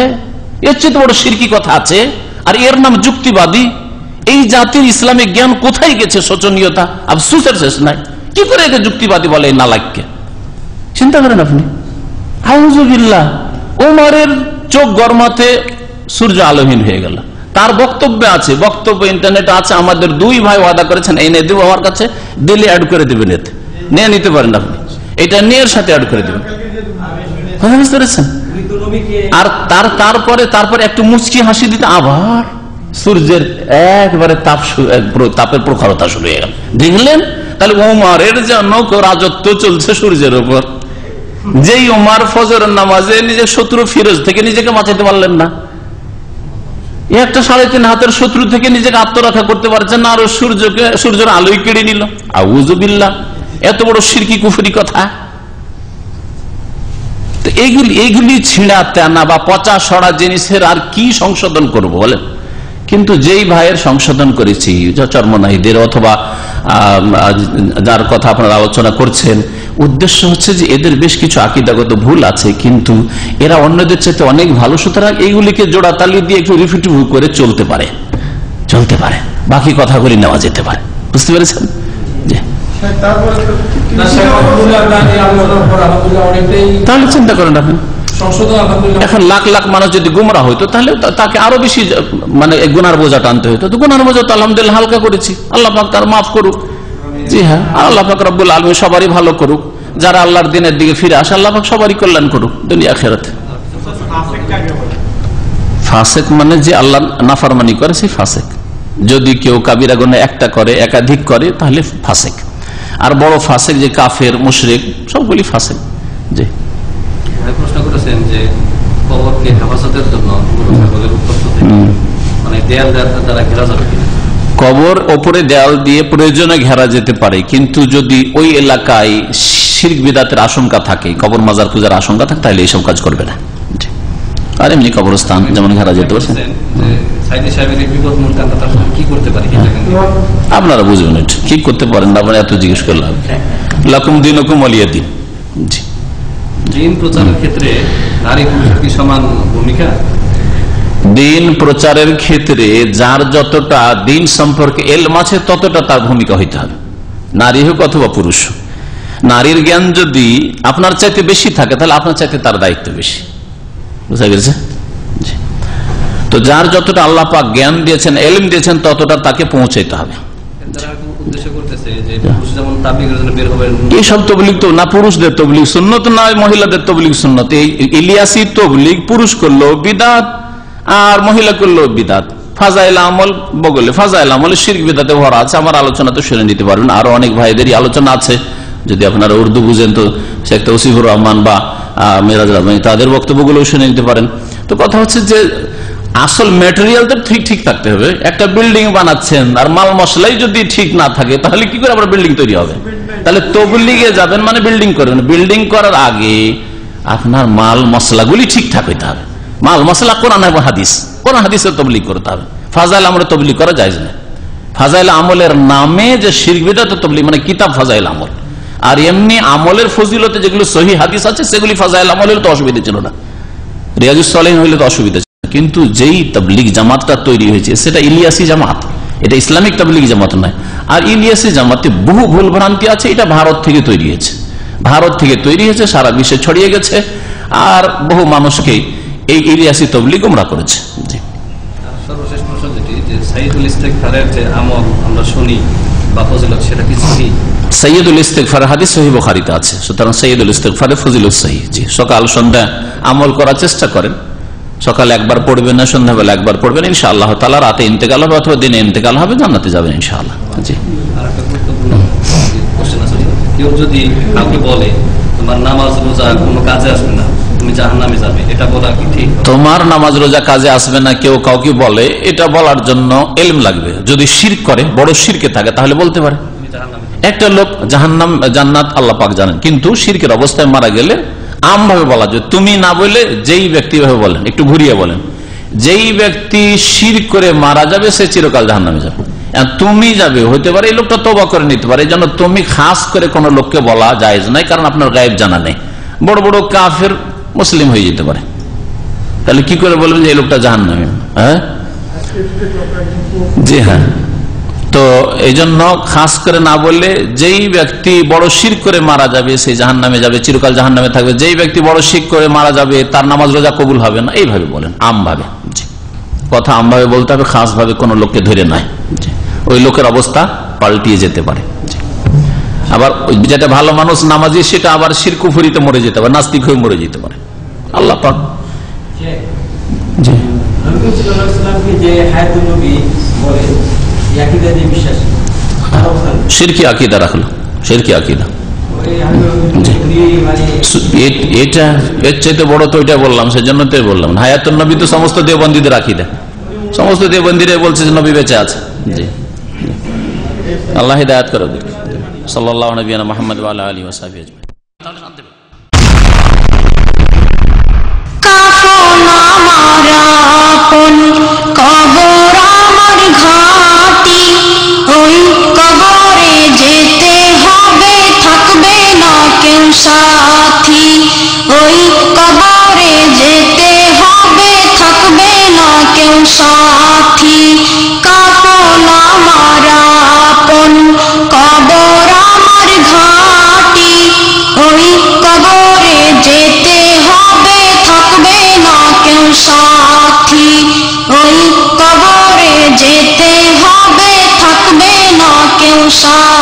এর চেয়ে বড় শিরকি কথা আছে? আর এর নাম যুক্তিবাদী। এই জাতির ইসলামিক জ্ঞান কোথায় গেছে? শোচনীয়তা, আফসোসের শেষ নাই। কি করে একে যুক্তিবাদী বলে? এই নালায়ককে চিন্তা করেন আপনি। আউযুবিল্লাহ, ওমরের চোখ গরমাতে সূর্য আলোহীন হয়ে গেল। তার বক্তব্য আছে, বক্তব্য ইন্টারনেটে আছে, আমাদের দুই ভাই ওয়াদা করেছেন এনে দেবো আমার কাছে, দিলে অ্যাড করে দেবেন, এতে নিয়ে নিতে পারেন আপনি, এটা নিয়ে সাথে অ্যাড করে দেবেন। বুঝতে পেরেছেন? আর তারপরে একটু মুচকি হাসি দিতে আবার সূর্যের একবারে তাপের প্রখরতা শুরু হয়ে গেল। দেখলেন? তাহলে ওমরের যেন রাজত্ব চলছে সূর্যের উপর। যেই ওমর ফজরের নামাজে নিজের শত্রু ফিরোজ থেকে নিজেকে বাঁচাতে পারলেন না, একটা 3.5 হাতের শত্রু থেকে নিজেকে আত্মরক্ষা করতে পারছেন না, আর সূর্যের আলোই কেড়ে নিল। আউযুবিল্লাহ, এত বড় শিরকি কুফরি কথা। এইগুলি ছিঁড়া তেনা বা পচা সড়া জিনিসের আর কি সংশোধন করব বলেন? কিন্তু যেই ভাইয়ের সংশোধন করেছি, চরমনাইদের অথবা যার কথা আপনারা আলোচনা করছেন, উদ্দেশ্য হচ্ছে যে এদের বেশ কিছু আকীদাগত ভুল আছে, কিন্তু এরা অন্যদের চাইতে অনেক ভালো, সুতরাং এইগুলিকে জোড়াতালি দিয়ে একটু রিফিউটিভ করে চলতে পারে, বাকি কথাগুলি নেওয়া যেতে পারে। বুঝতে পেরেছেন? তাহলে চিন্তা করেন আপনি, এখন লাখ লাখ মানুষ যদি গুমরা হইতো, তাহলে তাকে আরো বেশি মানে গুনার বোঝা টানতে হইতো। তো গুনার বোঝা তো আলহামদুলিল্লাহ হালকা করেছি, আল্লাহ পাক তার মাফ করুক। জি হ্যাঁ, আল্লাহ পাক রব্বুল আলামিন সবারই ভালো করুক। যারা আল্লাহর দিনের দিকে ফিরে আসে, আল্লাহ পাক সবারই কল্যাণ করুক দুনিয়া আখিরাতে। ফাসেক মানে যে আল্লাহ নাফরমানি করে, সেই ফাসেক। যদি কেউ কাবিরা গুনাহ একটা করে, একাধিক করে, তাহলে ফাসেক। আর বড় ফাসেক যে কাফের, মুশরিক, সবগুলি ফাসেক। জি, প্রশ্ন করেছেন যে কবরকে হেফাজতের জন্য মানে দেয়াল দ্বারা ঘেরা যাবে কিনা? কবর ওপরে দেয়াল দিয়ে প্রয়োজনে ঘেরা যেতে পারে, কিন্তু যদি ওই এলাকায় শিরক বিদআতের আশঙ্কা থাকে, কবর মাজার পূজার আশঙ্কা থাকে, তাহলে এইসব কাজ করবে না। আর এমনি কবরস্থান যেমন ঘেরা যেতে পারছে, আপনারা বুঝবেন এটা কি করতে পারেন না, আপনারা এত জিজ্ঞেস করলাম। লাকুম দীনুকুম ওয়ালিয়া দিন। দিন প্রচারের ক্ষেত্রে নারী পুরুষের কি সমান ভূমিকা? দিন প্রচারের ক্ষেত্রে যার যতটা দিন সম্পর্কে এলম আছে ততটা তার ভূমিকা হইতে হবে, নারী হোক অথবা পুরুষ। নারীর জ্ঞান যদি আপনার চাইতে বেশি থাকে তাহলে আপনার চাইতে তার দায়িত্ব বেশি, বুঝা গেছে? তো যার যতটা আল্লাহ পাক জ্ঞান দিয়েছেন, এলম দিয়েছেন, ততটা তাকে পৌঁছাইতে হবে। এইসব তবলিগ তো না পুরুষদের তবলিগ সুন্নত নয়, মহিলাদের তবলিগ সুন্নত। এই ইলিয়াসি তবলিগ পুরুষ করলো বিদাত আর মহিলা করলো বিদাত। ফাজাইল আমল বগলে, ফাজাইল আমলে শিরক বিদাতে ভরা আছে। আমার আলোচনা তো শুনে নিতে পারবেন, আরো অনেক ভাইদেরই আলোচনা আছে। যদি আপনারা উর্দু বুঝেন তো শেখ তৌসিফুর রহমান বা মেরাজ রহমানি তাদের বক্তব্যগুলো শুনে নিতে পারেন। তো কথা হচ্ছে যে আসল ম্যাটেরিয়াল তো ঠিক থাকতে হবে। একটা বিল্ডিং বানাচ্ছেন আর মাল মশলাই যদি ঠিক না থাকে তাহলে কি করে আপনার বিল্ডিং তৈরি হবে? তাহলে তবলিগে যাবেন মানে বিল্ডিং করবেন। বিল্ডিং করার আগে আপনার মাল মশলাগুলি ঠিকঠাক হইতে হবে। মাল মশলা কোরআন এবং হাদিস, কোরআন হাদিসের তবলিগ করতে হবে। ফাজাইল আমলে তবলিগ করা যায় না। ফাজাইল আমলের নামে যে শিরক বিদআত তবলিগ মানে কিতাব ফাজাইল আমল, আর এমনি আমলের ফজিলতে যেগুলো সহিহ হাদিস আছে সেগুলি ফাজাইল আমলের তো অসুবিধা ছিল না, রিয়াজুস সালিহিন হইলে তো অসুবিধা ছিল। কিন্তু যেই তাবলিগ জামাতটা তৈরি হয়েছে সেটা ইলিয়াসি জামাত, এটা ইসলামিক তাবলিগ জামাত নয়। আর ইলিয়াসি জামাতে বহু ভুল ভ্রান্তি আছে। এটা ভারত থেকে তৈরি হয়েছে, ভারত থেকে তৈরি হয়েছে, সারা বিশ্বে ছড়িয়ে গেছে আর বহু মানুষকে এই ইলিয়াসি তবলিগ গোমরাহ করেছে। জি, সর্বশেষ প্রশ্ন যেটি যে সাইয়্যিদুল ইস্তিগফারের যে আমল আমরা শুনি বা ফজিলত, সেটা কি সহিহ? সাইয়্যিদুল ইস্তিগফার হাদিস সহিহ বুখারীতে আছে, সুতরাং সাইয়্যিদুল ইস্তিগফারের ফজিলত সহিহ। জি, সকাল সন্ধ্যা আমল করার চেষ্টা করেন। সকালে একবার পড়বেন না, সন্ধ্যাবেলা একবার পড়বেন, ইনশাআল্লাহ তাআলা রাতে ইন্তেকাল হবে অথবা দিনে ইন্তেকাল হবে, জান্নাতে যাবেন ইনশাআল্লাহ। জি, আরেকটা গুরুত্বপূর্ণ কোশ্চেন আছে। কেউ যদি কাউকে বলে তোমার নামাজ রোজা কোনো কাজে আসবে না, তুমি জাহান্নামে যাবে, এটা বলা কি ঠিক? তোমার নামাজ রোজা কাজে আসবে না কেউ কাউকে বলে, এটা বলার জন্য ইলম লাগবে। যদি শিরক করে, বড় শিরকে থাকে, তাহলে বলতে পারে। একটা লোক জাহান্নাম জান্নাত আল্লাহ পাক জানেন, কিন্তু শিরকের অবস্থায় মারা গেলে আমভাবে বলা যায়। তুমি না বলে যেই ব্যক্তি ভাবে বলেন, একটু ঘুরিয়ে বলেন, যেই ব্যক্তি শিরক করে মারা যাবে সে চিরকাল জাহান্নামে যাবে। তুমি যাবে, হইতে পারে এই লোকটা তওবা করে নিতে পারে, এই জন্য তুমি খাস করে কোন লোককে বলা জায়েজ নাই, কারণ আপনার গায়েব জানা নেই। বড় বড় কাফের মুসলিম হয়ে যেতে পারে, তাহলে কি করে বলবেন যে এই লোকটা জাহান্নামী? হ্যাঁ, জি হ্যাঁ। তো এই জন্য খাস করে না বললে, যেই ব্যক্তি বড় শিরক করে মারা যাবে সেই জাহান্নামে যাবে, চিরকাল জাহান্নামে থাকবে। যেই ব্যক্তি বড় শিরক করে মারা যাবে তার নামাজ রোজা কবুল হবে না, এইভাবে বলেন, আমভাবে। জি, কথা আমভাবে বলতে হবে, খাস ভাবে কোনো লোককে ধরে নাই। জি, ওই লোকের অবস্থা পাল্টিয়ে যেতে পারে। আবার যেটা ভালো মানুষ নামাজি সেটা আবার শিরক কুফরিতে মরে যেতে পারে, নাস্তিক হয়ে মরে যেতে পারে। আল্লাহ পাক জি শিরকি আকীদা রাখলো, শিরকি আকীদা। এটা এর চাইতে বড় তো এটা বললাম, সেজন্য তো বললাম হায়াতুন নবী তো সমস্ত দেওবন্দীদের আকীদা, সমস্ত দেওবন্দীরা বলছে যে নবী বেঁচে আছে। জি, আল্লাহ হিদায়াত করে। সাল্লাল্লাহু নবিয়ানা মুহাম্মদ ওয়া আলা আলিহি ওয়া সাহবিহি আজমাইন। কাফন আমার আপন, কবর আমার ঘাঁটি, ওই কবরে যেতে হবে, থাকবে না কেউ সাথী। ওই কবরে যেতে হবে, থাকবে না কেউ সাথী। কাফন আমার আপন, কবর আমার ঘাঁটি, ওই কবরে যেতে হবে, থাকবে না কেউ সাথী। ওই কবরে যেতে হবে, থাকবে না কেউ সাথী।